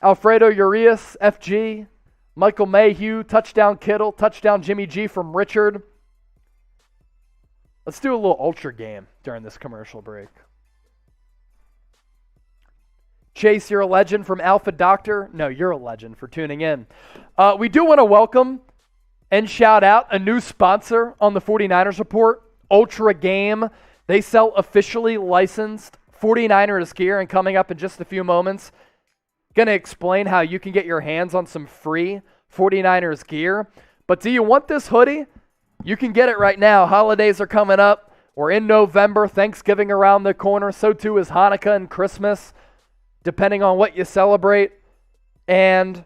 Speaker 1: Alfredo Urias, FG. Michael Mayhew, touchdown Kittle, touchdown Jimmy G from Richard. Let's do a little ultra game during this commercial break. Chase, you're a legend from Alpha Doctor. No, you're a legend for tuning in. We do want to welcome and shout out a new sponsor on the 49ers Report, Ultra Game. They sell officially licensed 49ers gear, and coming up in just a few moments, going to explain how you can get your hands on some free 49ers gear. But do you want this hoodie? You can get it right now. Holidays are coming up. We're in November. Thanksgiving around the corner. So too is Hanukkah and Christmas, depending on what you celebrate. And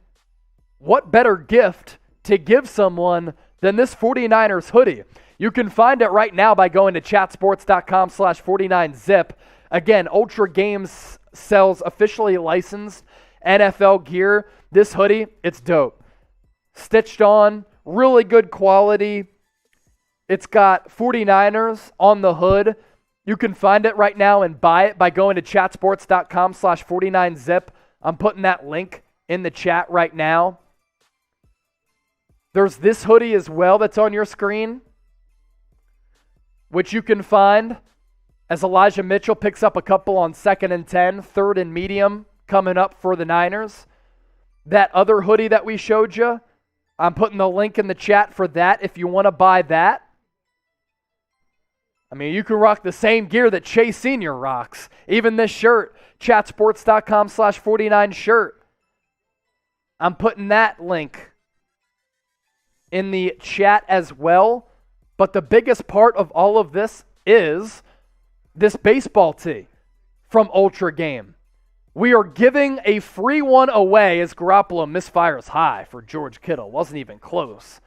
Speaker 1: what better gift to give someone than this 49ers hoodie? You can find it right now by going to chatsports.com/49zip. Again, Ultra Games sells officially licensed NFL gear. This hoodie, it's dope. Stitched on, really good quality. It's got 49ers on the hood. You can find it right now and buy it by going to chatsports.com/49zip. I'm putting that link in the chat right now. There's this hoodie as well that's on your screen, which you can find as Elijah Mitchell picks up a couple on 2nd and 10, 3rd and medium coming up for the Niners. That other hoodie that we showed you, I'm putting the link in the chat for that if you want to buy that. I mean, you can rock the same gear that Chase Sr. rocks. Even this shirt, chatsports.com/49 shirt. I'm putting that link in the chat as well. But the biggest part of all of this is this baseball tee from Ultra Game. We are giving a free one away as Garoppolo misfires high for George Kittle. Wasn't even close.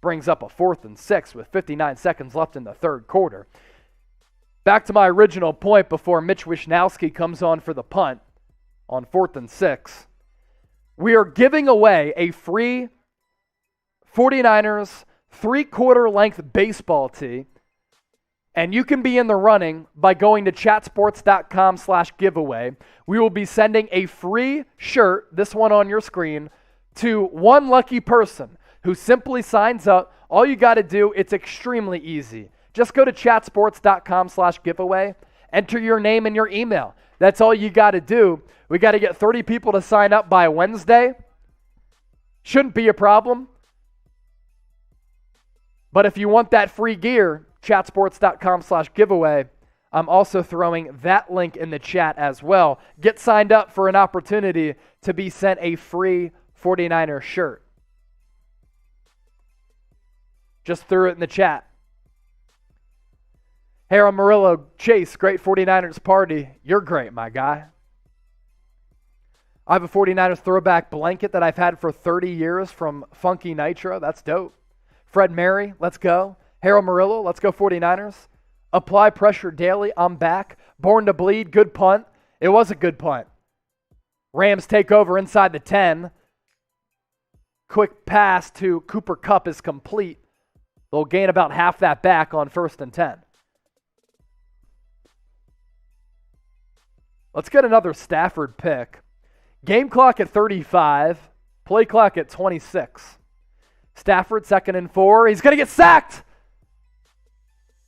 Speaker 1: Brings up a 4th and 6 with 59 seconds left in the third quarter. Back to my original point before Mitch Wishnowsky comes on for the punt on 4th and 6. We are giving away a free 49ers 3/4 length baseball tee, and you can be in the running by going to chatsports.com/giveaway. We will be sending a free shirt, this one on your screen, to one lucky person who simply signs up. All you got to do, it's extremely easy. Just go to chatsports.com/giveaway, enter your name and your email. That's all you got to do. We got to get 30 people to sign up by Wednesday. Shouldn't be a problem. But if you want that free gear, chatsports.com/giveaway. I'm also throwing that link in the chat as well. Get signed up for an opportunity to be sent a free 49er shirt. Just threw it in the chat. Harold Murillo, Chase, great 49ers party. You're great, my guy. I have a 49ers throwback blanket that I've had for 30 years from Funky Nitro. That's dope. Fred Mary, let's go. Harold Murillo, let's go 49ers. Apply pressure daily, I'm back. Born to bleed, good punt. It was a good punt. Rams take over inside the 10. Quick pass to Cooper Kupp is complete. They'll gain about half that back on 1st and 10. Let's get another Stafford pick. Game clock at 35, play clock at 26. Stafford, 2nd and 4. He's going to get sacked.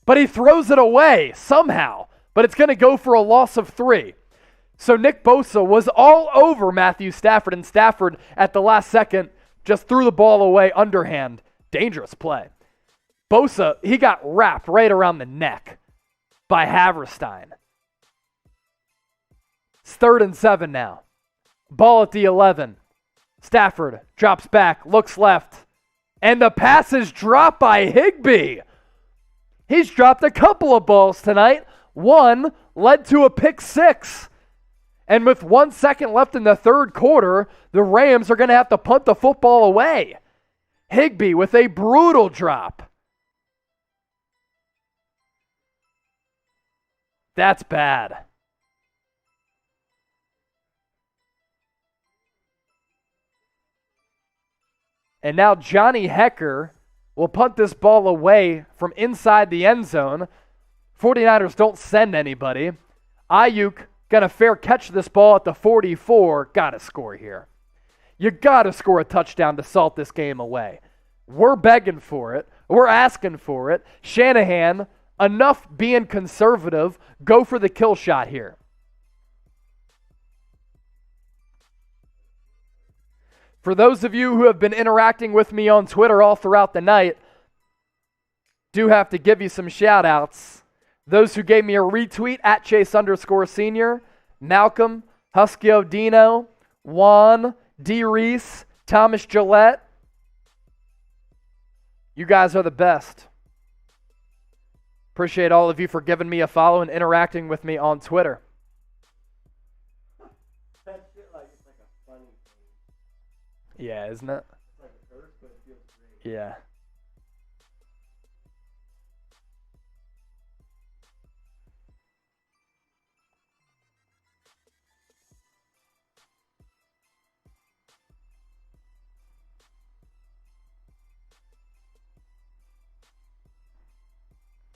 Speaker 1: But he throws it away somehow. But it's going to go for a loss of 3. So Nick Bosa was all over Matthew Stafford, and Stafford at the last second just threw the ball away underhand. Dangerous play. Bosa, he got wrapped right around the neck by Haverstein. It's 3rd and 7 now. Ball at the 11. Stafford drops back, looks left, and the pass is dropped by Higbee. He's dropped a couple of balls tonight. One led to a pick 6. And with 1 second left in the third quarter, the Rams are going to have to punt the football away. Higbee with a brutal drop. That's bad. And now Johnny Hecker will punt this ball away from inside the end zone. 49ers don't send anybody. Aiyuk going to fair catch this ball at the 44. Got to score here. You got to score a touchdown to salt this game away. We're begging for it. We're asking for it. Shanahan, enough being conservative. Go for the kill shot here. For those of you who have been interacting with me on Twitter all throughout the night, do have to give you some shout outs. Those who gave me a retweet at Chase_Senior, Malcolm, Husky Odino, Juan, D. Reese, Thomas Gillette. You guys are the best. Appreciate all of you for giving me a follow and interacting with me on Twitter.
Speaker 2: That shit, like, it's like a funny thing.
Speaker 1: Yeah, isn't it?
Speaker 2: It's like a curse, but it feels great.
Speaker 1: Yeah.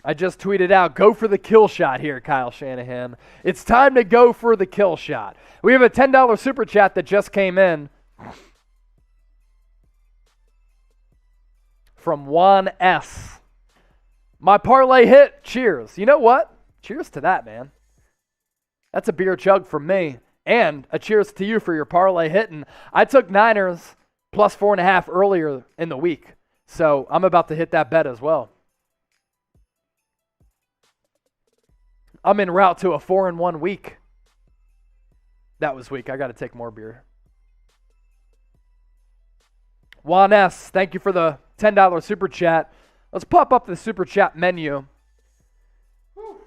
Speaker 1: I just tweeted out, go for the kill shot here, Kyle Shanahan. It's time to go for the kill shot. We have a $10 super chat that just came in from Juan S. My parlay hit. Cheers. You know what? Cheers to that, man. That's a beer chug from me. And a cheers to you for your parlay hitting. I took Niners plus 4.5 earlier in the week. So I'm about to hit that bet as well. I'm en route to a 4-1 week. That was weak. I got to take more beer. Juan S., thank you for the $10 super chat. Let's pop up the super chat menu.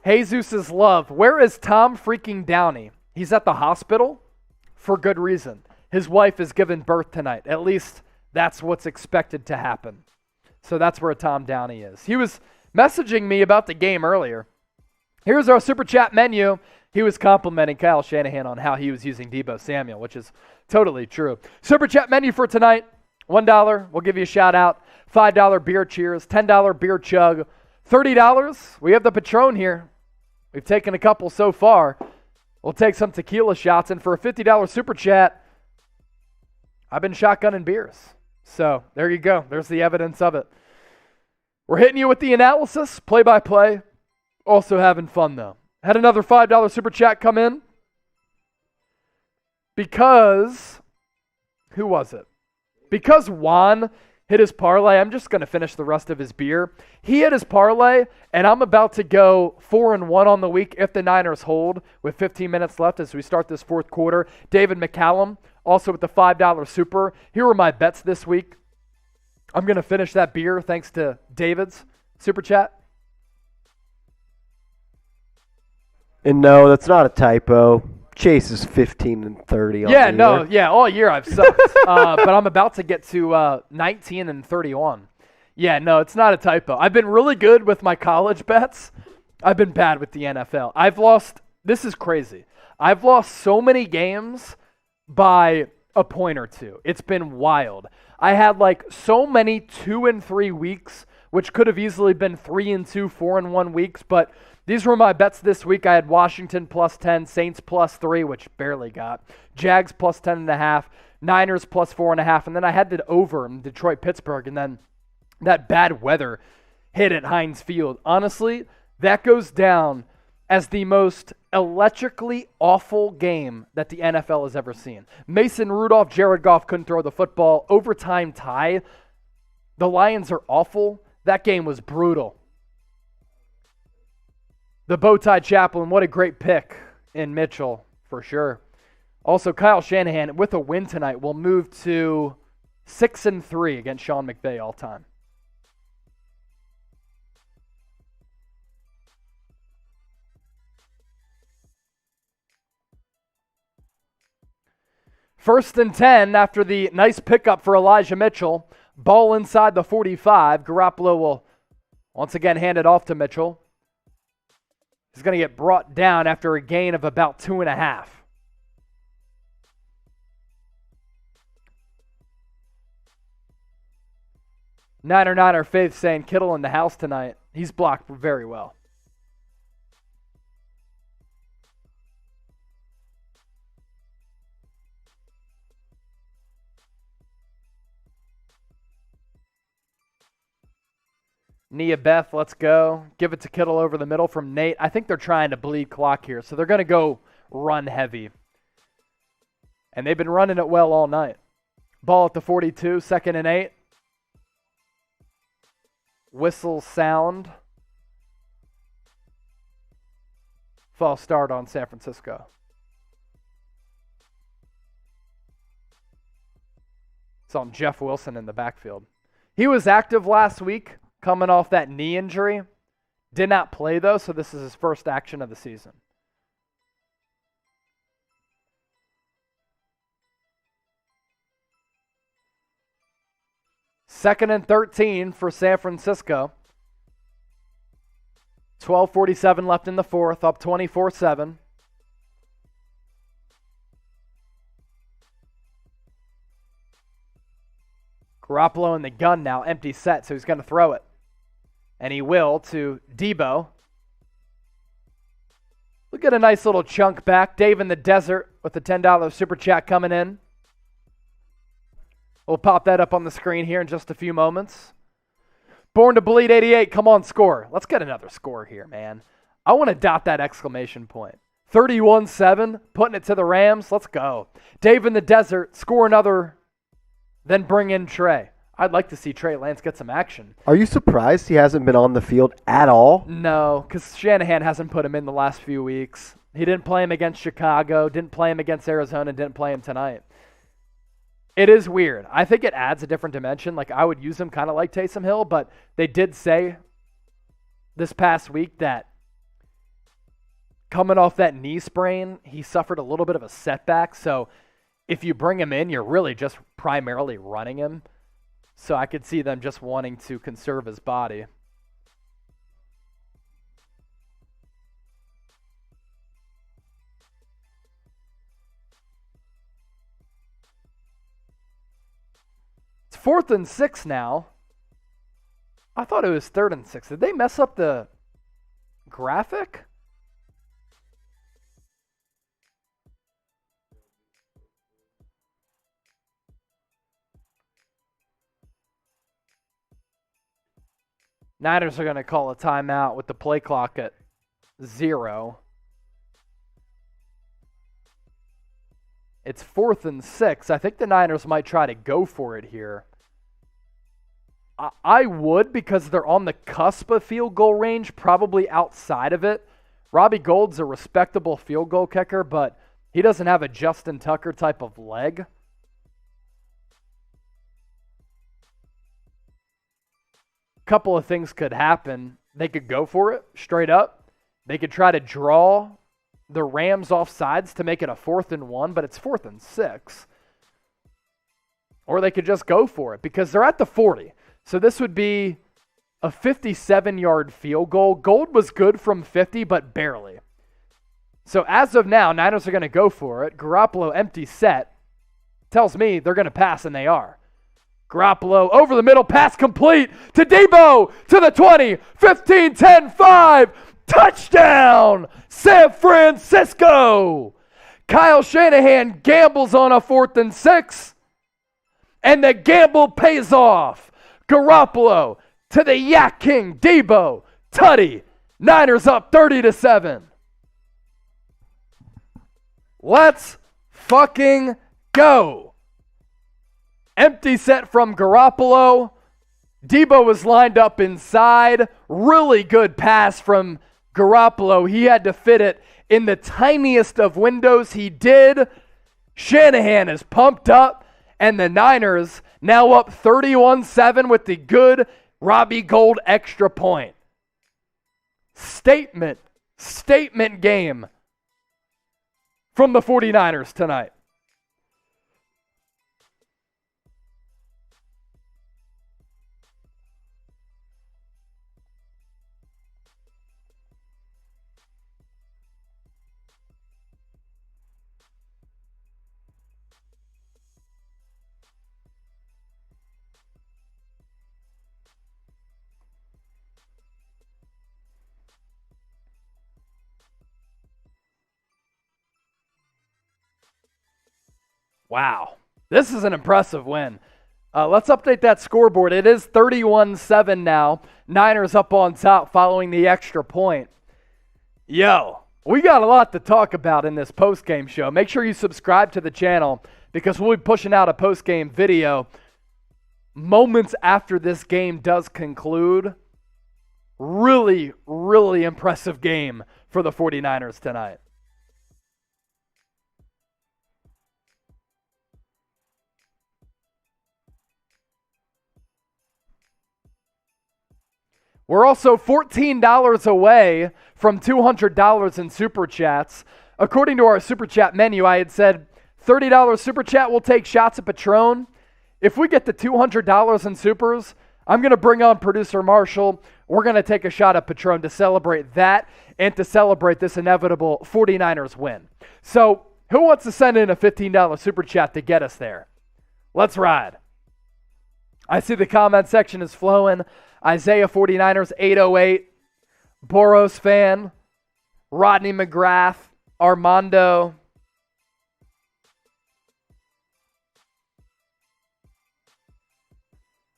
Speaker 1: Jesus' love. Where is Tom freaking Downey? He's at the hospital for good reason. His wife is giving birth tonight. At least that's what's expected to happen. So that's where Tom Downey is. He was messaging me about the game earlier. Here's our super chat menu. He was complimenting Kyle Shanahan on how he was using Deebo Samuel, which is totally true. Super chat menu for tonight, $1. We'll give you a shout out. $5 beer cheers, $10 beer chug, $30. We have the Patron here. We've taken a couple so far. We'll take some tequila shots. And for a $50 super chat, I've been shotgunning beers. So there you go. There's the evidence of it. We're hitting you with the analysis, play-by-play. Also having fun, though. Had another $5 super chat come in. Because, who was it? Because Juan hit his parlay, I'm just going to finish the rest of his beer. He hit his parlay, and I'm about to go 4-1 on the week if the Niners hold with 15 minutes left as we start this fourth quarter. David McCallum, also with the $5 super. Here are my bets this week. I'm going to finish that beer thanks to David's super chat.
Speaker 2: And no, that's not a typo. Chase is 15-30 on the year.
Speaker 1: All year I've sucked. But I'm about to get to 19-31. Yeah, no, it's not a typo. I've been really good with my college bets. I've been bad with the NFL. This is crazy. I've lost so many games by a point or two. It's been wild. I had so many 2-3 weeks, which could have easily been 3-2, 4-1 weeks, but these were my bets this week. I had Washington plus 10, Saints plus 3, which barely got, Jags plus 10.5, Niners plus 4.5, and then I had the over in Detroit-Pittsburgh, and then that bad weather hit at Heinz Field. Honestly, that goes down as the most electrically awful game that the NFL has ever seen. Mason Rudolph, Jared Goff couldn't throw the football. Overtime tie. The Lions are awful. That game was brutal. The Bowtie Chaplain, what a great pick in Mitchell, for sure. Also, Kyle Shanahan, with a win tonight, will move to 6-3 against Sean McVay all time. First and 10 after the nice pickup for Elijah Mitchell. Ball inside the 45. Garoppolo will once again hand it off to Mitchell. He's going to get brought down after a gain of about 2.5. Niner Faith saying Kittle in the house tonight. He's blocked very well. Nia Beth, let's go. Give it to Kittle over the middle from Nate. I think they're trying to bleed clock here, so they're going to go run heavy. And they've been running it well all night. Ball at the 42, 2nd and 8. Whistle sound. False start on San Francisco. It's on Jeff Wilson in the backfield. He was active last week, coming off that knee injury. Did not play, though, so this is his first action of the season. Second and 13 for San Francisco. 12:47 left in the fourth, up 24-7. Garoppolo in the gun now, empty set, so he's going to throw it. And he will to Deebo. Look at a nice little chunk back. Dave in the desert with the $10 super chat coming in. We'll pop that up on the screen here in just a few moments. Born to Bleed 88, come on, score. Let's get another score here, man. I want to dot that exclamation point. 31-7, putting it to the Rams. Let's go. Dave in the desert, score another, then bring in Trey. I'd like to see Trey Lance get some action.
Speaker 2: Are you surprised he hasn't been on the field at all?
Speaker 1: No, because Shanahan hasn't put him in the last few weeks. He didn't play him against Chicago, didn't play him against Arizona, didn't play him tonight. It is weird. I think it adds a different dimension. Like, I would use him kind of like Taysom Hill, but they did say this past week that coming off that knee sprain, he suffered a little bit of a setback. So if you bring him in, you're really just primarily running him. So I could see them just wanting to conserve his body. It's 4th and 6 now. I thought it was 3rd and 6. Did they mess up the graphic? Niners are going to call a timeout with the play clock at 0. It's 4th and 6. I think the Niners might try to go for it here. I would, because they're on the cusp of field goal range, probably outside of it. Robbie Gould's a respectable field goal kicker, but he doesn't have a Justin Tucker type of leg. Couple of things could happen. They could go for it straight up. They could try to draw the Rams off sides to make it a 4th and 1, but it's 4th and 6. Or they could just go for it because they're at the 40. So this would be a 57-yard field goal. Gould was good from 50, but barely. So as of now, Niners are going to go for it. Garoppolo empty set. Tells me they're going to pass, and they are. Garoppolo over the middle, pass complete to Deebo, to the 20, 15, 10, 5. Touchdown, San Francisco. Kyle Shanahan gambles on a 4th and 6, and the gamble pays off. Garoppolo to the Yak King, Deebo, Tutty. Niners up 30-7. Let's fucking go. Empty set from Garoppolo. Deebo was lined up inside. Really good pass from Garoppolo. He had to fit it in the tiniest of windows. He did. Shanahan is pumped up, and the Niners now up 31-7 with the good Robbie Gould extra point. Statement game from the 49ers tonight. Wow. This is an impressive win. Let's update that scoreboard. It is 31-7 now. Niners up on top following the extra point. Yo, we got a lot to talk about in this postgame show. Make sure you subscribe to the channel because we'll be pushing out a postgame video moments after this game does conclude. Really, really impressive game for the 49ers tonight. We're also $14 away from $200 in Super Chats. According to our Super Chat menu, I had said $30 Super Chat will take shots at Patron. If we get to $200 in Supers, I'm going to bring on producer Marshall. We're going to take a shot at Patron to celebrate that and to celebrate this inevitable 49ers win. So who wants to send in a $15 Super Chat to get us there? Let's ride. I see the comment section is flowing. Isaiah 49ers 808, Boros fan, Rodney McGrath, Armando.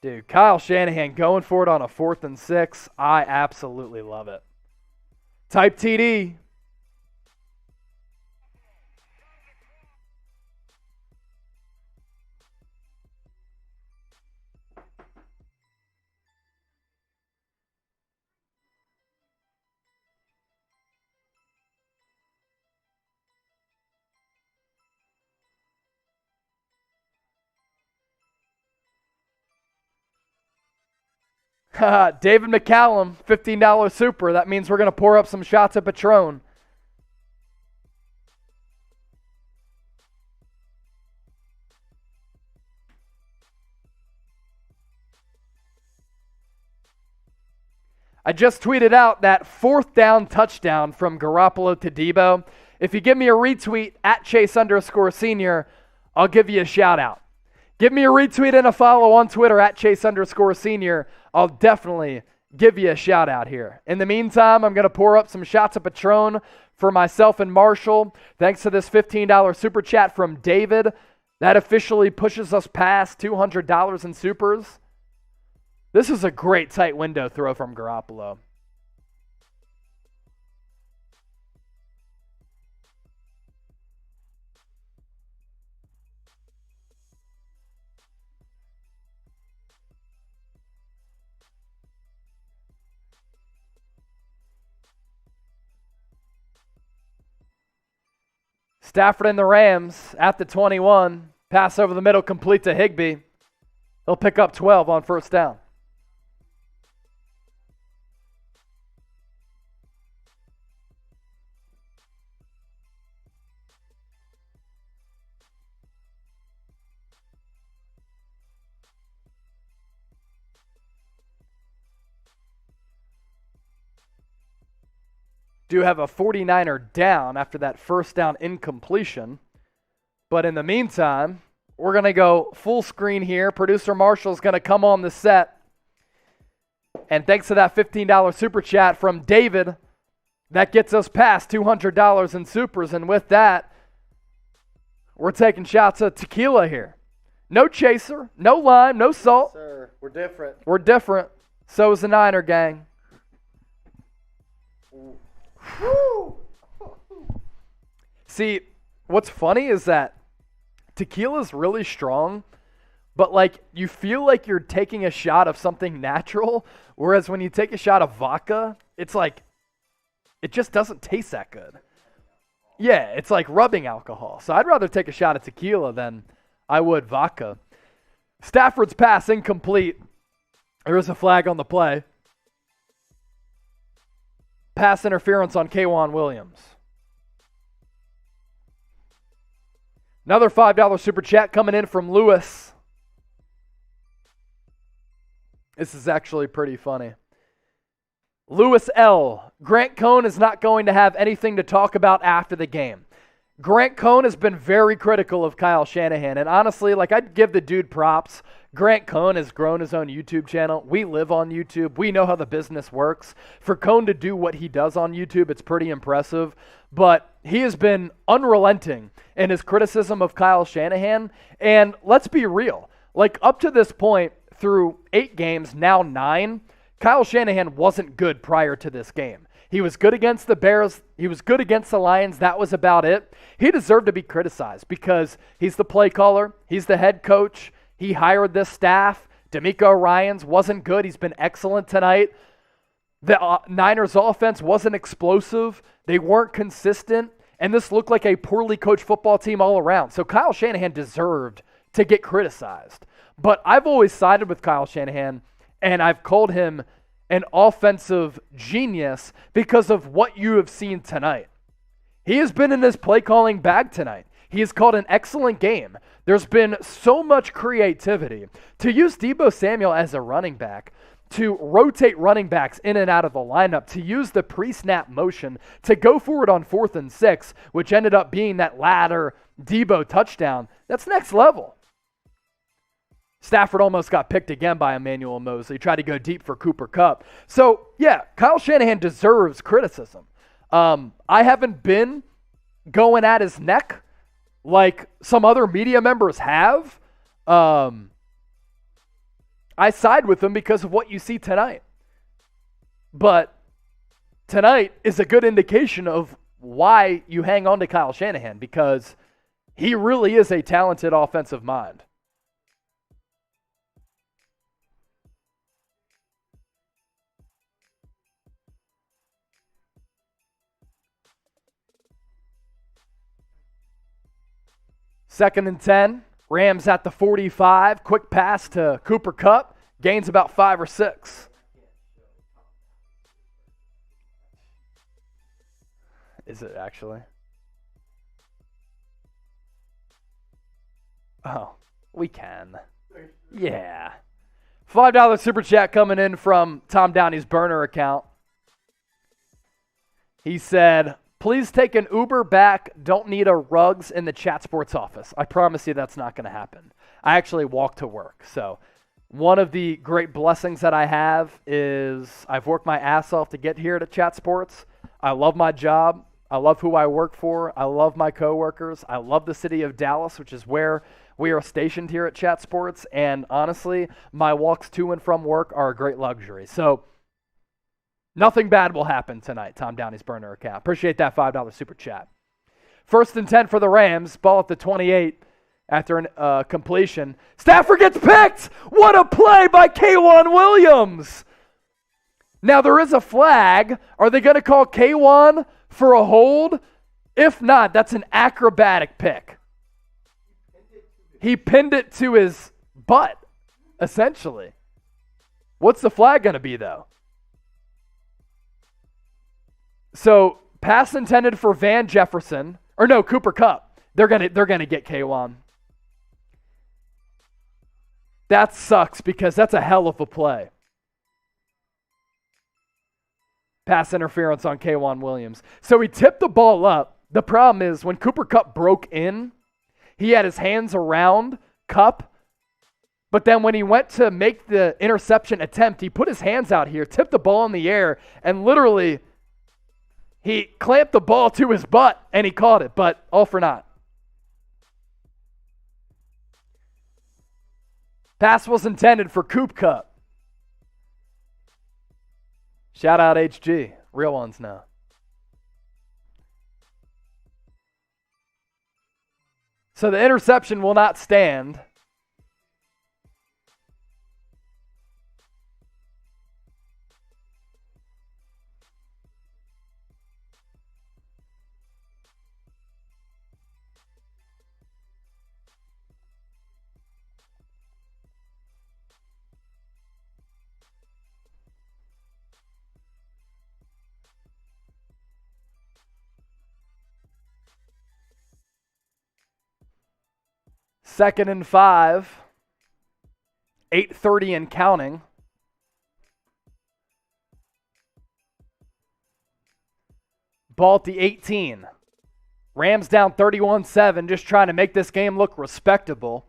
Speaker 1: Dude, Kyle Shanahan going for it on a 4th and 6. I absolutely love it. Type TD. David McCallum, $15 super. That means we're going to pour up some shots at Patron. I just tweeted out that 4th down touchdown from Garoppolo to Deebo. If you give me a retweet at Chase_Senior, I'll give you a shout out. Give me a retweet and a follow on Twitter at Chase_Senior. I'll definitely give you a shout out here. In the meantime, I'm going to pour up some shots of Patron for myself and Marshall. Thanks to this $15 super chat from David. That officially pushes us past $200 in supers. This is a great tight window throw from Garoppolo. Stafford and the Rams at the 21. Pass over the middle, complete to Higbee. They'll pick up 12 on 1st down. Do have a 49er down after that 1st down incompletion. But in the meantime, we're going to go full screen here. Producer Marshall's going to come on the set. And thanks to that $15 super chat from David, that gets us past $200 in supers. And with that, we're taking shots of tequila here. No chaser, no lime, no salt.
Speaker 2: Yes, sir. We're different.
Speaker 1: We're different. So is the Niner gang. See, what's funny is that tequila's really strong, but like you feel like you're taking a shot of something natural, whereas when you take a shot of vodka, it's like it just doesn't taste that good. Yeah, it's like rubbing alcohol. So I'd rather take a shot of tequila than I would vodka. Stafford's pass incomplete. There is a flag on the play. Pass interference on K'Wan Williams. Another $5 super chat coming in from Lewis. This is actually pretty funny. Lewis L. Grant Cohn is not going to have anything to talk about after the game. Grant Cohn has been very critical of Kyle Shanahan. And honestly, like I'd give the dude props. Grant Cohn has grown his own YouTube channel. We live on YouTube. We know how the business works. For Cohn to do what he does on YouTube, it's pretty impressive. But he has been unrelenting in his criticism of Kyle Shanahan. And let's be real. Like, up to this point, through 8 games, now 9, Kyle Shanahan wasn't good prior to this game. He was good against the Bears. He was good against the Lions. That was about it. He deserved to be criticized because he's the play caller. He's the head coach. He hired this staff. D'Amico Ryans wasn't good. He's been excellent tonight. The Niners offense wasn't explosive. They weren't consistent. And this looked like a poorly coached football team all around. So Kyle Shanahan deserved to get criticized. But I've always sided with Kyle Shanahan, and I've called him an offensive genius because of what you have seen tonight. He has been in his play calling bag tonight. He has called an excellent game. There's been so much creativity. To use Deebo Samuel as a running back, to rotate running backs in and out of the lineup, to use the pre-snap motion, to go forward on 4th and 6, which ended up being that ladder Deebo touchdown, that's next level. Stafford almost got picked again by Emmanuel Mosley. Tried to go deep for Cooper Kupp. So, yeah, Kyle Shanahan deserves criticism. I haven't been going at his neck like some other media members have. I side with him because of what you see tonight. But tonight is a good indication of why you hang on to Kyle Shanahan, because he really is a talented offensive mind. Second and 10, Rams at the 45, quick pass to Cooper Kupp, gains about 5 or 6. Is it actually? Oh, we can. Yeah. $5 super chat coming in from Tom Downey's burner account. He said, please take an Uber back. Don't need a Rugs in the Chat Sports office. I promise you that's not going to happen. I actually walk to work. So one of the great blessings that I have is I've worked my ass off to get here to Chat Sports. I love my job. I love who I work for. I love my coworkers. I love the city of Dallas, which is where we are stationed here at Chat Sports. And honestly, my walks to and from work are a great luxury. So nothing bad will happen tonight, Tom Downey's burner account. Appreciate that $5 super chat. 1st and 10 for the Rams. Ball at the 28 after an completion. Stafford gets picked! What a play by K'Wan Williams! Now there is a flag. Are they going to call K'Wan for a hold? If not, that's an acrobatic pick. He pinned it to his butt, essentially. What's the flag going to be, though? So, pass intended for Van Jefferson, or no, Cooper Kupp. They're gonna get K'Wan. That sucks because that's a hell of a play. Pass interference on K'Wan Williams. So he tipped the ball up. The problem is when Cooper Kupp broke in, he had his hands around Kupp, but then when he went to make the interception attempt, he put his hands out here, tipped the ball in the air, and literally he clamped the ball to his butt, and he caught it, but all for naught. Pass was intended for Coop Kupp. Shout out HG. Real ones now. So the interception will not stand. Second and 5, 8:30 and counting. Ball at the 18. Rams down 31-7, just trying to make this game look respectable.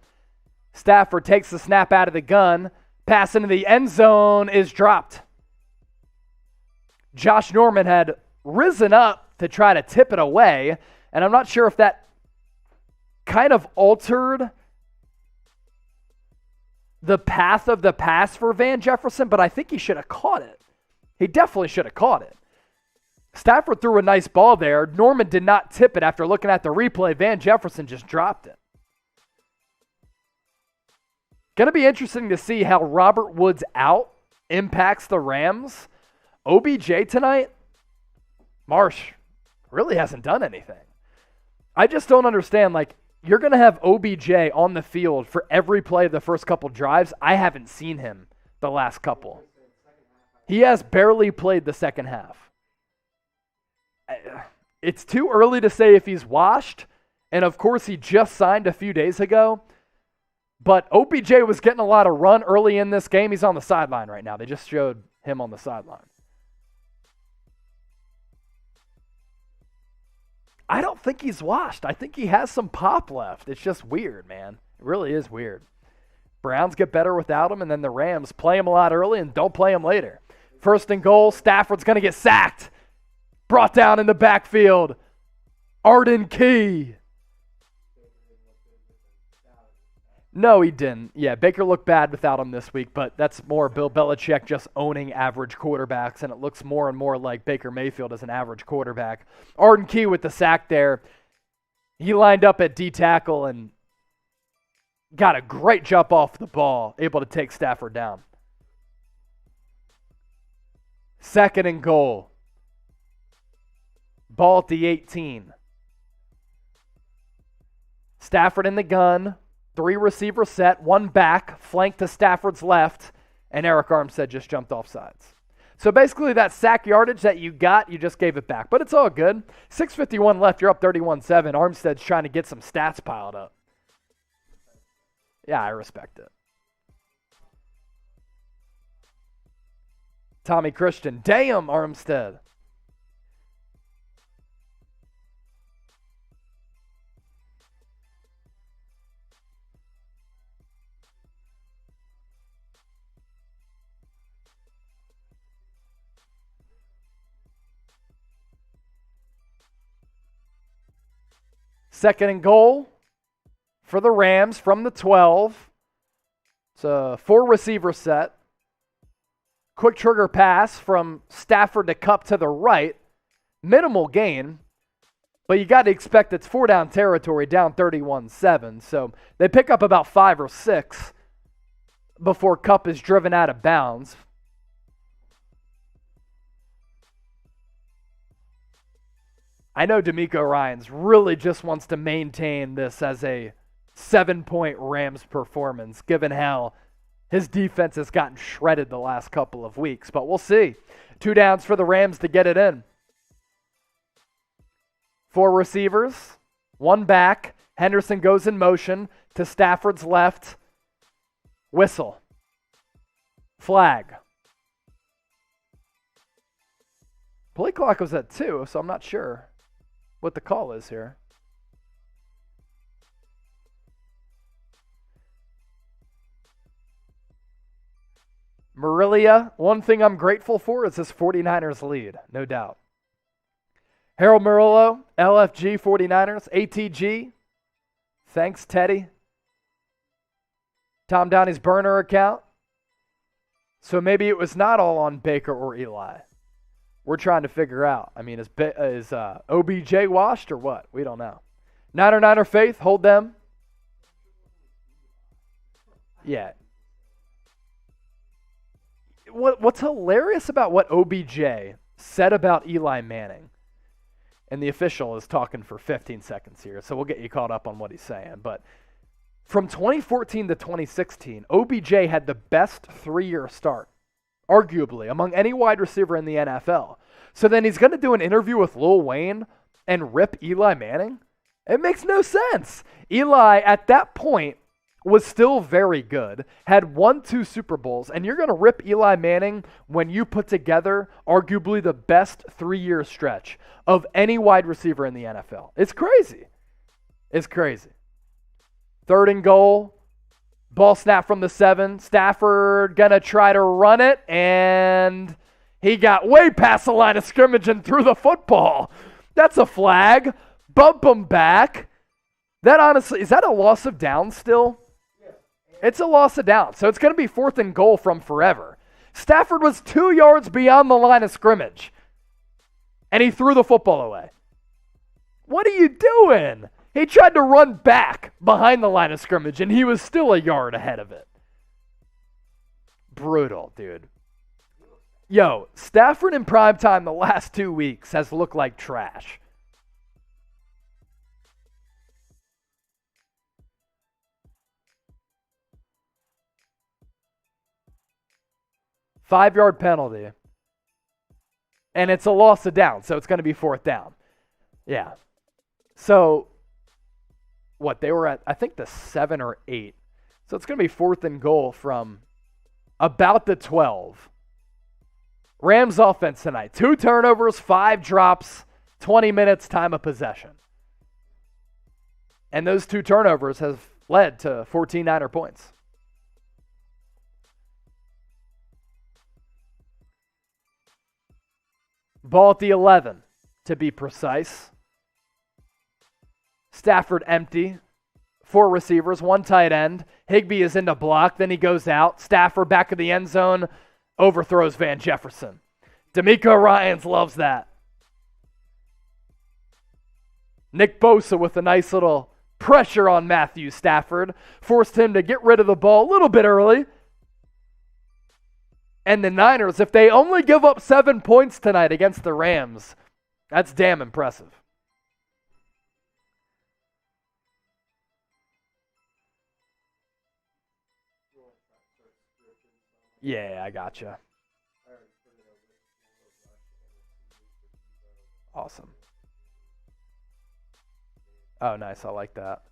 Speaker 1: Stafford takes the snap out of the gun. Pass into the end zone is dropped. Josh Norman had risen up to try to tip it away, and I'm not sure if that kind of altered the path of the pass for Van Jefferson, but I think he should have caught it. He definitely should have caught it. Stafford threw a nice ball there. Norman did not tip it after looking at the replay. Van Jefferson just dropped it. Going to be interesting to see how Robert Woods out impacts the Rams. OBJ tonight, Marsh really hasn't done anything. I just don't understand. Like, you're going to have OBJ on the field for every play of the first couple drives. I haven't seen him the last couple. He has barely played the second half. It's too early to say if he's washed, and of course he just signed a few days ago, but OBJ was getting a lot of run early in this game. He's on the sideline right now. They just showed him on the sideline. I don't think he's washed. I think he has some pop left. It's just weird, man. It really is weird. Browns get better without him, and then the Rams play him a lot early and don't play him later. First and goal, Stafford's going to get sacked. Brought down in the backfield. Arden Key. No, he didn't. Yeah, Baker looked bad without him this week, but that's more Bill Belichick just owning average quarterbacks, and it looks more and more like Baker Mayfield as an average quarterback. Arden Key with the sack there. He lined up at D tackle and got a great jump off the ball, able to take Stafford down. Second and goal. Ball at the 18. Stafford in the gun. 3 receiver set. 1 back. Flank to Stafford's left. And Arik Armstead just jumped off sides. So basically that sack yardage that you got, you just gave it back. But it's all good. 6:51 left. You're up 31-7. Armstead's trying to get some stats piled up. Yeah, I respect it. Tommy Christian. Damn, Armstead. Second and goal for the Rams from the 12. It's a 4 receiver set. Quick trigger pass from Stafford to Kupp to the right. Minimal gain, but you got to expect it's 4 down territory, down 31-7. So they pick up about 5 or 6 before Kupp is driven out of bounds. I know D'Amico Ryans really just wants to maintain this as a 7-point Rams performance, given how his defense has gotten shredded the last couple of weeks. But we'll see. 2 downs for the Rams to get it in. 4 receivers, 1 back. Henderson goes in motion to Stafford's left. Whistle. Flag. Play clock was at 2, so I'm not sure what the call is here. Marilia, one thing I'm grateful for is this 49ers lead, no doubt. Harold Murillo, LFG 49ers, ATG. Thanks, Teddy. Tom Downey's burner account. So maybe it was not all on Baker or Eli. We're trying to figure out. I mean, is OBJ washed or what? We don't know. Niner faith, hold them. Yeah. What's hilarious about what OBJ said about Eli Manning, and the official is talking for 15 seconds here, so we'll get you caught up on what he's saying. But from 2014 to 2016, OBJ had the best 3-year start, arguably, among any wide receiver in the NFL. So then he's going to do an interview with Lil Wayne and rip Eli Manning? It makes no sense. Eli, at that point, was still very good, had won 2 Super Bowls, and you're going to rip Eli Manning when you put together arguably the best 3-year stretch of any wide receiver in the NFL. It's crazy. It's crazy. 3rd and goal. Ball snap from the 7. Stafford going to try to run it, and he got way past the line of scrimmage and threw the football. That's a flag. Bump him back. That honestly, is that a loss of down still? It's a loss of down. So it's going to be 4th and goal from forever. Stafford was 2 yards beyond the line of scrimmage, and he threw the football away. What are you doing? He tried to run back behind the line of scrimmage, and he was still a yard ahead of it. Brutal, dude. Yo, Stafford in primetime the last 2 weeks has looked like trash. Five-yard penalty. And it's a loss of down, so it's going to be 4th down. Yeah. So, what, they were at, I think, the 7 or 8. So it's going to be 4th and goal from about the 12. Rams offense tonight. 2 turnovers, 5 drops, 20 minutes time of possession. And those 2 turnovers have led to 14 Niner points. Ball at the 11, to be precise. Stafford empty. 4 receivers, 1 tight end. Higbee is in the block, then he goes out. Stafford back in the end zone, overthrows Van Jefferson. D'Amico Ryans loves that. Nick Bosa with a nice little pressure on Matthew Stafford. Forced him to get rid of the ball a little bit early. And the Niners, if they only give up 7 points tonight against the Rams, that's damn impressive. Yeah, I gotcha. Awesome. Oh, nice. I like that.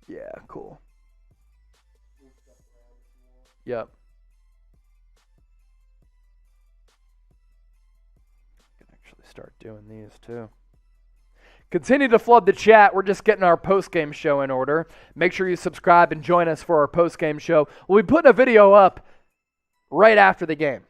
Speaker 1: Yeah, cool. Yep. I can actually start doing these too. Continue to flood the chat. We're just getting our post-game show in order. Make sure you subscribe and join us for our post-game show. We'll be putting a video up right after the game.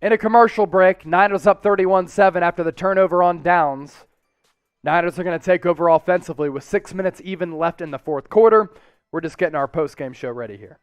Speaker 1: In a commercial break, Niners up 31-7 after the turnover on downs. Niners are going to take over offensively with 6 minutes even left in the 4th quarter. We're just getting our post-game show ready here.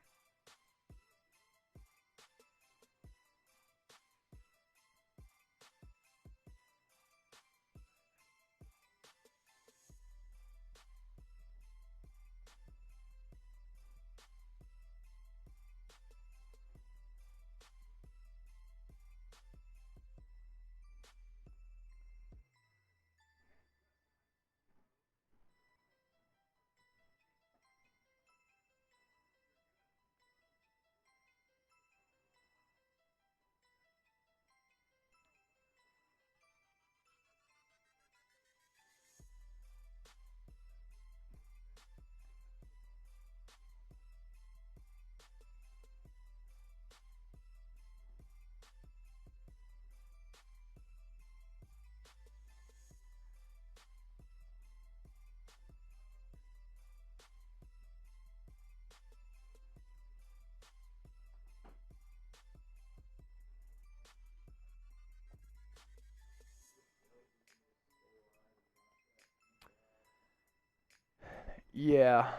Speaker 1: Yeah,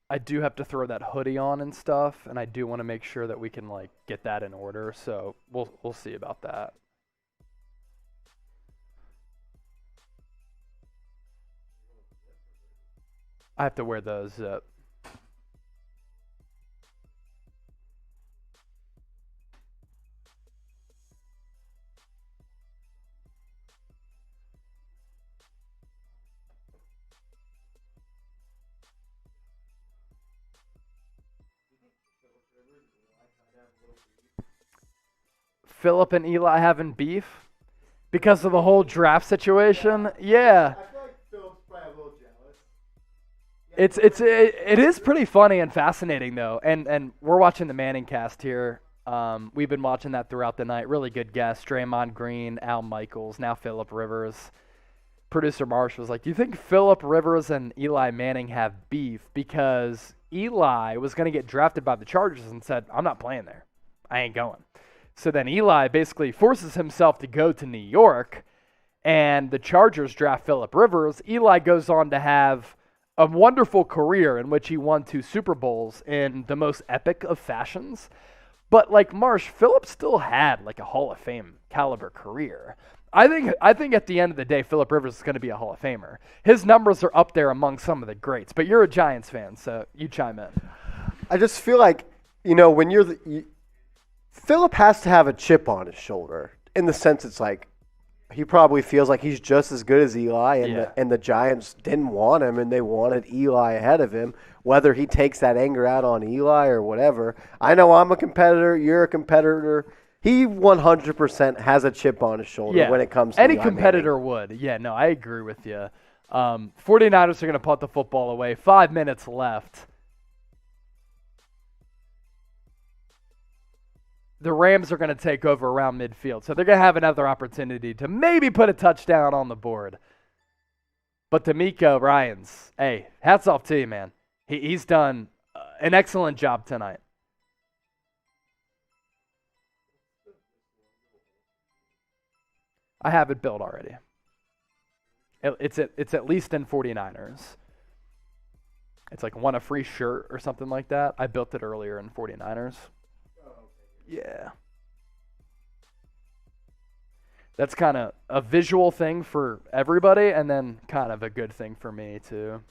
Speaker 1: I do have to throw that hoodie on and stuff, and I do want to make sure that we can like get that in order. So we'll see about that. I have to wear the zip. Phillip and Eli having beef because of the whole draft situation. Yeah.
Speaker 2: I feel like Philip's probably a little jealous.
Speaker 1: It is pretty funny and fascinating though, and we're watching the Manning cast here. We've been watching that throughout the night. Really good guests: Draymond Green, Al Michaels, now Phillip Rivers. Producer Marsh was like, "Do you think Phillip Rivers and Eli Manning have beef because Eli was going to get drafted by the Chargers and said, I'm not playing there. I ain't going." So then Eli basically forces himself to go to New York, and the Chargers draft Phillip Rivers. Eli goes on to have a wonderful career in which he won 2 Super Bowls in the most epic of fashions. But like Marsh, Phillip still had like a Hall of Fame caliber career. I think at the end of the day, Phillip Rivers is going to be a Hall of Famer. His numbers are up there among some of the greats. But you're a Giants fan, so you chime in.
Speaker 2: I just feel like, when Phillip has to have a chip on his shoulder in the sense it's like he probably feels like he's just as good as Eli, and the Giants didn't want him, and they wanted Eli ahead of him. Whether he takes that anger out on Eli or whatever, I know I'm a competitor. You're a competitor. He 100% has a chip on his shoulder when it comes to
Speaker 1: any
Speaker 2: Eli
Speaker 1: competitor
Speaker 2: Manning.
Speaker 1: would. Yeah, no, I agree with you. 49ers are going to punt the football away. 5 minutes left. The Rams are going to take over around midfield. So they're going to have another opportunity to maybe put a touchdown on the board. But D'Amico Ryans, hey, hats off to you, man. He's done an excellent job tonight. I have it built already. It's at least in 49ers. It's like won a free shirt or something like that. I built it earlier in 49ers. Yeah. That's kind of a visual thing for everybody, and then kind of a good thing for me too.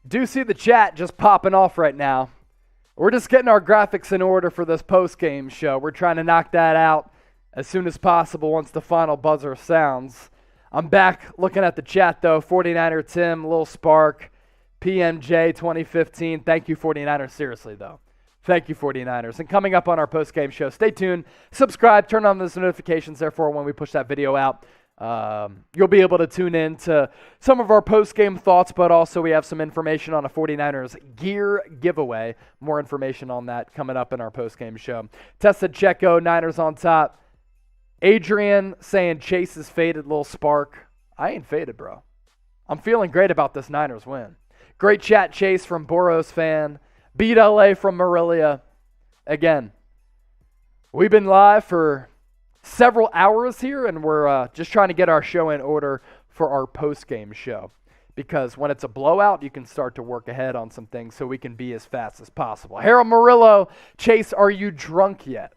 Speaker 1: Do see the chat just popping off right now. We're just getting our graphics in order for this post-game show. We're trying to knock that out as soon as possible once the final buzzer sounds. I'm back looking at the chat, though. 49er Tim, Lil Spark, PMJ 2015. Thank you, 49ers. Seriously, though. Thank you, 49ers. And coming up on our post-game show, stay tuned. Subscribe. Turn on those notifications, therefore, when we push that video out. You'll be able to tune in to some of our post-game thoughts, but also we have some information on a 49ers gear giveaway. More information on that coming up in our post-game show. Tested Checo, Niners on top. Adrian saying Chase is faded, Lil Spark. I ain't faded, bro. I'm feeling great about this Niners win. Great chat, Chase from Boros fan. Beat LA from Marilia. Again, we've been live for several hours here, and we're just trying to get our show in order for our post-game show. Because when it's a blowout, you can start to work ahead on some things so we can be as fast as possible. Harold Murillo, Chase, are you drunk yet?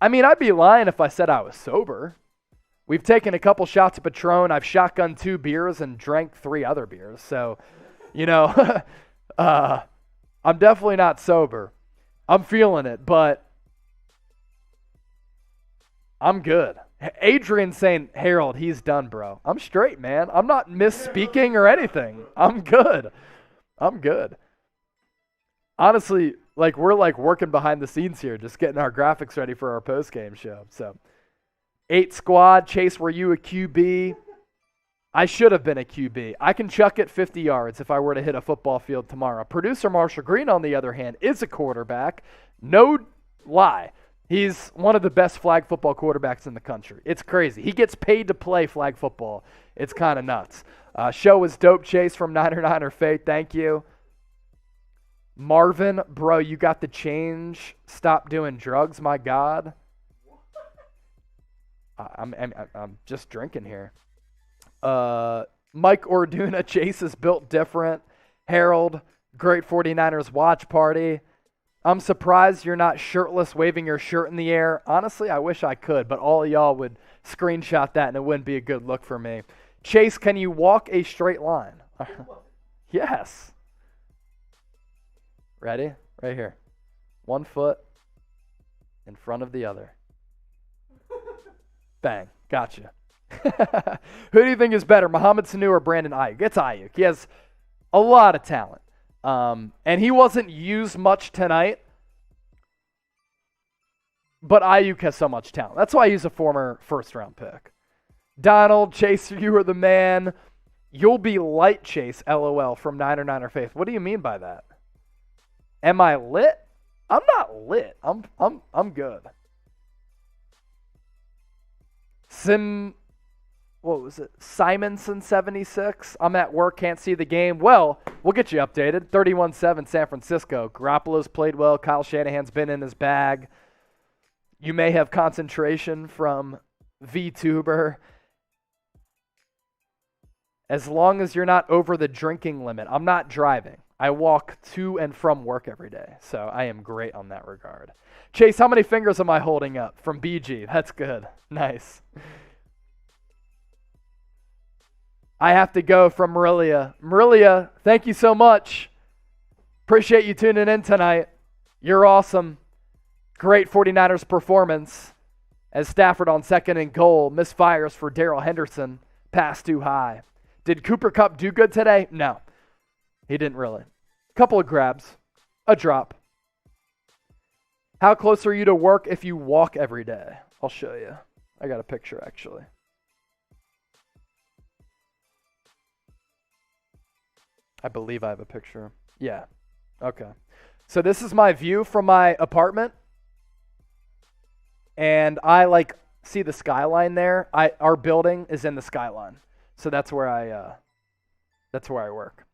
Speaker 1: I mean, I'd be lying if I said I was sober. We've taken a couple shots of Patron. I've shotgunned 2 beers and drank 3 other beers. So, I'm definitely not sober. I'm feeling it, but I'm good. Adrian's saying, Harold, he's done, bro. I'm straight, man. I'm not misspeaking or anything. I'm good. Honestly, we're working behind the scenes here, just getting our graphics ready for our post-game show. So, 8 squad. Chase, were you a QB? I should have been a QB. I can chuck it 50 yards if I were to hit a football field tomorrow. Producer Marshall Green, on the other hand, is a quarterback. No lie. He's one of the best flag football quarterbacks in the country. It's crazy. He gets paid to play flag football. It's kind of nuts. Show was dope, Chase, from Niner Faith. Thank you. Marvin, bro, you got the change. Stop doing drugs, my God. I'm just drinking here. Mike Orduna, Chase is built different. Harold, great 49ers watch party. I'm surprised you're not shirtless waving your shirt in the air. Honestly, I wish I could, but all of y'all would screenshot that and it wouldn't be a good look for me. Chase, can you walk a straight line? Yes. Ready? Right here. 1 foot in front of the other. Bang. Gotcha. Who do you think is better, Mohamed Sanu or Brandon Aiyuk? It's Aiyuk. He has a lot of talent. And he wasn't used much tonight, but Aiyuk has so much talent. That's why he's a former first-round pick. Donald, Chase, you are the man. You'll be light, Chase, LOL, from Niner Faith. What do you mean by that? Am I lit? I'm not lit. I'm good. What was it? Simonson 76. I'm at work, can't see the game. Well, we'll get you updated. 31-7 San Francisco. Garoppolo's played well. Kyle Shanahan's been in his bag. You may have concentration from VTuber. As long as you're not over the drinking limit. I'm not driving. I walk to and from work every day, so I am great on that regard. Chase, how many fingers am I holding up? From BG. That's good. Nice. I have to go from Marilia. Marilia, thank you so much. Appreciate you tuning in tonight. You're awesome. Great 49ers performance as Stafford on 2nd and goal misfires for Darrell Henderson. Pass too high. Did Cooper Kupp do good today? No, he didn't really. Couple of grabs. A drop. How close are you to work if you walk every day? I'll show you. I got a picture actually. I believe I have a picture. Yeah. Okay. So this is my view from my apartment. And I see the skyline there. Our building is in the skyline. So that's where I work.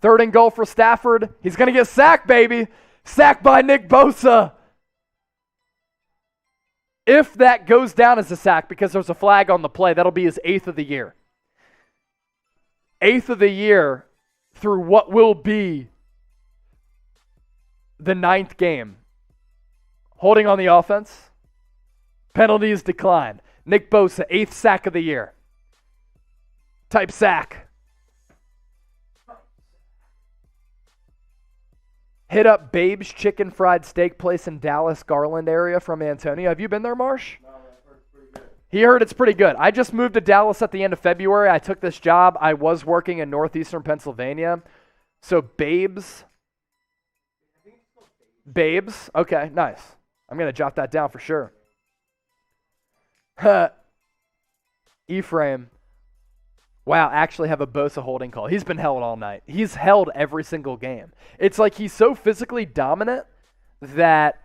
Speaker 1: 3rd and goal for Stafford. He's going to get sacked, baby. Sacked by Nick Bosa. If that goes down as a sack because there's a flag on the play, that'll be his 8th of the year. 8th of the year through what will be the 9th game. Holding on the offense. Penalties declined. Nick Bosa, 8th sack of the year. Type sack. Hit up Babe's Chicken Fried Steak Place in Dallas, Garland area from Antonio. Have you been there, Marsh?
Speaker 3: No, I've heard it's pretty good.
Speaker 1: He heard it's pretty good. I just moved to Dallas at the end of February. I took this job. I was working in northeastern Pennsylvania. So Babe's. Babe's? Okay, nice. I'm going to jot that down for sure. Ephraim. Wow, actually have a Bosa holding call. He's been held all night. He's held every single game. It's like he's so physically dominant that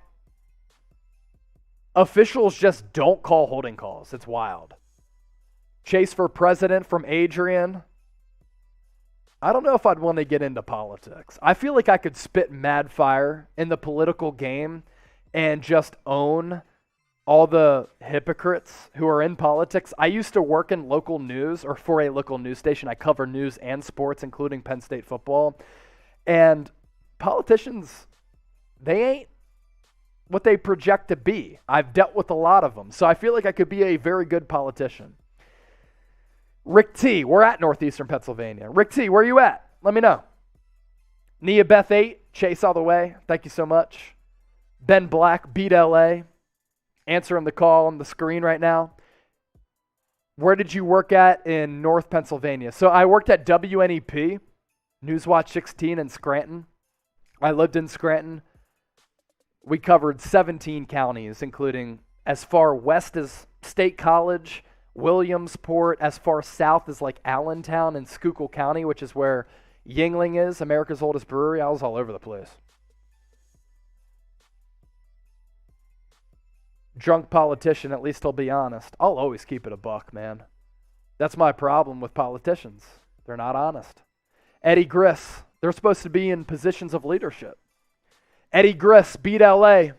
Speaker 1: officials just don't call holding calls. It's wild. Chase for president from Adrian. I don't know if I'd want to get into politics. I feel like I could spit mad fire in the political game and just own all the hypocrites who are in politics. I used to work in local news or for a local news station. I cover news and sports, including Penn State football. And politicians, they ain't what they project to be. I've dealt with a lot of them. So I feel like I could be a very good politician. Rick T, we're at northeastern Pennsylvania. Rick T, where are you at? Let me know. Nia Beth 8, Chase all the way. Thank you so much. Ben Black, beat LA. Answering the call on the screen right now. Where did you work at in North Pennsylvania? So I worked at WNEP, Newswatch 16 in Scranton. I lived in Scranton. We covered 17 counties, including as far west as State College, Williamsport, as far south as like Allentown and Schuylkill County, which is where Yuengling is, America's oldest brewery. I was all over the place. Drunk politician, at least I'll be honest. I'll always keep it a buck, man. That's my problem with politicians. They're not honest. Eddie Griss, they're supposed to be in positions of leadership. Eddie Griss beat LA.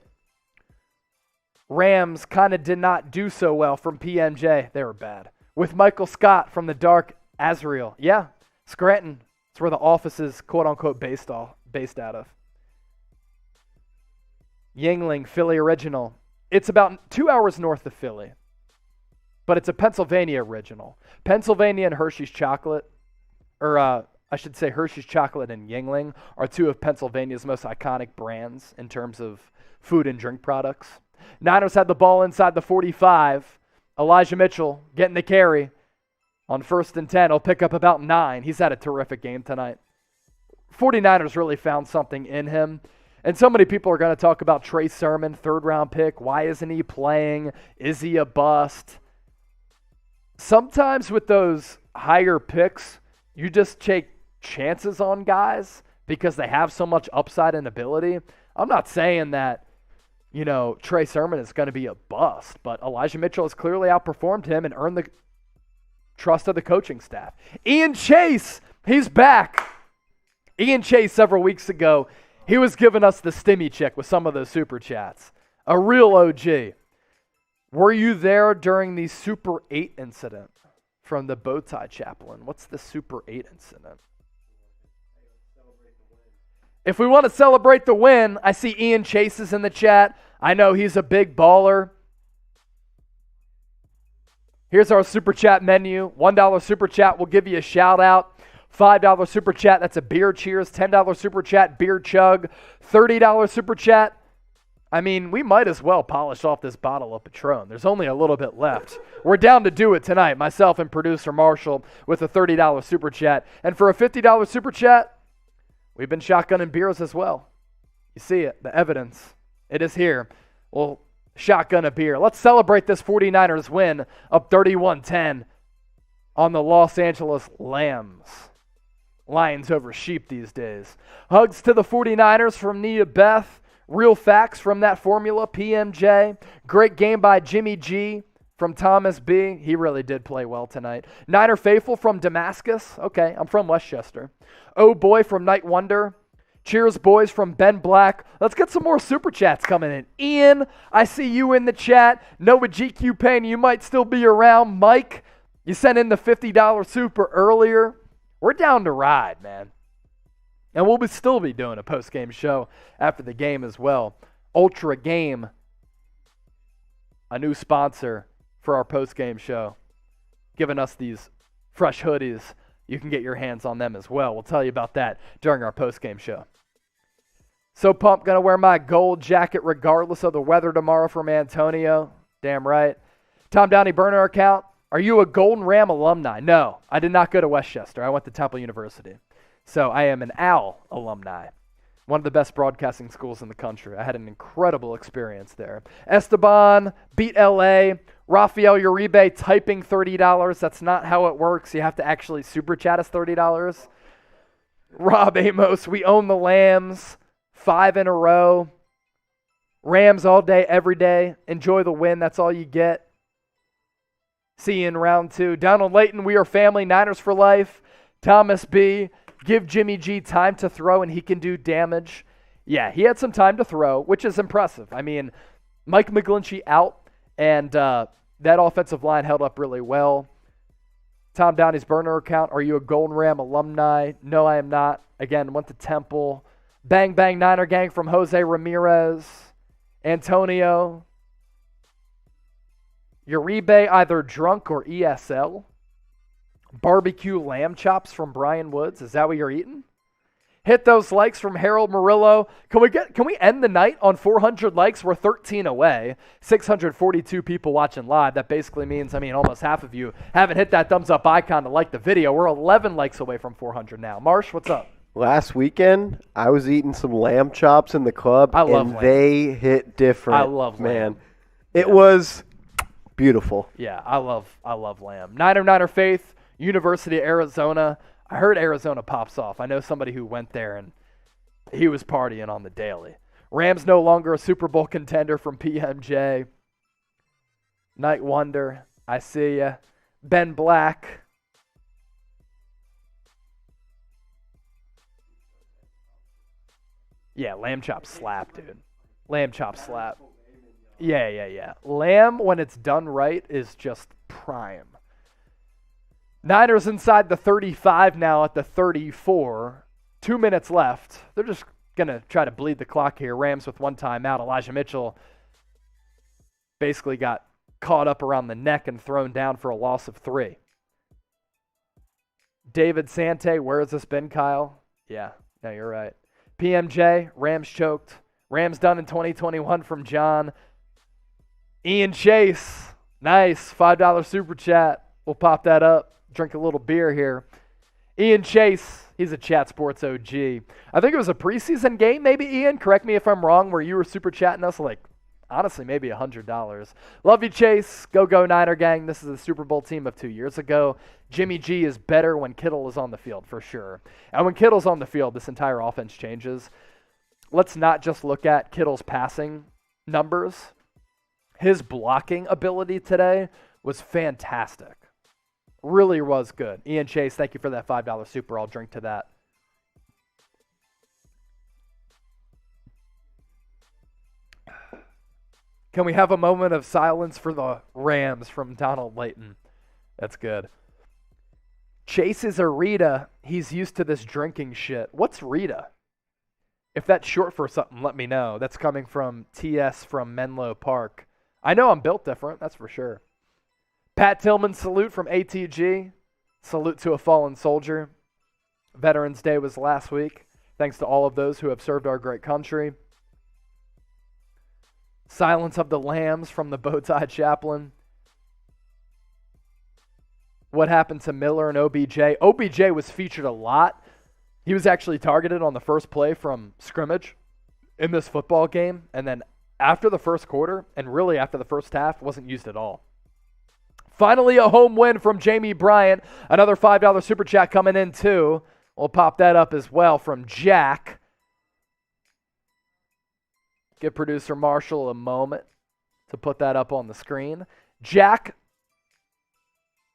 Speaker 1: Rams kind of did not do so well from PMJ. They were bad. With Michael Scott from the dark Azrael. Yeah, Scranton. It's where the office is, quote-unquote, based out of. Yuengling, Philly original. It's about 2 hours north of Philly, but it's a Pennsylvania original. Pennsylvania and Hershey's Chocolate, or I should say Hershey's Chocolate and Yuengling, are two of Pennsylvania's most iconic brands in terms of food and drink products. Niners had the ball inside the 45. Elijah Mitchell getting the carry on 1st and 10. He'll pick up about 9. He's had a terrific game tonight. 49ers really found something in him. And so many people are going to talk about Trey Sermon, 3rd-round pick. Why isn't he playing? Is he a bust? Sometimes with those higher picks, you just take chances on guys because they have so much upside and ability. I'm not saying that, Trey Sermon is going to be a bust, but Elijah Mitchell has clearly outperformed him and earned the trust of the coaching staff. Ian Chase, he's back. Ian Chase, several weeks ago, he was giving us the stimmy check with some of those super chats. A real OG. Were you there during the Super 8 incident from the Bowtie Chaplain? What's the Super 8 incident? If we want to celebrate the win, I see Ian Chase is in the chat. I know he's a big baller. Here's our super chat menu. $1 super chat will give you a shout out. $5 super chat, that's a beer cheers. $10 super chat, beer chug. $30 super chat. I mean, we might as well polish off this bottle of Patron. There's only a little bit left. We're down to do it tonight, myself and producer Marshall with a $30 super chat. And for a $50 super chat, we've been shotgunning beers as well. You see it, the evidence. It is here. We'll shotgun a beer. Let's celebrate this 49ers win up 31-10 on the Los Angeles Lambs. Lions over sheep these days. Hugs to the 49ers from Nia Beth. Real facts from that formula, PMJ. Great game by Jimmy G from Thomas B. He really did play well tonight. Niner Faithful from Damascus. Okay, I'm from Westchester. Oh Boy from Night Wonder. Cheers, boys, from Ben Black. Let's get some more super chats coming in. Ian, I see you in the chat. Noah GQ Payne, you might still be around. Mike, you sent in the $50 super earlier. We're down to ride, man. And we'll still be doing a post-game show after the game as well. Ultra Game, a new sponsor for our post-game show, giving us these fresh hoodies. You can get your hands on them as well. We'll tell you about that during our post-game show. So pumped, going to wear my gold jacket regardless of the weather tomorrow from Antonio. Damn right. Tom Downey burner account. Are you a Golden Ram alumni? No, I did not go to Westchester. I went to Temple University. So I am an Owl alumni. One of the best broadcasting schools in the country. I had an incredible experience there. Esteban, beat LA. Rafael Uribe typing $30. That's not how it works. You have to actually super chat us $30. Rob Amos, we own the Lambs. 5 in a row. Rams all day, every day. Enjoy the win. That's all you get. See you in round 2. Donald Layton, we are family. Niners for life. Thomas B, give Jimmy G time to throw and he can do damage. Yeah, he had some time to throw, which is impressive. I mean, Mike McGlinchey out, and that offensive line held up really well. Tom Downey's burner account, are you a Golden Ram alumni? No, I am not. Again, went to Temple. Bang Bang Niner Gang from Jose Ramirez. Antonio. Uribe either drunk or ESL. Barbecue lamb chops from Brian Woods. Is that what you're eating? Hit those likes from Harold Murillo. Can we end the night on 400 likes? We're 13 away. 642 people watching live. That basically means, almost half of you haven't hit that thumbs up icon to like the video. We're 11 likes away from 400 now. Marsh, what's up?
Speaker 2: Last weekend, I was eating some lamb chops in the club, and they hit different.
Speaker 1: I love lamb.
Speaker 2: It was beautiful.
Speaker 1: Yeah, I love lamb. Niner Faith, University of Arizona. I heard Arizona pops off. I know somebody who went there, and he was partying on the daily. Rams no longer a Super Bowl contender from PMJ. Night Wonder, I see ya. Ben Black. Yeah, lamb chop slap, dude. Lamb chop slap. Yeah. Lamb, when it's done right, is just prime. Niners inside the 35 now at the 34. 2 minutes left. They're just going to try to bleed the clock here. Rams with one timeout. Elijah Mitchell basically got caught up around the neck and thrown down for a loss of 3. David Sante, where has this been, Kyle? Yeah, no, you're right. PMJ, Rams choked. Rams done in 2021 from John. Ian Chase, nice. $5 super chat. We'll pop that up. Drink a little beer here. Ian Chase, he's a Chat Sports OG. I think it was a preseason game, maybe, Ian. Correct me if I'm wrong, where you were super chatting us honestly, maybe $100. Love you, Chase. Go Niner gang. This is the Super Bowl team of 2 years ago. Jimmy G is better when Kittle is on the field, for sure. And when Kittle's on the field, this entire offense changes. Let's not just look at Kittle's passing numbers. His blocking ability today was fantastic. Really was good. Ian Chase, thank you for that $5 super. I'll drink to that. Can we have a moment of silence for the Rams from Donald Layton? That's good. Chase is a Rita. He's used to this drinking shit. What's Rita? If that's short for something, let me know. That's coming from TS from Menlo Park. I know I'm built different, that's for sure. Pat Tillman, salute from ATG. Salute to a fallen soldier. Veterans Day was last week. Thanks to all of those who have served our great country. Silence of the Lambs from the Bowtie Chaplain. What happened to Miller and OBJ? OBJ was featured a lot. He was actually targeted on the first play from scrimmage in this football game. And then after the first quarter, and really after the first half, wasn't used at all. Finally, a home win from Jamie Bryant. Another $5 super chat coming in, too. We'll pop that up as well from Jack. Give producer Marshall a moment to put that up on the screen. Jack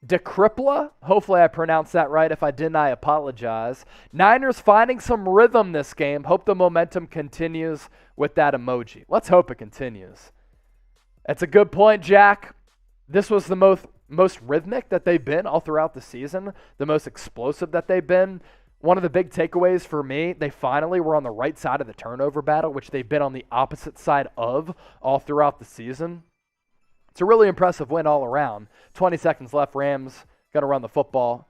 Speaker 1: DeCripla. Hopefully I pronounced that right. If I didn't, I apologize. Niners finding some rhythm this game. Hope the momentum continues with that emoji. Let's hope it continues. That's a good point, Jack. This was the most rhythmic that they've been all throughout the season, the most explosive that they've been. One of the big takeaways for me, they finally were on the right side of the turnover battle, which they've been on the opposite side of all throughout the season. It's a really impressive win all around. 20 seconds left. Rams going to run the football,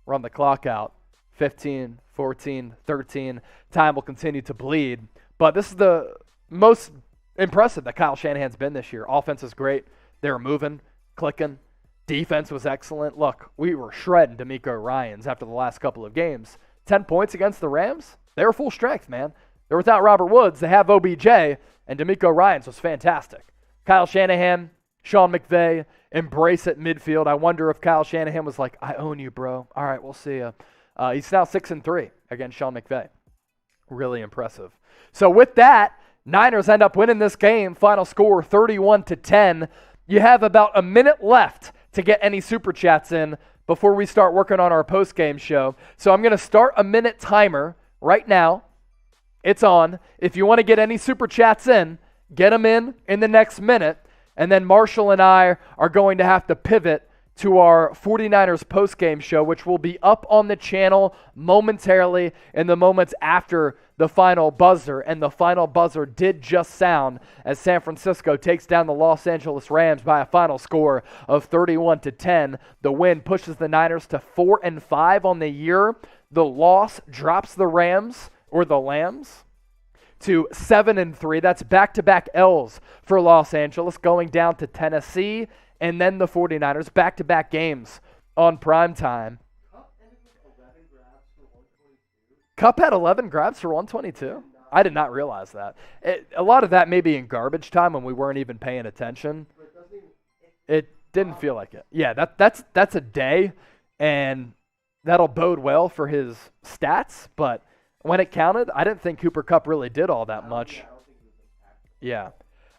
Speaker 1: run the clock out. 15, 14, 13. Time will continue to bleed. But this is the most impressive that Kyle Shanahan's been this year. Offense is great. They were moving, clicking. Defense was excellent. Look, we were shredding DeMeco Ryans after the last couple of games. 10 points against the Rams. They were full strength, man. They're without Robert Woods. They have OBJ, and DeMeco Ryans was fantastic. Kyle Shanahan, Sean McVay, embrace at midfield. I wonder if Kyle Shanahan was like, I own you, bro. All right, we'll see you. He's now 6-3 against Sean McVay. Really impressive. So with that, Niners end up winning this game. Final score 31-10. You have about a minute left to get any super chats in before we start working on our post-game show. So I'm going to start a minute timer right now. It's on. If you want to get any super chats in, get them in the next minute. And then Marshall and I are going to have to pivot to our 49ers postgame show, which will be up on the channel momentarily in the moments after the final buzzer. And the final buzzer did just sound as San Francisco takes down the Los Angeles Rams by a final score of 31-10. The win pushes the Niners to 4-5 on the year. The loss drops the Rams, or the Lambs, to 7-3. That's back-to-back L's for Los Angeles, going down to Tennessee, and then the 49ers, back-to-back games on primetime. Kupp had 11 grabs for 122? I did not realize that. A lot of that may be in garbage time when we weren't even paying attention. It didn't feel like it. Yeah, that's a day, and that'll bode well for his stats, but when it counted, I didn't think Cooper Kupp really did all that much. Yeah.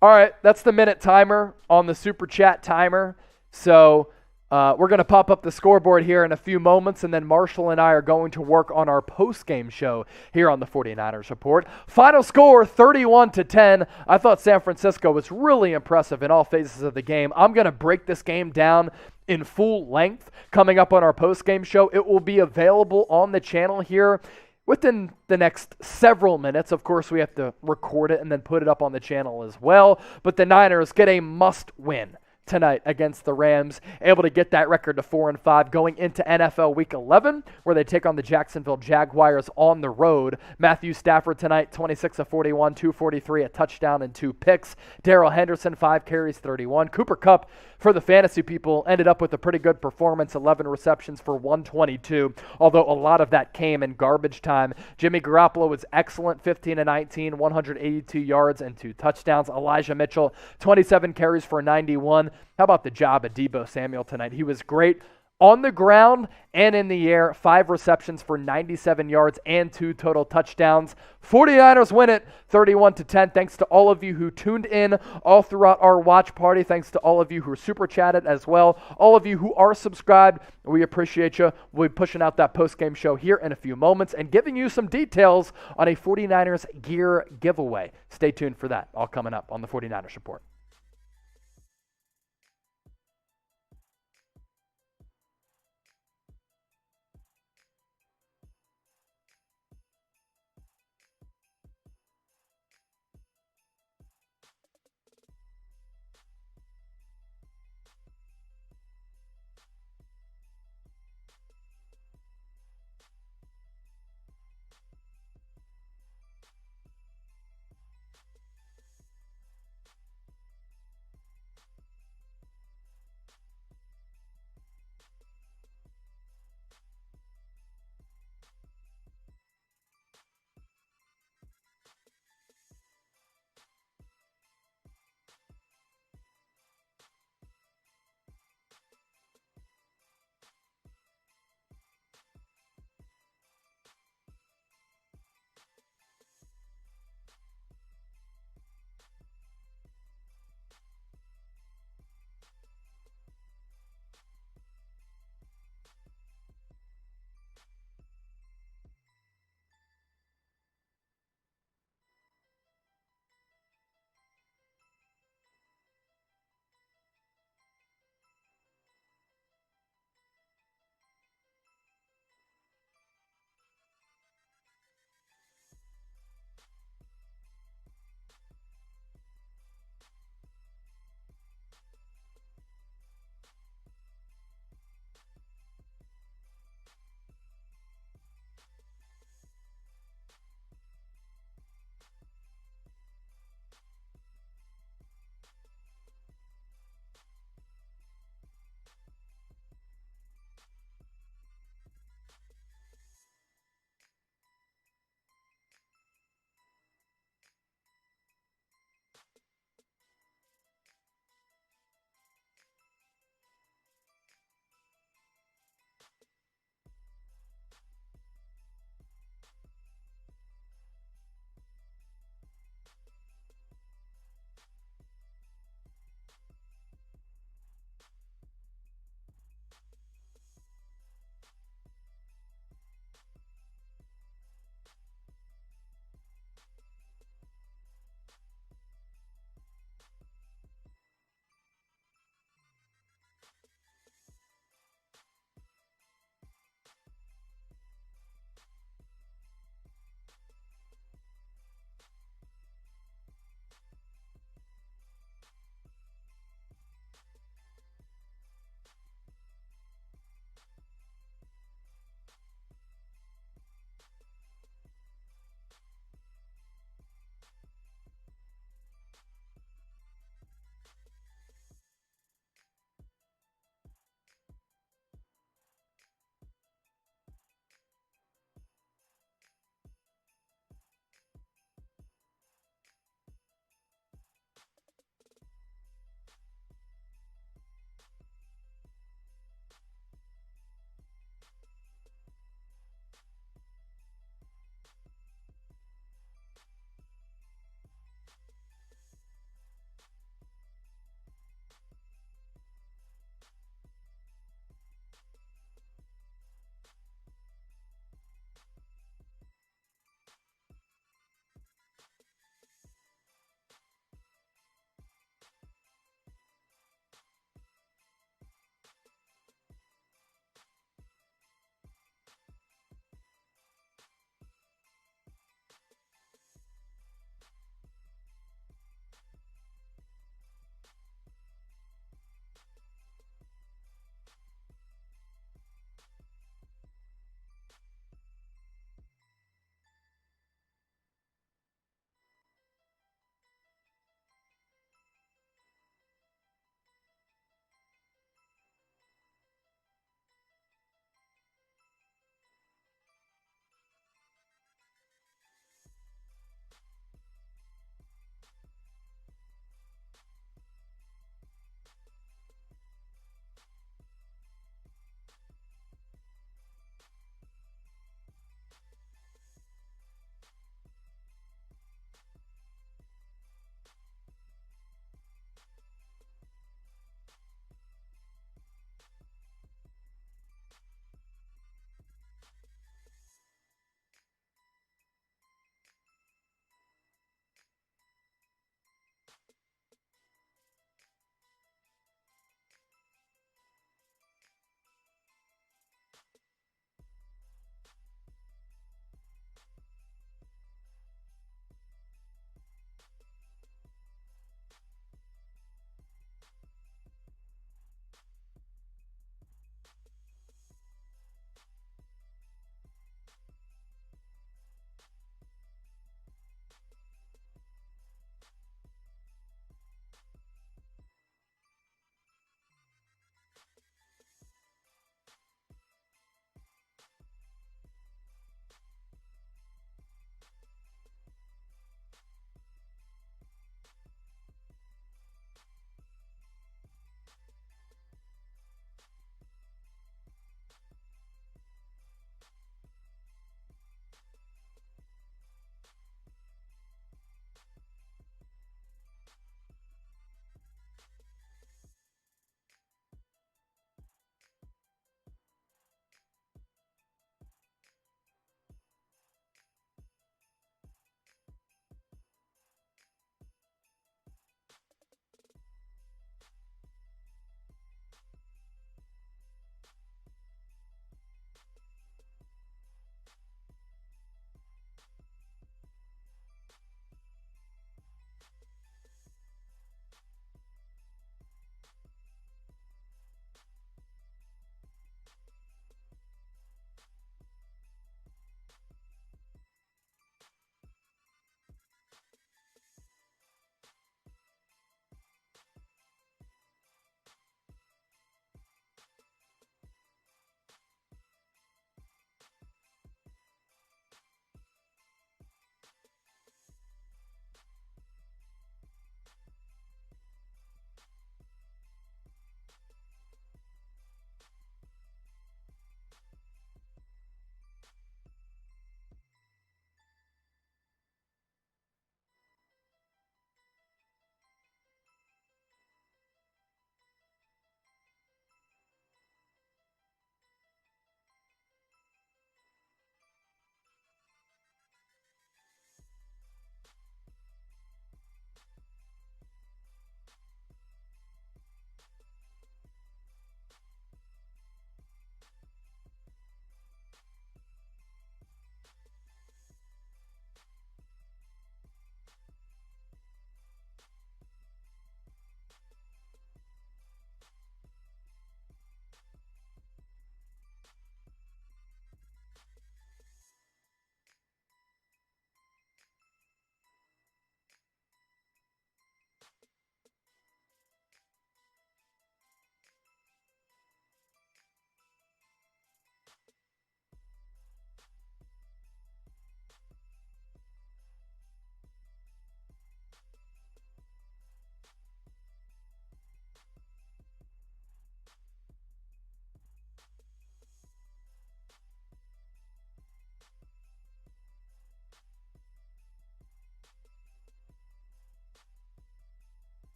Speaker 1: All right, that's the minute timer on the Super Chat timer. So we're going to pop up the scoreboard here in a few moments, and then Marshall and I are going to work on our post-game show here on the 49ers Report. Final score, 31-10. I thought San Francisco was really impressive in all phases of the game. I'm going to break this game down in full length coming up on our post-game show. It will be available on the channel here within the next several minutes. Of course, we have to record it and then put it up on the channel as well. But the Niners get a must-win tonight against the Rams, able to get that record to 4-5 going into NFL Week 11, where they take on the Jacksonville Jaguars on the road. Matthew Stafford tonight, 26 of 41, 243, a touchdown and 2 picks. Darrell Henderson, 5 carries, 31. Cooper Kupp, for the fantasy people, ended up with a pretty good performance, 11 receptions for 122, although a lot of that came in garbage time. Jimmy Garoppolo was excellent, 15 of 19, 182 yards and 2 touchdowns. Elijah Mitchell, 27 carries for 91. How about the job of Deebo Samuel tonight? He was great on the ground and in the air, 5 receptions for 97 yards and 2 total touchdowns. 49ers win it 31-10. Thanks to all of you who tuned in all throughout our watch party. Thanks to all of you who super chatted as well. All of you who are subscribed, we appreciate you. We'll be pushing out that post-game show here in a few moments and giving you some details on a 49ers gear giveaway. Stay tuned for that. All coming up on the 49ers Report.